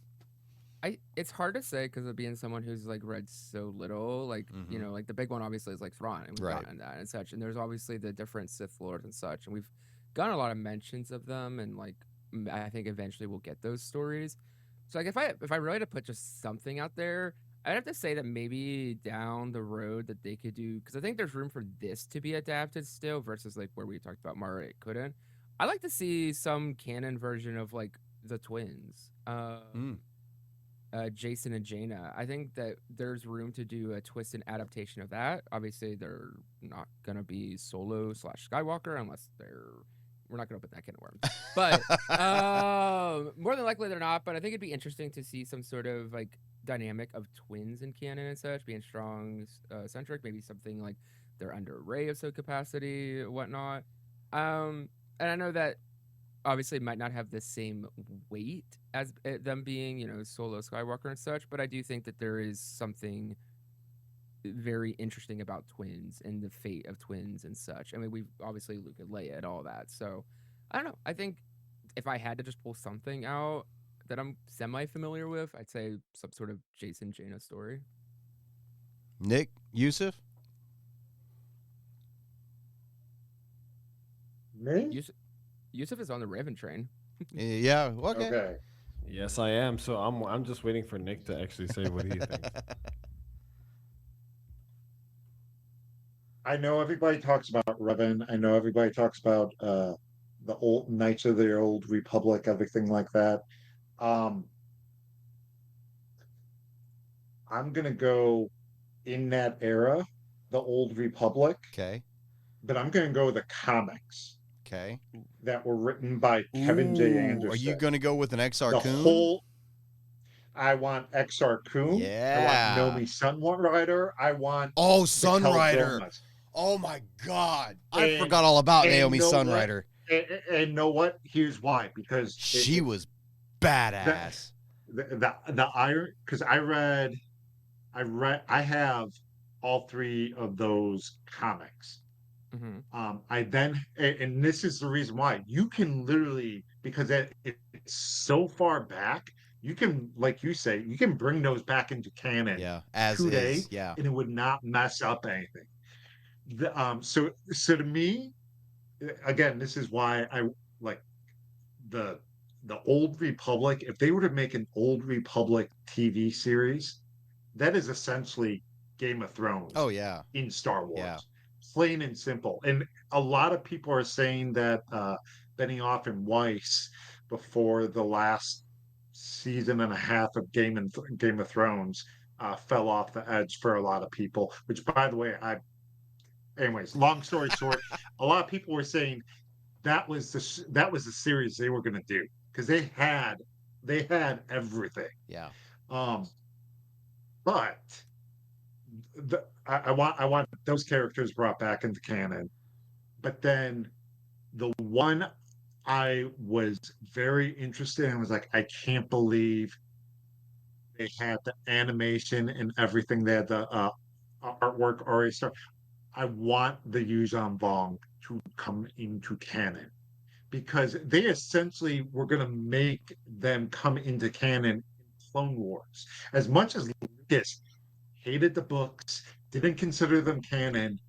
it's hard to say because of being someone who's like read so little. Like you know, like the big one obviously is like Thrawn, and we've gotten that and such. And there's obviously the different Sith Lords and such, and we've gotten a lot of mentions of them. And like I think eventually we'll get those stories. So like if I really had to put just something out there, I'd have to say that maybe down the road that they could do, because I think there's room for this to be adapted still versus like where we talked about Mara, it couldn't. I like to see some canon version of like the twins, Jason and Jaina. I think that there's room to do a twist and adaptation of that. Obviously, they're not gonna be Solo / Skywalker unless we're not gonna open that can of worms. But more than likely they're not. But I think it'd be interesting to see some sort of like dynamic of twins in canon and such, being strong centric. Maybe something like they're under Rey of some capacity, whatnot. And I know that obviously might not have the same weight as them being, you know, Solo Skywalker and such, but I do think that there is something very interesting about twins and the fate of twins and such. I mean, we've obviously Luke and Leia and all that. So I don't know. I think if I had to just pull something out that I'm semi-familiar with, I'd say some sort of Jason Jaina story. Nick, Usef? Me? Usef is on the Raven train. Yeah. Okay. Yes, I am. So I'm just waiting for Nick to actually say what he thinks. I know everybody talks about Revan. I know everybody talks about the old Knights of the Old Republic, everything like that. I'm gonna go in that era, the Old Republic. Okay. But I'm gonna go with the comics. Okay. That were written by Kevin J. Anderson. Are you going to go with an XR Coon? I want XR Coon. Yeah. I want Nomi Sunrider. I want Sunrider. Oh my God. I forgot all about Naomi Sunrider. And know what? Here's why. Because she was badass. The iron, because I have all three of those comics. I then, and this is the reason why, you can literally, because it's so far back, you can, like you say, you can bring those back into canon as today, is, and it would not mess up anything. So to me, again, this is why I like the Old Republic. If they were to make an Old Republic TV series, that is essentially Game of Thrones. Oh yeah, in Star Wars. Yeah. Plain and simple. And a lot of people are saying that Benioff and Weiss, before the last season and a half of Game of Thrones, fell off the edge for a lot of people. Which, by the way, anyways, long story short, a lot of people were saying that was the series they were going to do, because they had everything. Yeah. But I want those characters brought back into canon. But then the one I was very interested in was like, I can't believe they had the animation and everything. They had the artwork already started. I want the Yuuzhan Vong to come into canon because they essentially were going to make them come into canon in Clone Wars. As much as Lucas hated the books, didn't consider them canon,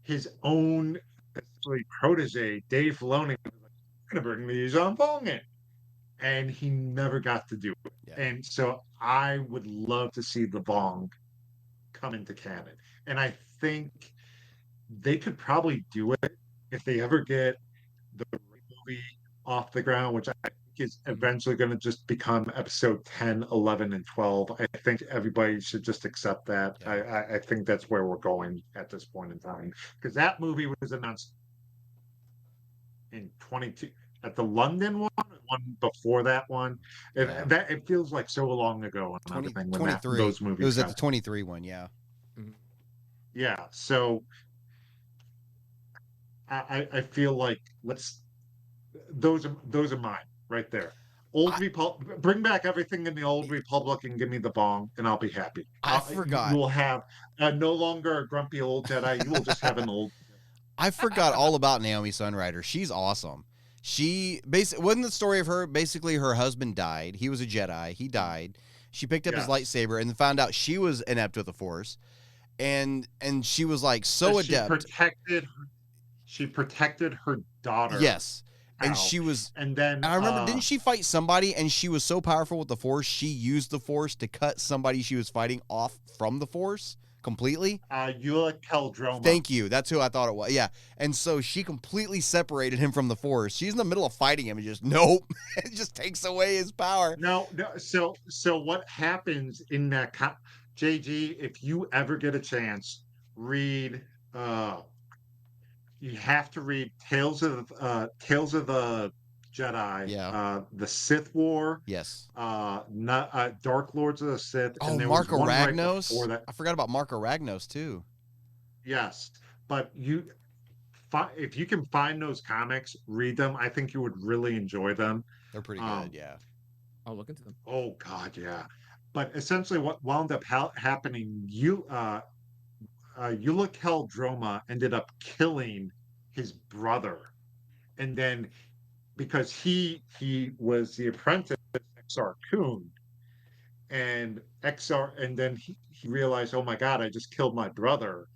his own protege, Dave Filoni, was like, "I'm going to bring the Yuuzhan Vong in." And he never got to do it. Yeah. And so I would love to see the Vong come into canon. And I think they could probably do it if they ever get the movie off the ground, which I think is eventually going to just become episode 10, 11, and 12. I think everybody should just accept that. Yeah. I think that's where we're going at this point in time. Because that movie was announced in 22 at the London one before that one. It feels like so long ago and 20, everything when 23. those movies It was at got the 23 one, yeah. Yeah, so I feel like those are mine right there. Bring back everything in the old Republic and give me the Vong, and I'll be happy. I forgot. You will have no longer a grumpy old Jedi. You will just have an old. I forgot all about Naomi Sunrider. She's awesome. She basically wasn't the story of her. Basically, her husband died. He was a Jedi. He died. She picked up his lightsaber and found out she was inept with the Force, and she was like so adept. She protected her daughter. Yes. And out. she was, and then I remember, didn't she fight somebody and she was so powerful with the Force, she used the Force to cut somebody she was fighting off from the Force completely? Eula Keldroma. Thank you. That's who I thought it was. Yeah. And so she completely separated him from the Force. She's in the middle of fighting him and just, nope. It just takes away his power. No. So what happens in that, JG, if you ever get a chance, read, you have to read Tales of the Jedi, the Sith War, yes, Dark Lords of the Sith. Oh, and there Mark was one right Aragnos. before that. I forgot about Mark Aragnos too. Yes, but if you can find those comics, read them. I think you would really enjoy them. They're pretty good. Yeah. I'll look into them. Oh God, yeah. But essentially, what wound up happening, Eula Keldroma ended up killing his brother, and then because he was the apprentice of XR Kun, and then he realized, oh my God, I just killed my brother,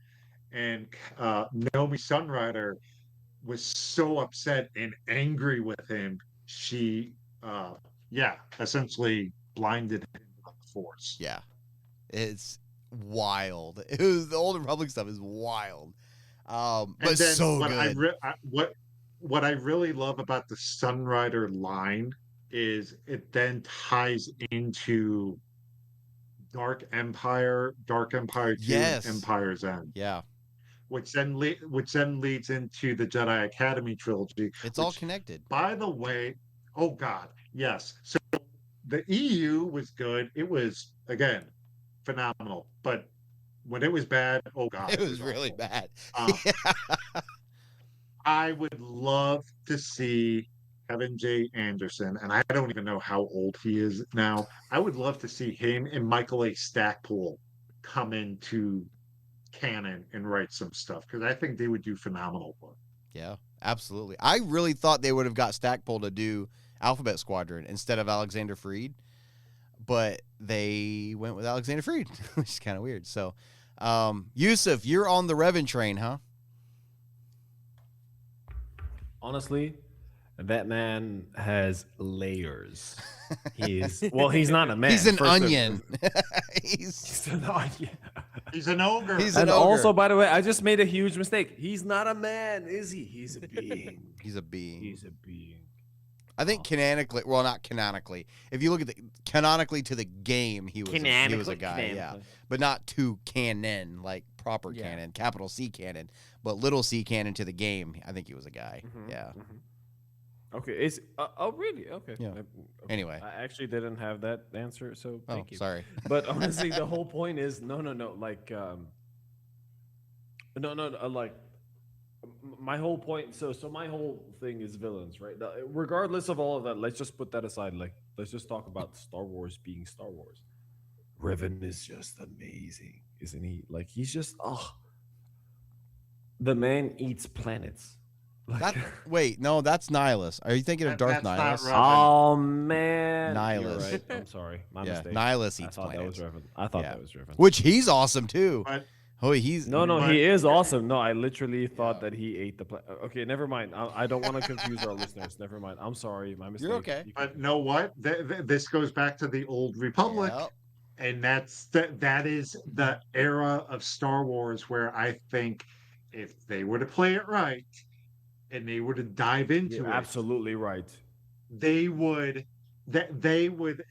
and Naomi Sunrider was so upset and angry with him, she essentially blinded him with the Force. Yeah, it's wild. It was, the Old Republic stuff is wild, but so good. What I really love about the Sunrider line is it then ties into Dark Empire 2, Yes. Empire's End. Yeah, Which then leads into the Jedi Academy trilogy. it's all connected. By the way, oh God, yes. So the EU was good. It was, again, phenomenal. But when it was bad, oh God, It was really bad. I would love to see Kevin J. Anderson, and I don't even know how old he is now. I would love to see him and Michael A. Stackpole come into canon and write some stuff, because I think they would do phenomenal work. Yeah, absolutely. I really thought they would have got Stackpole to do Alphabet Squadron instead of Alexander Freed, but they went with Alexander Freed, which is kind of weird. So, Usef, you're on the Revan train, huh? Honestly, that man has layers. He's not a man. He's an onion. He's an onion. He's an ogre. And also, by the way, I just made a huge mistake. He's not a man, is he? He's a being. He's a being. He's a being. I think canonically, well, not canonically. If you look at canonically to the game, he was a guy, yeah, but not to canon, like proper canon, capital C canon, but little c canon to the game. I think he was a guy. Yeah. Okay. Oh really? Okay. Yeah. Okay. Anyway, I actually didn't have that answer, so thank you. Sorry. But honestly, the whole point is no. Like, like my whole point. So my whole thing is villains, right? Regardless of all of that, let's just put that aside. Like, let's just talk about Star Wars being Star Wars. Revan is just amazing, isn't he? Like, he's just the man eats planets. Like, Wait, no, that's Nihilus. Are you thinking of Darth That's not Nihilus? Revan. oh man, Nihilus. You're right. I'm sorry, my Yeah, mistake. Nihilus I eats thought planets. that was Revan. I thought Yeah. that was Revan. Which he's awesome too. But Oh, he's No, But- he is awesome. No, I literally thought that he ate the planet. Okay, never mind. I don't want to confuse our listeners. Never mind. I'm sorry, my mistake. okay. You can- but know what? This goes back to the old Republic. Yep. And that is the era of Star Wars where I think if they were to play it right and they were to dive into You're it, absolutely right. they would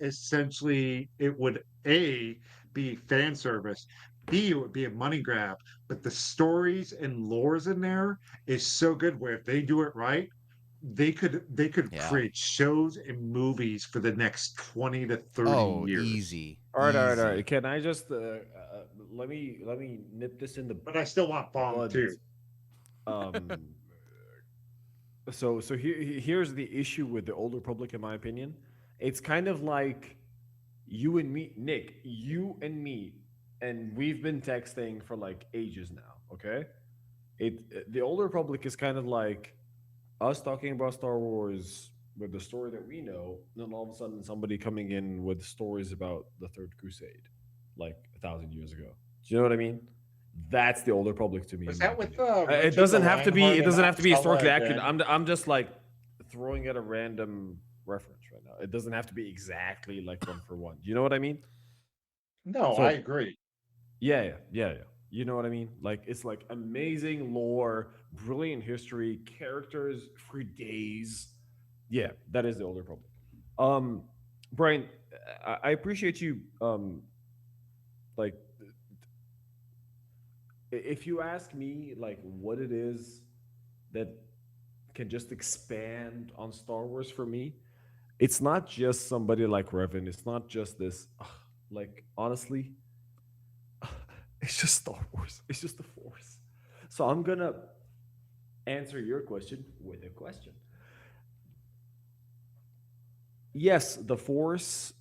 essentially, it would be fan service, B, it would be a money grab, but the stories and lores in there is so good where if they do it right, they could Yeah. create shows and movies for the next 20 to 30 years. Easy. All right. Easy. Can I just let me nip this in the But I still want Bond bud? too. So here's the issue with the Old Republic, in my opinion. It's kind of like you and me, Nick, you and me, and we've been texting for like ages now. Okay, the Old Republic is kind of like us talking about Star Wars with the story that we know, then all of a sudden somebody coming in with stories about the Third Crusade, like 1,000 years ago. Do you know what I mean? That's the Old Republic to me. Was in my that with opinion. Richard It doesn't have to be. Lionheart It doesn't and have to be historically Attila accurate. again? I'm just like throwing at a random reference right now. It doesn't have to be exactly like one for one. You know what I mean? No, So- I agree. Yeah. You know what I mean? Like, it's like amazing lore, brilliant history, characters for days. Yeah, that is the Old Republic. Brian, I appreciate you. Like, if you ask me, like, what it is that can just expand on Star Wars for me, it's not just somebody like Revan. It's not just this. Like, honestly, it's just Star Wars. It's just the Force. So I'm gonna answer your question with a question. Yes, the Force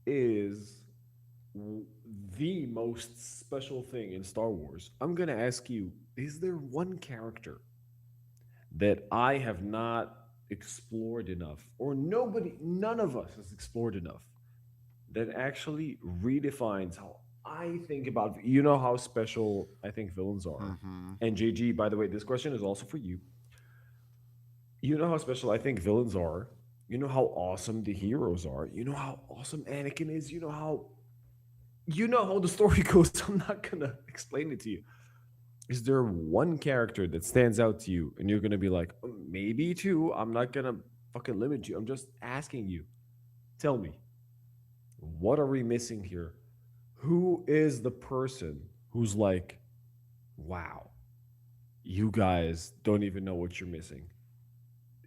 is the most special thing in Star Wars. I'm gonna ask you: is there one character that I have not explored enough, or none of us has explored enough, that actually redefines how I think about, you know, how special I think villains are? Mhm. And JG, by the way, this question is also for you. You know how special I think villains are. You know how awesome the heroes are. You know how awesome Anakin is. You know how the story goes. I'm not gonna explain it to you. Is there one character that stands out to you and you're gonna be like, maybe two? I'm not gonna fucking limit you. I'm just asking you. Tell me, what are we missing here? Who is the person who's like, wow, you guys don't even know what you're missing?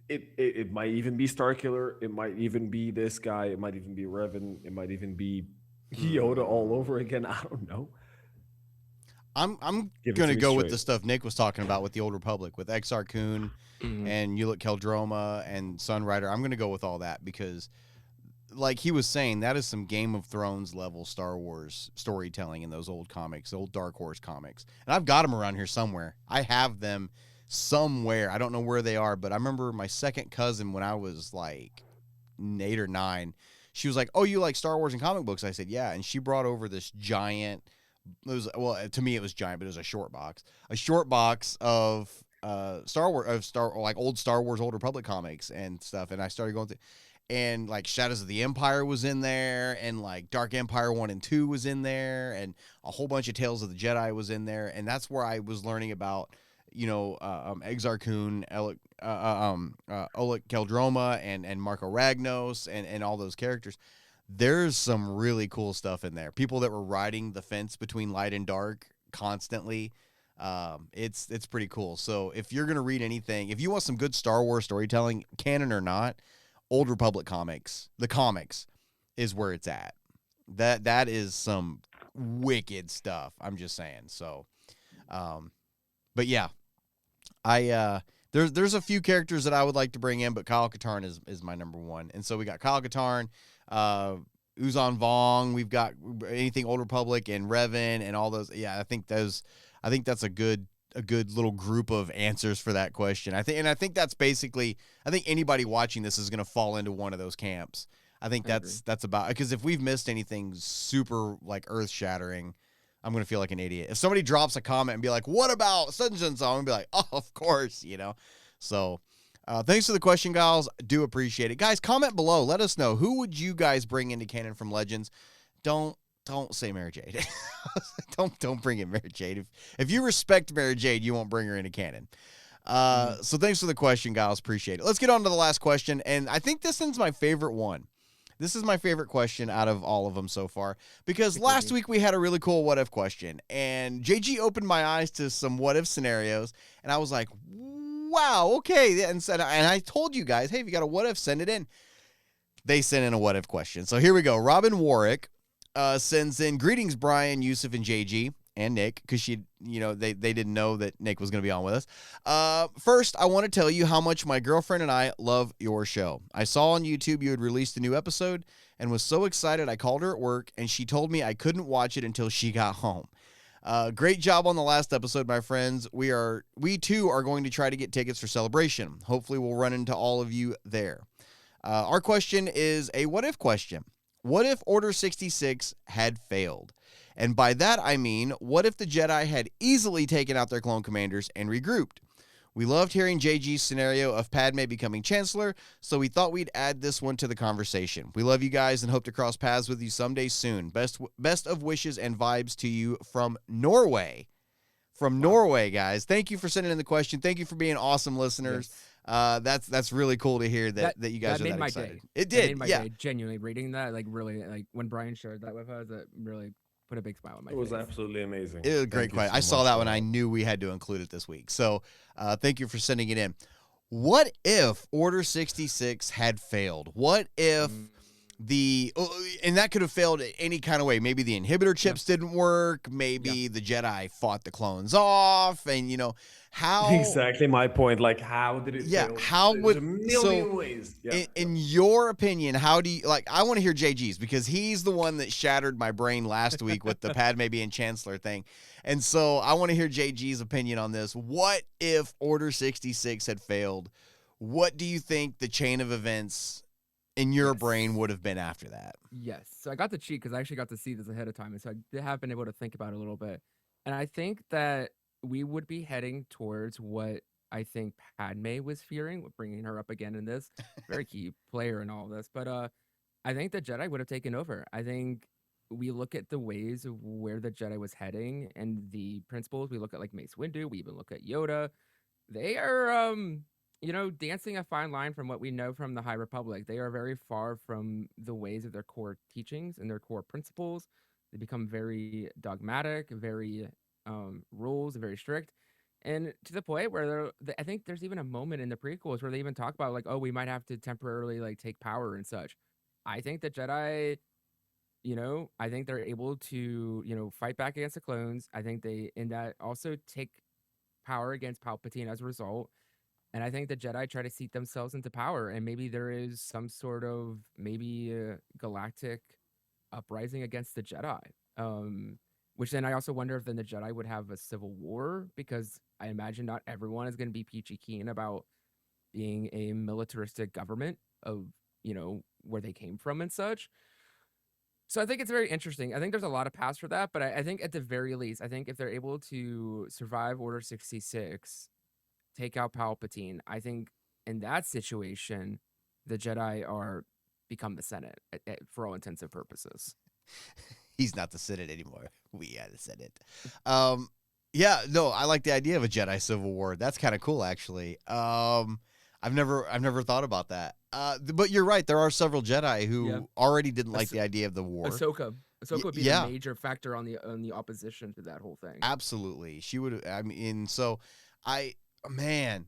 It might even be Starkiller. It might even be this guy. It might even be Revan. It might even be Yoda all over again. I don't know. I'm Give it gonna to me go with straight. the stuff Nick was talking about with the Old Republic, with Exar Kun and Ulic Keldroma and Sunrider. I'm gonna go with all that because, like he was saying, that is some Game of Thrones level Star Wars storytelling in those old comics, old Dark Horse comics. And I've got them around here somewhere. I have them somewhere. I don't know where they are, but I remember my second cousin when I was like 8 or 9. She was like, "Oh, you like Star Wars and comic books?" I said, "Yeah." And she brought over this giant. To me it was giant, but it was a short box of like old Star Wars, Old Republic comics and stuff. And I started going through, and like Shadows of the Empire was in there, and like Dark Empire 1 and 2 was in there, and a whole bunch of Tales of the Jedi was in there. And that's where I was learning about, Exar Kun, Oleg Keldroma, and Marco Ragnos, and all those characters. There's some really cool stuff in there. People that were riding the fence between light and dark constantly. It's pretty cool. So if you're gonna read anything, if you want some good Star Wars storytelling, canon or not, Old Republic comics, the comics, is where it's at. That is some wicked stuff. I'm just saying. So, but yeah, There's a few characters that I would like to bring in, but Kyle Katarn is my number one. And so we got Kyle Katarn, Uzan Vong. We've got anything Old Republic and Revan and all those. Yeah, I think that's a good little group of answers for that question. I think that's basically, I think anybody watching this is going to fall into one of those camps. I think that's about, because if we've missed anything super like earth shattering, I'm going to feel like an idiot. If somebody drops a comment and be like, what about such and so? I'm going to be like, oh, of course, So thanks for the question, guys. Do appreciate it. Guys, comment below. Let us know. Who would you guys bring into canon from Legends? Don't say Mary Jade. don't bring in Mary Jade. If you respect Mary Jade, you won't bring her into canon. So thanks for the question, guys. Appreciate it. Let's get on to the last question. And I think this one's my favorite one. This is my favorite question out of all of them so far, because last week we had a really cool what if question, and JG opened my eyes to some what if scenarios, and I was like, wow, okay. And I told you guys, hey, if you got a what if, send it in. They sent in a what if question. So here we go. Robin Warwick sends in, greetings, Brian, Usef, and JG, and Nick, because they didn't know that Nick was going to be on with us. First, I want to tell you how much my girlfriend and I love your show. I saw on YouTube you had released a new episode and was so excited I called her at work, and she told me I couldn't watch it until she got home. Great job on the last episode, my friends. We too are going to try to get tickets for Celebration. Hopefully we'll run into all of you there. Our question is a what if question. What if Order 66 had failed? And by that, I mean, what if the Jedi had easily taken out their clone commanders and regrouped? We loved hearing JG's scenario of Padme becoming Chancellor, so we thought we'd add this one to the conversation. We love you guys and hope to cross paths with you someday soon. Best of wishes and vibes to you from Norway. From Norway, guys. Thank you for sending in the question. Thank you for being awesome listeners. Yes. That's really cool to hear that you guys are that excited. It did. Made my day. Genuinely reading that, really, when Brian shared that with us, it really put a big smile on my face. It was absolutely amazing. It was a great question. I saw that one. I knew we had to include it this week. So thank you for sending it in. What if Order 66 had failed? What if and that could have failed any kind of way. Maybe the inhibitor chips didn't work. Maybe the Jedi fought the clones off, and how exactly my point. Like, how did it? Yeah, fail? how There's would a million ways? Yeah. In your opinion, how do you like? I want to hear JG's, because he's the one that shattered my brain last week with the Padme being Chancellor thing, and so I want to hear JG's opinion on this. What if Order 66 had failed? What do you think the chain of events in your brain would have been after that? Yes. So I got the cheat because I actually got to see this ahead of time. And so I have been able to think about it a little bit. And I think that we would be heading towards what I think Padme was fearing, with bringing her up again in this. Very key player in all of this. But I think the Jedi would have taken over. I think we look at the ways of where the Jedi was heading and the principles. We look at like Mace Windu. We even look at Yoda. They are dancing a fine line from what we know from the High Republic. They are very far from the ways of their core teachings and their core principles. They become very dogmatic, very rules, very strict. And to the point where I think there's even a moment in the prequels where they even talk about like, oh, we might have to temporarily like take power and such. I think the Jedi, I think they're able to, fight back against the clones. I think they, in that, also take power against Palpatine as a result. And I think the Jedi try to seat themselves into power, and maybe there is some sort of galactic uprising against the Jedi. Which then I also wonder if then the Jedi would have a civil war, because I imagine not everyone is going to be peachy keen about being a militaristic government of, where they came from and such. So I think it's very interesting. I think there's a lot of paths for that, but I think at the very least, I think if they're able to survive Order 66, take out Palpatine, I think in that situation, the Jedi become the Senate for all intents and purposes. He's not the Senate anymore. We are the Senate. I like the idea of a Jedi Civil War. That's kind of cool, actually. I've never thought about that. But you're right. There are several Jedi who already didn't like the idea of the war. Ahsoka would be a major factor on the opposition to that whole thing. Absolutely, she would. I mean, so even Mace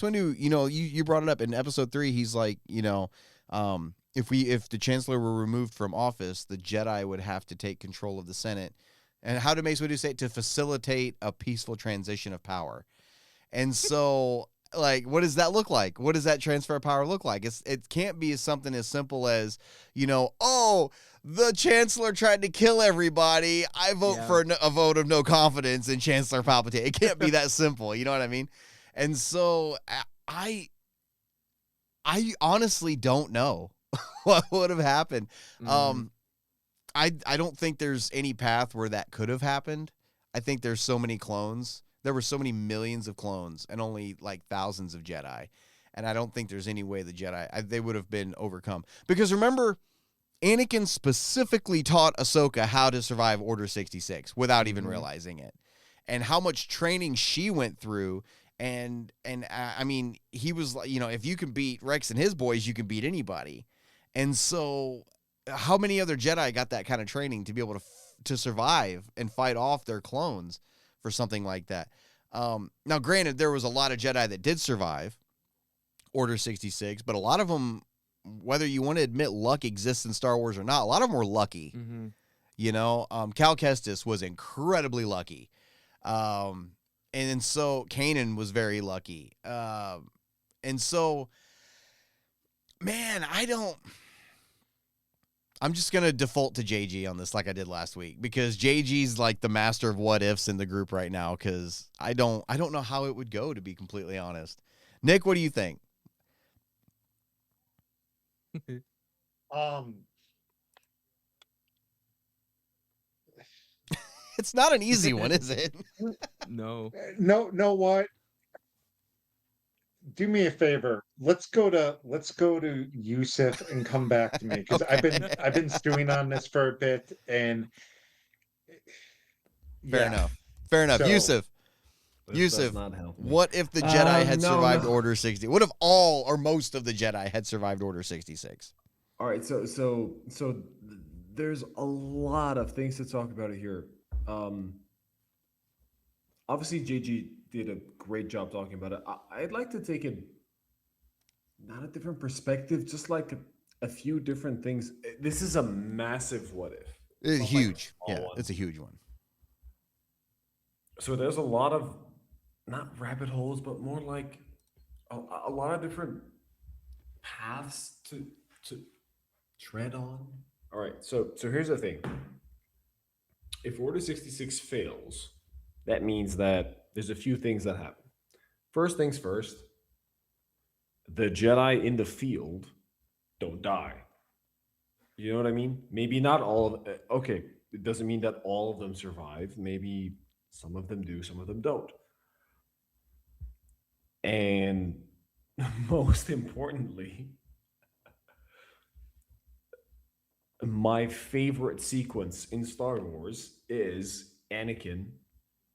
Windu, you brought it up in episode 3. He's like, if the Chancellor were removed from office, the Jedi would have to take control of the Senate And how did Mace Windu say it? To facilitate a peaceful transition of power. And so, like, what does that look like? What does that transfer of power look like? It can't be something as simple as, oh, the Chancellor tried to kill everybody. I vote for a vote of no confidence in Chancellor Palpatine. It can't be that simple. You know what I mean? And so I honestly don't know what would have happened. Mhm. I don't think there's any path where that could have happened. I think there's so many clones. There were so many millions of clones and only like thousands of Jedi. And I don't think there's any way the Jedi, they would have been overcome. Because remember, Anakin specifically taught Ahsoka how to survive Order 66 without even realizing it. And how much training she went through. And I mean, he was like, if you can beat Rex and his boys, you can beat anybody. And so how many other Jedi got that kind of training to be able to survive and fight off their clones for something like that? Now, granted, there was a lot of Jedi that did survive Order 66, but a lot of them, whether you want to admit luck exists in Star Wars or not, a lot of them were lucky. Cal Kestis was incredibly lucky. And so Kanan was very lucky. And so, man, I'm just going to default to JG on this like I did last week, because JG's like the master of what ifs in the group right now, because I don't know how it would go, to be completely honest. Nick, what do you think? It's not an easy one, is it? No. No, what? Do me a favor. Let's go to Usef and come back to me, because Okay. I've been stewing on this for a bit, and Fair enough. So, This does Yusuf, not help me. what if the Jedi had No, survived no. Order 60? What if all or most of the Jedi had survived Order 66? All right, so there's a lot of things to talk about here. Obviously, JG did a great job talking about it. I'd like to take it not a different perspective, just like a few different things. This is a massive what if. It's not like huge. a small Yeah, one. it's a huge one. So there's a lot of, not rabbit holes, but more like a lot of different paths to tread on. All right, so here's the thing. If Order 66 fails, that means that there's a few things that happen. First things first, the Jedi in the field don't die. You know what I mean? Maybe not all of okay, it doesn't mean that all of them survive. Maybe some of them do, some of them don't. And most importantly, my favorite sequence in Star Wars is Anakin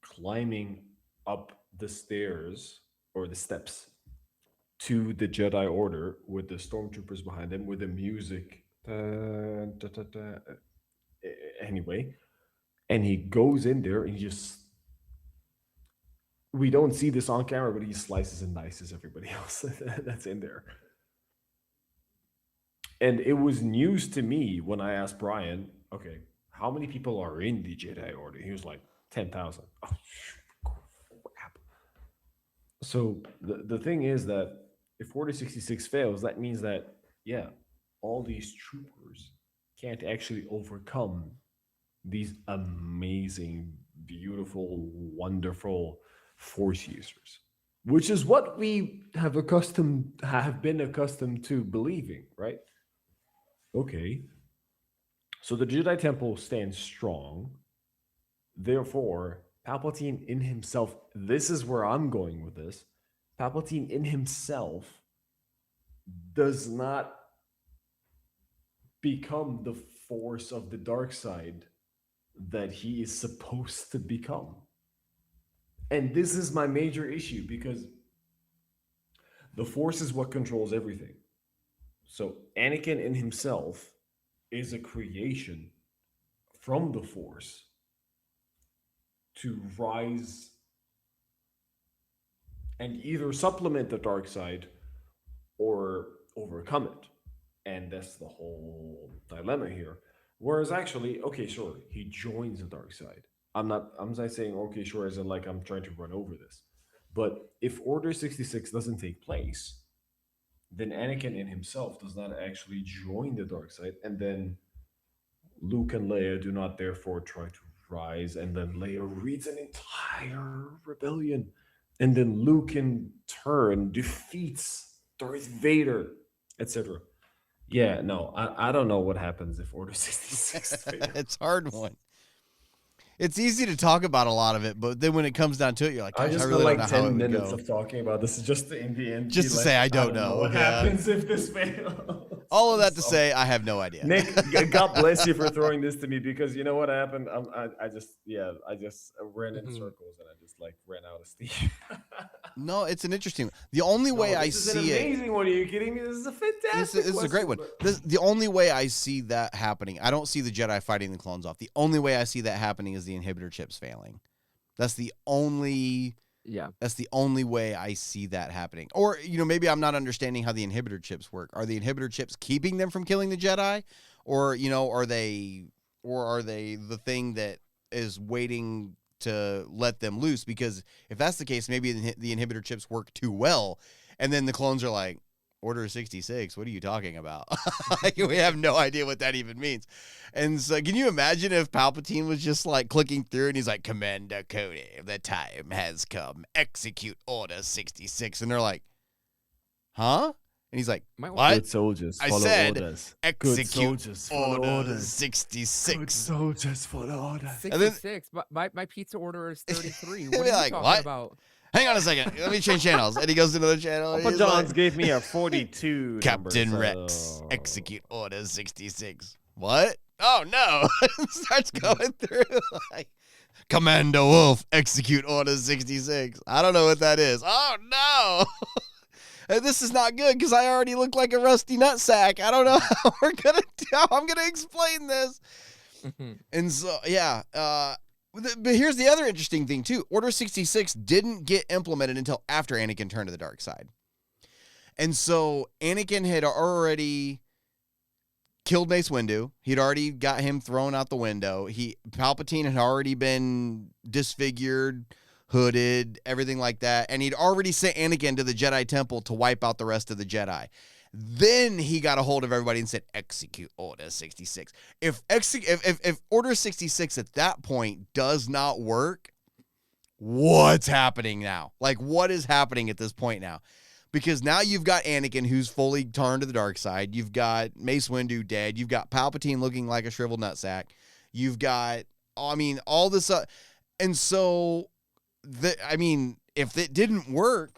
climbing up the stairs or the steps to the Jedi Order with the stormtroopers behind him with the music. Anyway, and he goes in there and he just, we don't see this on camera, but he slices and dices everybody else that's in there. And it was news to me when I asked Brian, okay, how many people are in the Jedi Order? He was like, 10,000. Oh, crap. So the thing is that if Order 66 fails, that means that, yeah, all these troopers can't actually overcome these amazing, beautiful, wonderful Force users, which is what we have been accustomed to believing, right? Okay. So the Jedi Temple stands strong. Therefore, Palpatine in himself, this is where I'm going with this. Palpatine in himself does not become the force of the dark side that he is supposed to become. And this is my major issue, because the force is what controls everything. So Anakin in himself is a creation from the force to rise and either supplement the dark side or overcome it. And that's the whole dilemma here. Whereas actually, okay, sure, he joins the dark side. I'm not saying okay, sure, as in like I'm trying to run over this. But if Order 66 doesn't take place, then Anakin in himself does not actually join the dark side, and then Luke and Leia do not therefore try to rise, and then Leia reads an entire rebellion, and then Luke in turn defeats Darth Vader, etc. Yeah, no, I don't know what happens if Order 66 fails. It's a hard one. It's easy to talk about a lot of it, but then when it comes down to it, you're like, I "Gosh, just I spent really don't like know how it 10 would minutes go." of talking about this just to, in the end, Just be to like, say, I don't know. what Yeah. happens if this fails. All of that to So- say, I have no idea. Nick, God bless you for throwing this to me, because you know what happened? I just ran in Mhm. circles, and I just like ran out of steam. No, it's an interesting. The only way I this is an see it. amazing one. Are you kidding me? This is a fantastic. This is a great one. question, The only way I see that happening, I don't see the Jedi fighting the clones off. The only way I see that happening is the inhibitor chips failing. That's the only way I see that happening. Or, maybe I'm not understanding how the inhibitor chips work. Are the inhibitor chips keeping them from killing the Jedi? Or, are they the thing that is waiting to let them loose? Because if that's the case, maybe the inhibitor chips work too well. And then the clones are like, Order 66, what are you talking about? Like, we have no idea what that even means. And so can you imagine if Palpatine was just like clicking through and he's like, Commander Cody, the time has come. Execute Order 66. And they're like, huh? And he's like, what? Good soldiers I follow said, orders. execute soldiers follow Order orders. 66. soldiers follow orders. And then- 66. My pizza order is 33. They'd What are be you like, talking what? about? Hang on a second. Let me change channels. And he goes to another channel. and Papa he's John's like, gave me a 42. Captain number, Rex, so- execute Order 66. What? Oh, no. Starts going through like, Commander Wolf, execute Order 66. I don't know what that is. Oh, no. And this is not good because I already look like a rusty nutsack. I don't know how I'm going to explain this. And so, yeah. But here's the other interesting thing, too. Order 66 didn't get implemented until after Anakin turned to the dark side. And so Anakin had already killed Mace Windu. He'd already got him thrown out the window. Palpatine had already been disfigured, hooded, everything like that. And he'd already sent Anakin to the Jedi Temple to wipe out the rest of the Jedi. Then he got a hold of everybody and said, execute Order 66. If Order 66 at that point does not work, what's happening now? Like, what is happening at this point now? Because now you've got Anakin, who's fully turned to the dark side. You've got Mace Windu dead. You've got Palpatine looking like a shriveled nutsack. You've got, all this. And so, if it didn't work,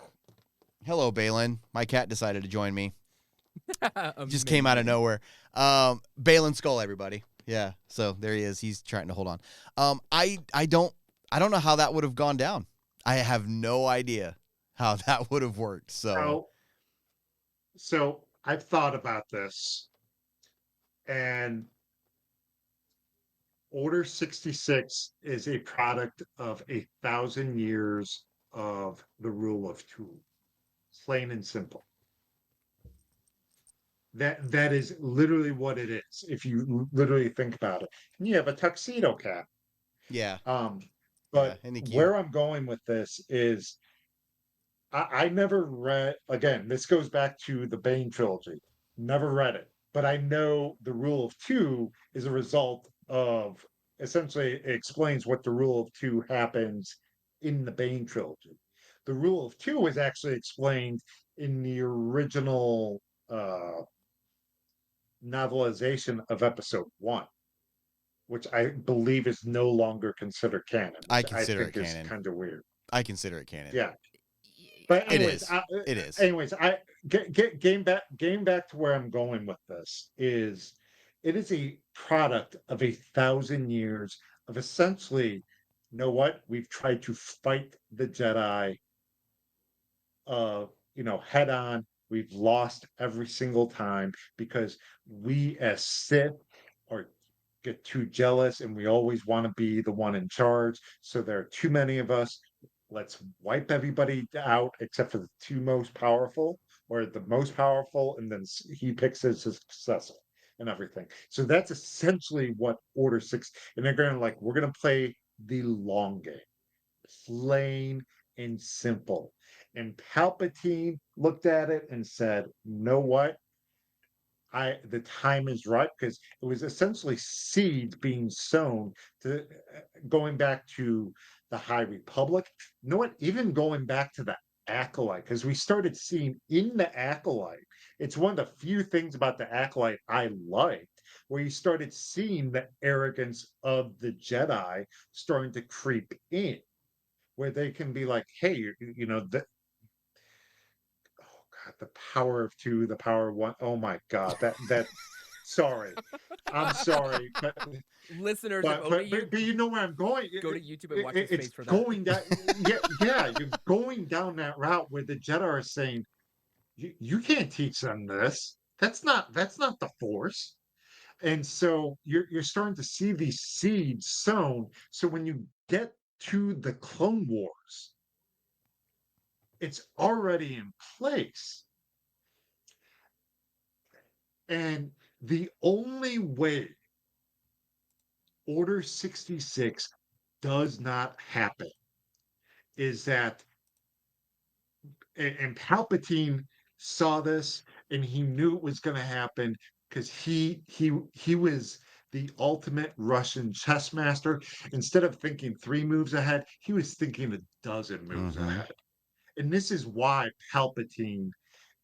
hello, Balin. My cat decided to join me. Just came out of nowhere. Balin Skull, everybody. Yeah. So there he is. He's trying to hold on. I don't know how that would have gone down. I have no idea how that would have worked. So I've thought about this, and Order 66 is a product of 1,000 years of the rule of two, plain and simple. That is literally what it is, if you literally think about it. And you have a tuxedo cap. Yeah. But isn't he cute? where I'm going with this is I never read, again, this goes back to the Bane trilogy. Never read it, but I know the rule of two is a result of, essentially, it explains what the rule of two happens in the Bane trilogy. The rule of two is actually explained in the original novelization of episode 1, which I believe is no longer considered canon. I which consider think it is canon. kind of weird. I consider it canon. Yeah. But It anyways, is. It is. Anyways, I getting back to where I'm going with this is, it is a product of 1,000 years of essentially, you know what? We've tried to fight the Jedi, head on. We've lost every single time because we as Sith get too jealous and we always want to be the one in charge. So there are too many of us. Let's wipe everybody out except for the two most powerful, or the most powerful, and then he picks his successor and everything. So that's essentially what Order 6, and they're going to we're going to play the long game, plain and simple. And Palpatine looked at it and said, "You know what? The time is right," because it was essentially seeds being sown to going back to the High Republic. You know what? Even going back to the Acolyte, because we started seeing in the Acolyte, it's one of the few things about the Acolyte I liked, where you started seeing the arrogance of the Jedi starting to creep in, where they can be like, "Hey, the oh God, the power of two, the power of one. Oh my God, that sorry. I'm sorry, Listeners, if only you but you know where I'm going. go to YouTube and watch his It's face for that. going down. Yeah, you're going down that route where the Jedi are saying, you can't teach them this. That's not the Force." And so you're starting to see these seeds sown. So when you get to the Clone Wars, it's already in place. And the only way Order 66 does not happen is that, and Palpatine saw this and he knew it was going to happen because he was the ultimate Russian chess master. Instead of thinking 3 moves ahead, he was thinking a dozen moves Mhm. ahead. And this is why Palpatine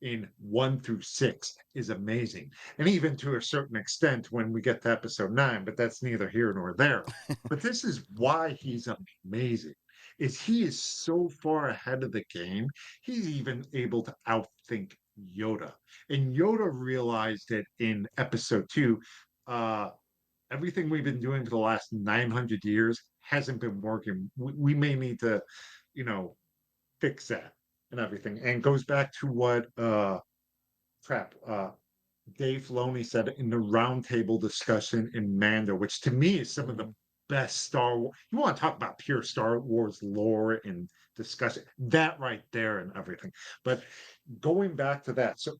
in 1 through 6 is amazing. And even to a certain extent when we get to episode 9, but that's neither here nor there. But this is why he's amazing. Is he is so far ahead of the game, he's even able to outthink Yoda. And Yoda realized it in episode 2. Uh, Everything we've been doing for the last 900 years hasn't been working. We may need to, you know, fix that and everything. And goes back to what crap Dave Filoni said in the roundtable discussion in Mando, which to me is some of the best Star Wars. You want to talk about pure Star Wars lore and discussion, that right there and everything. But going back to that, so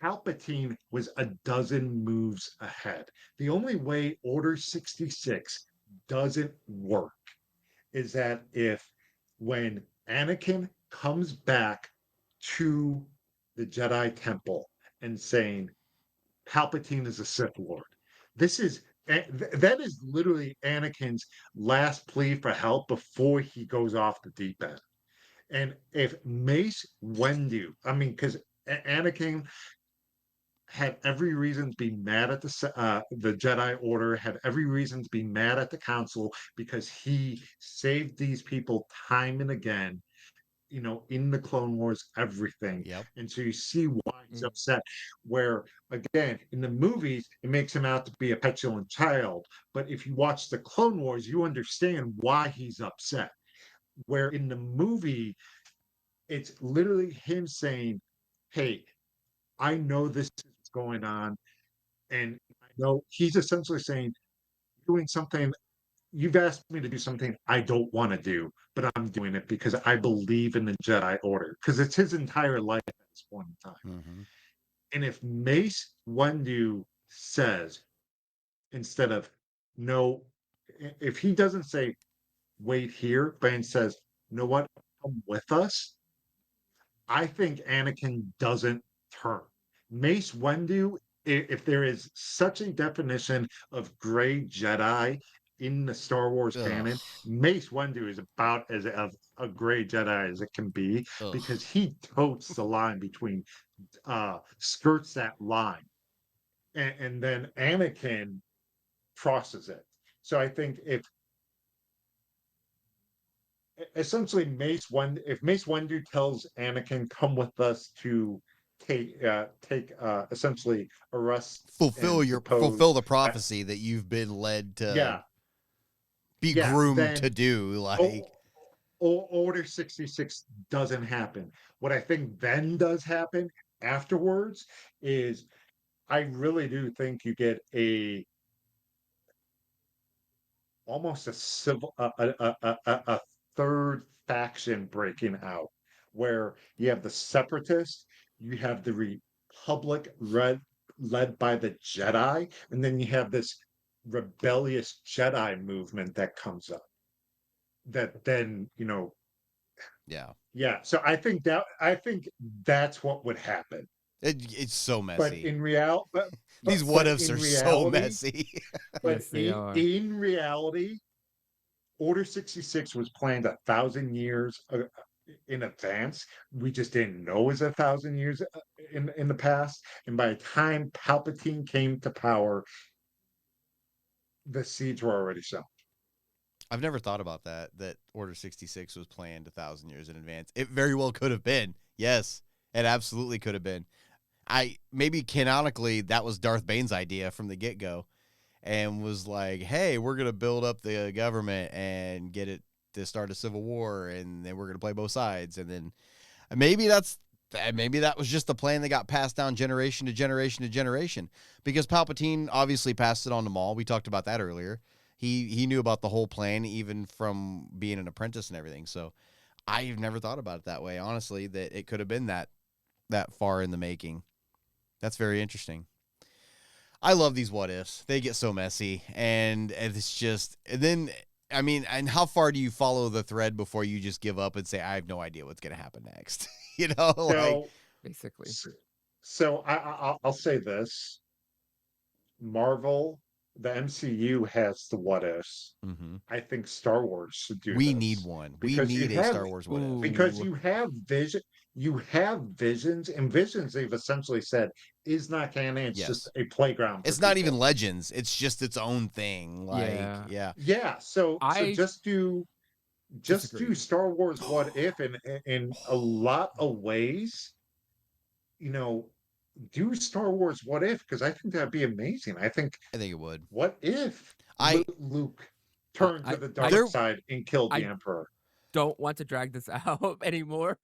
Palpatine was a dozen moves ahead. The only way Order 66 doesn't work is that if when Anakin comes back to the Jedi Temple and saying Palpatine is a Sith Lord, this is that is literally Anakin's last plea for help before he goes off the deep end. And if Mace Windu, I mean, because Anakin had every reason to be mad at the Jedi Order, had every reason to be mad at the Council because he saved these people time and again, in the Clone Wars, everything. Yep. And so you see why he's Mm. upset. Where again, in the movies, it makes him out to be a petulant child. But if you watch the Clone Wars, you understand why he's upset. Where in the movie, it's literally him saying, "Hey, I know this is going on. And I know he's essentially saying, doing something, you've asked me to do something I don't want to do, but I'm doing it because I believe in the Jedi Order, because it's his entire life at this point in time." Mhm. And if Mace Windu says, instead of no, if he doesn't say, wait here, but says, "You know what, come with us," I think Anakin doesn't turn. Mace Windu, if there is such a definition of gray Jedi in the Star Wars Ugh. canon, Mace Windu is about as of a gray Jedi as it can be, Ugh. because he totes the line between skirts that line, and then Anakin crosses it. So I think if essentially if Mace Windu tells Anakin, "Come with us to take essentially arrest and fulfill depose," the prophecy that you've been led to yeah, be yeah, groomed to then do. Like, o- Order 66 doesn't happen. What I think then does happen afterwards is, I really do think you get almost a civil a third faction breaking out, where you have the separatists, you have the republic led by the Jedi, and then you have this rebellious Jedi movement that comes up. That then, Yeah. So I think that's what would happen. It's so But messy. in real, These what but ifs in are so reality, messy. but Yes, they are. in reality, Order 66 was planned 1,000 years in advance. We just didn't know it was 1,000 years in the past. And by the time Palpatine came to power, the seeds were already sown. I've never thought about that Order 66 was planned 1,000 years in advance. It very well could have been. Yes, it absolutely could have been. Maybe canonically that was Darth Bane's idea from the get-go, and was like, hey, we're going to build up the government and get it to start a civil war, and then we're going to play both sides. And then maybe that was just the plan that got passed down generation to generation to generation, because Palpatine obviously passed it on to Maul. We talked about that earlier. He knew about the whole plan, even from being an apprentice and everything. So I've never thought about it that way, honestly, that it could have been that far in the making. That's very interesting. I love these what ifs. They get so messy, and it's just, and then, I mean, and how far do you follow the thread before you just give up and say, I have no idea what's going to happen next? Basically. So I'll say this: Marvel, the MCU has the what ifs. Mm-hmm. I think Star Wars should do. We this need one. We because need a Star Wars what if. because you have visions, and visions they've essentially said is not canon. It's just a playground. It's not even Legends. It's just its own thing. Like, yeah. So just do Star Wars what if, in a lot of ways, do Star Wars what if, because I think that'd be amazing. I think it would. What if Luke turned to the dark side and killed the Emperor? Don't want to drag this out anymore,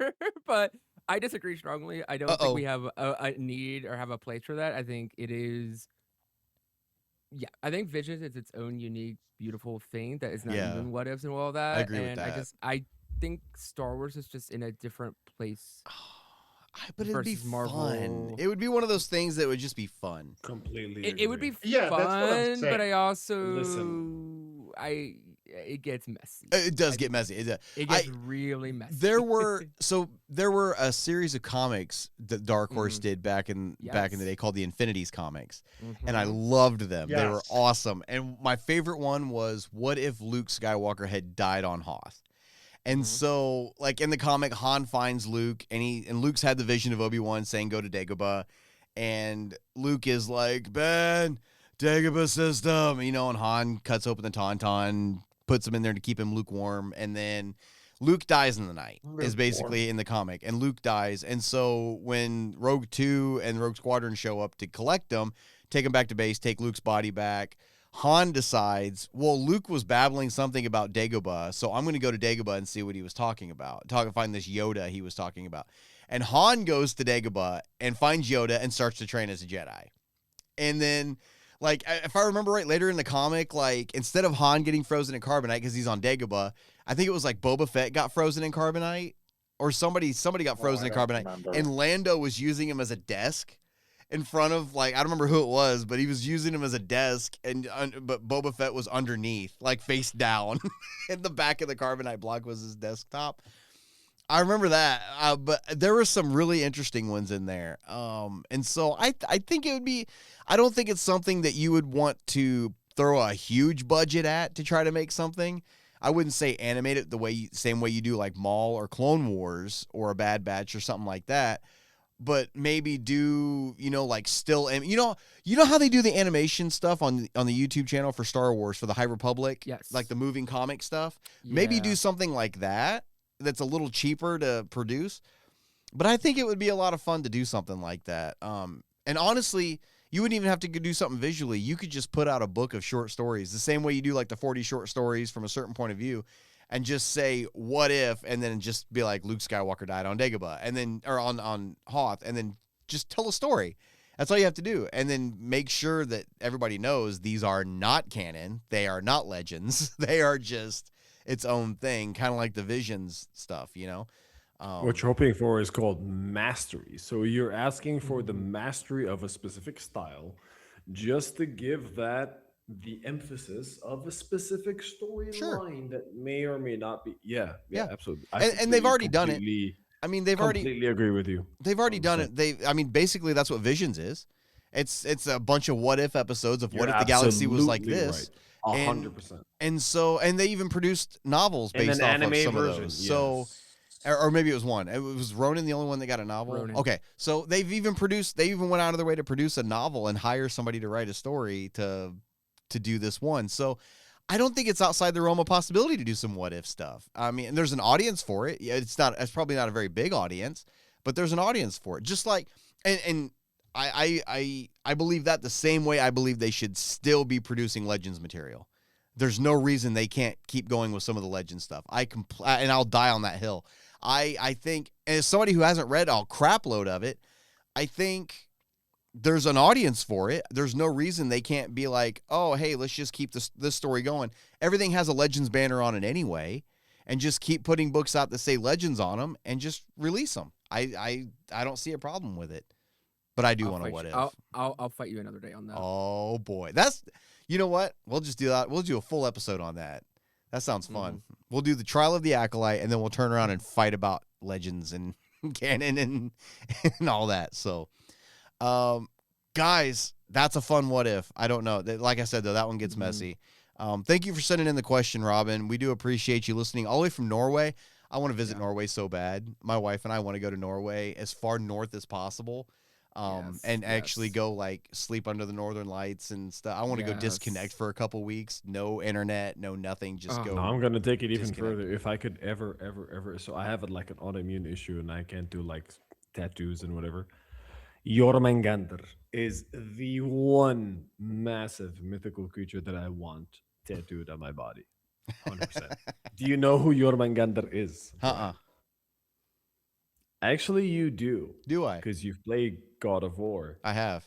but I disagree strongly. I don't think we have a need or have a place for that. I think it is. Yeah, I think Visions is its own unique, beautiful thing that is not even what ifs and all that. I agree with that. I think Star Wars is just in a different place. But it'd be fun. It would be one of those things that would just be fun. Completely. It would be fun, that's what I'm saying. but I also it gets messy. It does get messy. It gets really messy. There were a series of comics that Dark Horse did back in the day called the Infinities comics, and I loved them. Yes. They were awesome. And my favorite one was, what if Luke Skywalker had died on Hoth? And so, like, in the comic, Han finds Luke, and Luke's had the vision of Obi-Wan saying, go to Dagobah. And Luke is like, Ben, Dagobah system, and Han cuts open the Tauntaun, puts him in there to keep him lukewarm. And then Luke dies in the night, is basically in the comic. And Luke dies. And so when Rogue 2 and Rogue Squadron show up to collect him, take him back to base, take Luke's body back, Han decides, well, Luke was babbling something about Dagobah, so I'm going to go to Dagobah and see what he was talking about. Find this Yoda he was talking about. And Han goes to Dagobah and finds Yoda and starts to train as a Jedi. And then, like, if I remember right, later in the comic, like, instead of Han getting frozen in carbonite because he's on Dagobah, I think it was like Boba Fett got frozen in carbonite, or somebody got frozen in carbonite, and Lando was using him as a desk in front of, like, I don't remember who it was, but he was using him as a desk, but Boba Fett was underneath, like, face down. In the back of the carbonite block was his desktop. I remember that, but there were some really interesting ones in there. And so I think it would be, I don't think it's something that you would want to throw a huge budget at to try to make something. I wouldn't say animate it same way you do like Maul or Clone Wars or a Bad Batch or something like that. But maybe do, like still, you know how they do the animation stuff on the YouTube channel for Star Wars for the High Republic? Yes. Like the moving comic stuff? Yeah. Maybe do something like that that's a little cheaper to produce. But I think it would be a lot of fun to do something like that. And honestly, you wouldn't even have to do something visually. You could just put out a book of short stories, the same way you do like the 40 short stories from a certain point of view, and just say, what if, and then just be like, Luke Skywalker died on Dagobah, and then, or on Hoth, and then just tell a story. That's all you have to do. And then make sure that everybody knows these are not canon. They are not legends. They are just its own thing, kind of like the Visions stuff, What you're hoping for is called mastery. So you're asking for the mastery of a specific style just to give that the emphasis of a specific Sure. storyline that may or may not be. Yeah, Yeah. absolutely. And they've already done it. I mean, Completely agree with you. they've already done 100%. it. I mean, basically that's what Visions is. It's a bunch of what if episodes of what You're if the galaxy was like absolutely this. right. And- 100%. And they even produced novels And based an off of anime some version. of those. So yes. or maybe it was one. It was Ronan the only one that got a novel. Ronan. Okay, so they even went out of their way to produce a novel and hire somebody to write a story to do this one. So I don't think it's outside the realm of possibility to do some what if stuff. I mean, there's an audience for it. Yeah, it's probably not a very big audience, but there's an audience for it. Just like and I believe that the same way I believe they should still be producing Legends material. There's no reason they can't keep going with some of the Legend stuff. And I'll die on that hill. I think, as somebody who hasn't read a crap load of it, I think there's an audience for it. There's no reason they can't be like, oh, hey, let's just keep this story going. Everything has a Legends banner on it anyway, and just keep putting books out that say Legends on them and just release them. I don't see a problem with it, but I do want to what if. I'll fight you another day on that. Oh boy, you know what? We'll just do that. We'll do a full episode on that. That sounds fun. We'll do the Trial of the Acolyte, and then we'll turn around and fight about Legends and canon and all that. So, guys, that's a fun what if. I don't know. Like I said, though, that one gets messy. Thank you for sending in the question, Robin. We do appreciate you listening all the way from Norway. I want to visit Norway so bad. My wife and I want to go to Norway as far north as possible. And actually go like sleep under the northern lights and stuff. I want to go disconnect for a couple weeks. No internet, no nothing. Just go. No, I'm gonna take it even disconnect. further. If I could ever, so I have like an autoimmune issue and I can't do like tattoos and whatever. Jormungandr is the one massive mythical creature that I want tattooed on my body. 100%. Do you know who Jormungandr is? Actually, you do. Do I? Because you've played God of War. I have.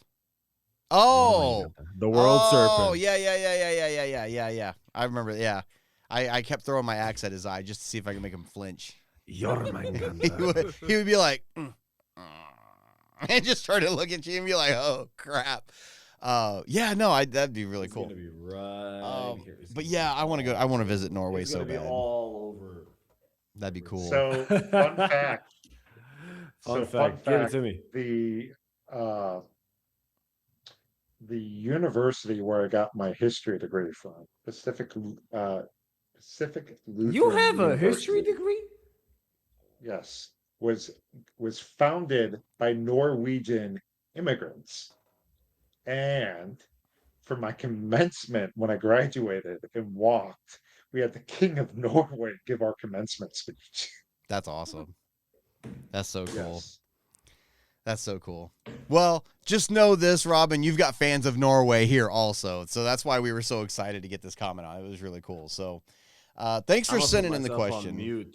Oh, the World Serpent. Oh, yeah. I remember. Yeah, I kept throwing my axe at his eye just to see if I could make him flinch. Jormungandr. he would be like, and just try to look at you and be like, oh crap. Yeah, no, that'd be really cool. Gonna be right here. But yeah, I want to go. I want to visit Norway It's so gonna be bad. all over. That'd be cool. So, fun fact. Fun fact. Give it to me. The university where I got my history degree from, Pacific Lutheran You have a history University, degree? yes, was founded by Norwegian immigrants. And for my commencement, when I graduated and walked, we had the King of Norway give our commencement speech. That's awesome. That's so cool. Yes. That's so cool. Well, just know this, Robin, you've got fans of Norway here also. So that's why we were so excited to get this comment on. It was really cool. So thanks for sending in the question.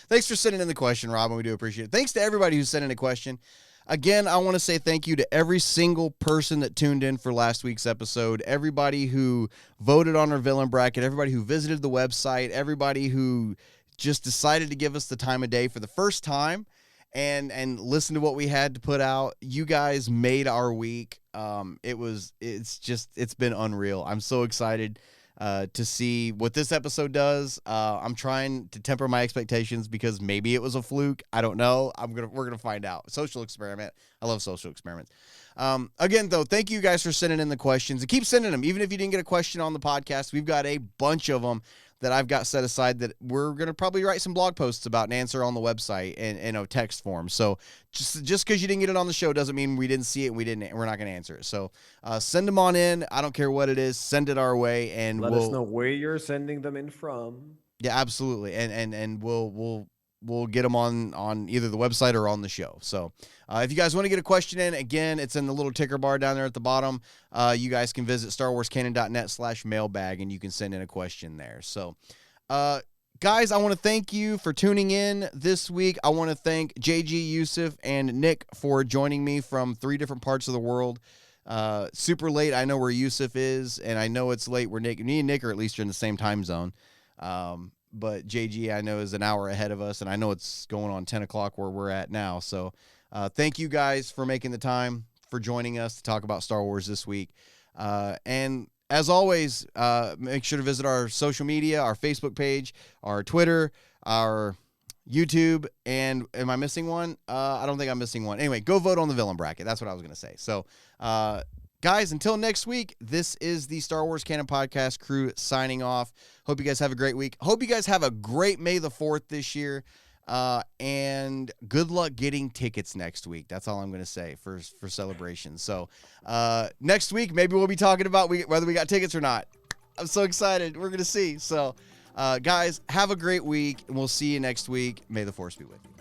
Thanks for sending in the question, Robin. We do appreciate it. Thanks to everybody who sent in a question. Again, I want to say thank you to every single person that tuned in for last week's episode, everybody who voted on our villain bracket, everybody who visited the website, everybody who just decided to give us the time of day for the first time and listen to what we had to put out. You guys made our week. It's been unreal. I'm so excited to see what this episode does. I'm trying to temper my expectations because maybe it was a fluke. I don't know. We're gonna find out. Social experiment. I love social experiments. Again, though, thank you guys for sending in the questions and keep sending them. Even if you didn't get a question on the podcast, we've got a bunch of them that I've got set aside that we're going to probably write some blog posts about and answer on the website in a text form. So just because you didn't get it on the show doesn't mean we didn't see it and we're not going to answer it. So send them on in. I don't care what it is. Send it our way and let us know where you're sending them in from. Yeah, absolutely. And we'll get them on either the website or on the show. So if you guys want to get a question in, again, it's in the little ticker bar down there at the bottom. You guys can visit starwarscanon.net/mailbag and you can send in a question there. So guys, I want to thank you for tuning in this week. I want to thank JG, Usef, and Nick for joining me from 3 different parts of the world. Super late. I know where Usef is, and I know it's late where me and Nick are at least in the same time zone. But JG, I know, is an hour ahead of us, and I know it's going on 10 o'clock where we're at now. So thank you guys for making the time, for joining us to talk about Star Wars this week. And as always, make sure to visit our social media, our Facebook page, our Twitter, our YouTube, and am I missing one? I don't think I'm missing one. Anyway, go vote on the villain bracket. That's what I was going to say. So, guys, until next week, this is the Star Wars Canon Podcast crew signing off. Hope you guys have a great week. Hope you guys have a great May the 4th this year. And good luck getting tickets next week. That's all I'm going to say for celebrations. So, next week, maybe we'll be talking about whether we got tickets or not. I'm so excited. We're going to see. So, guys, have a great week, and we'll see you next week. May the Force be with you.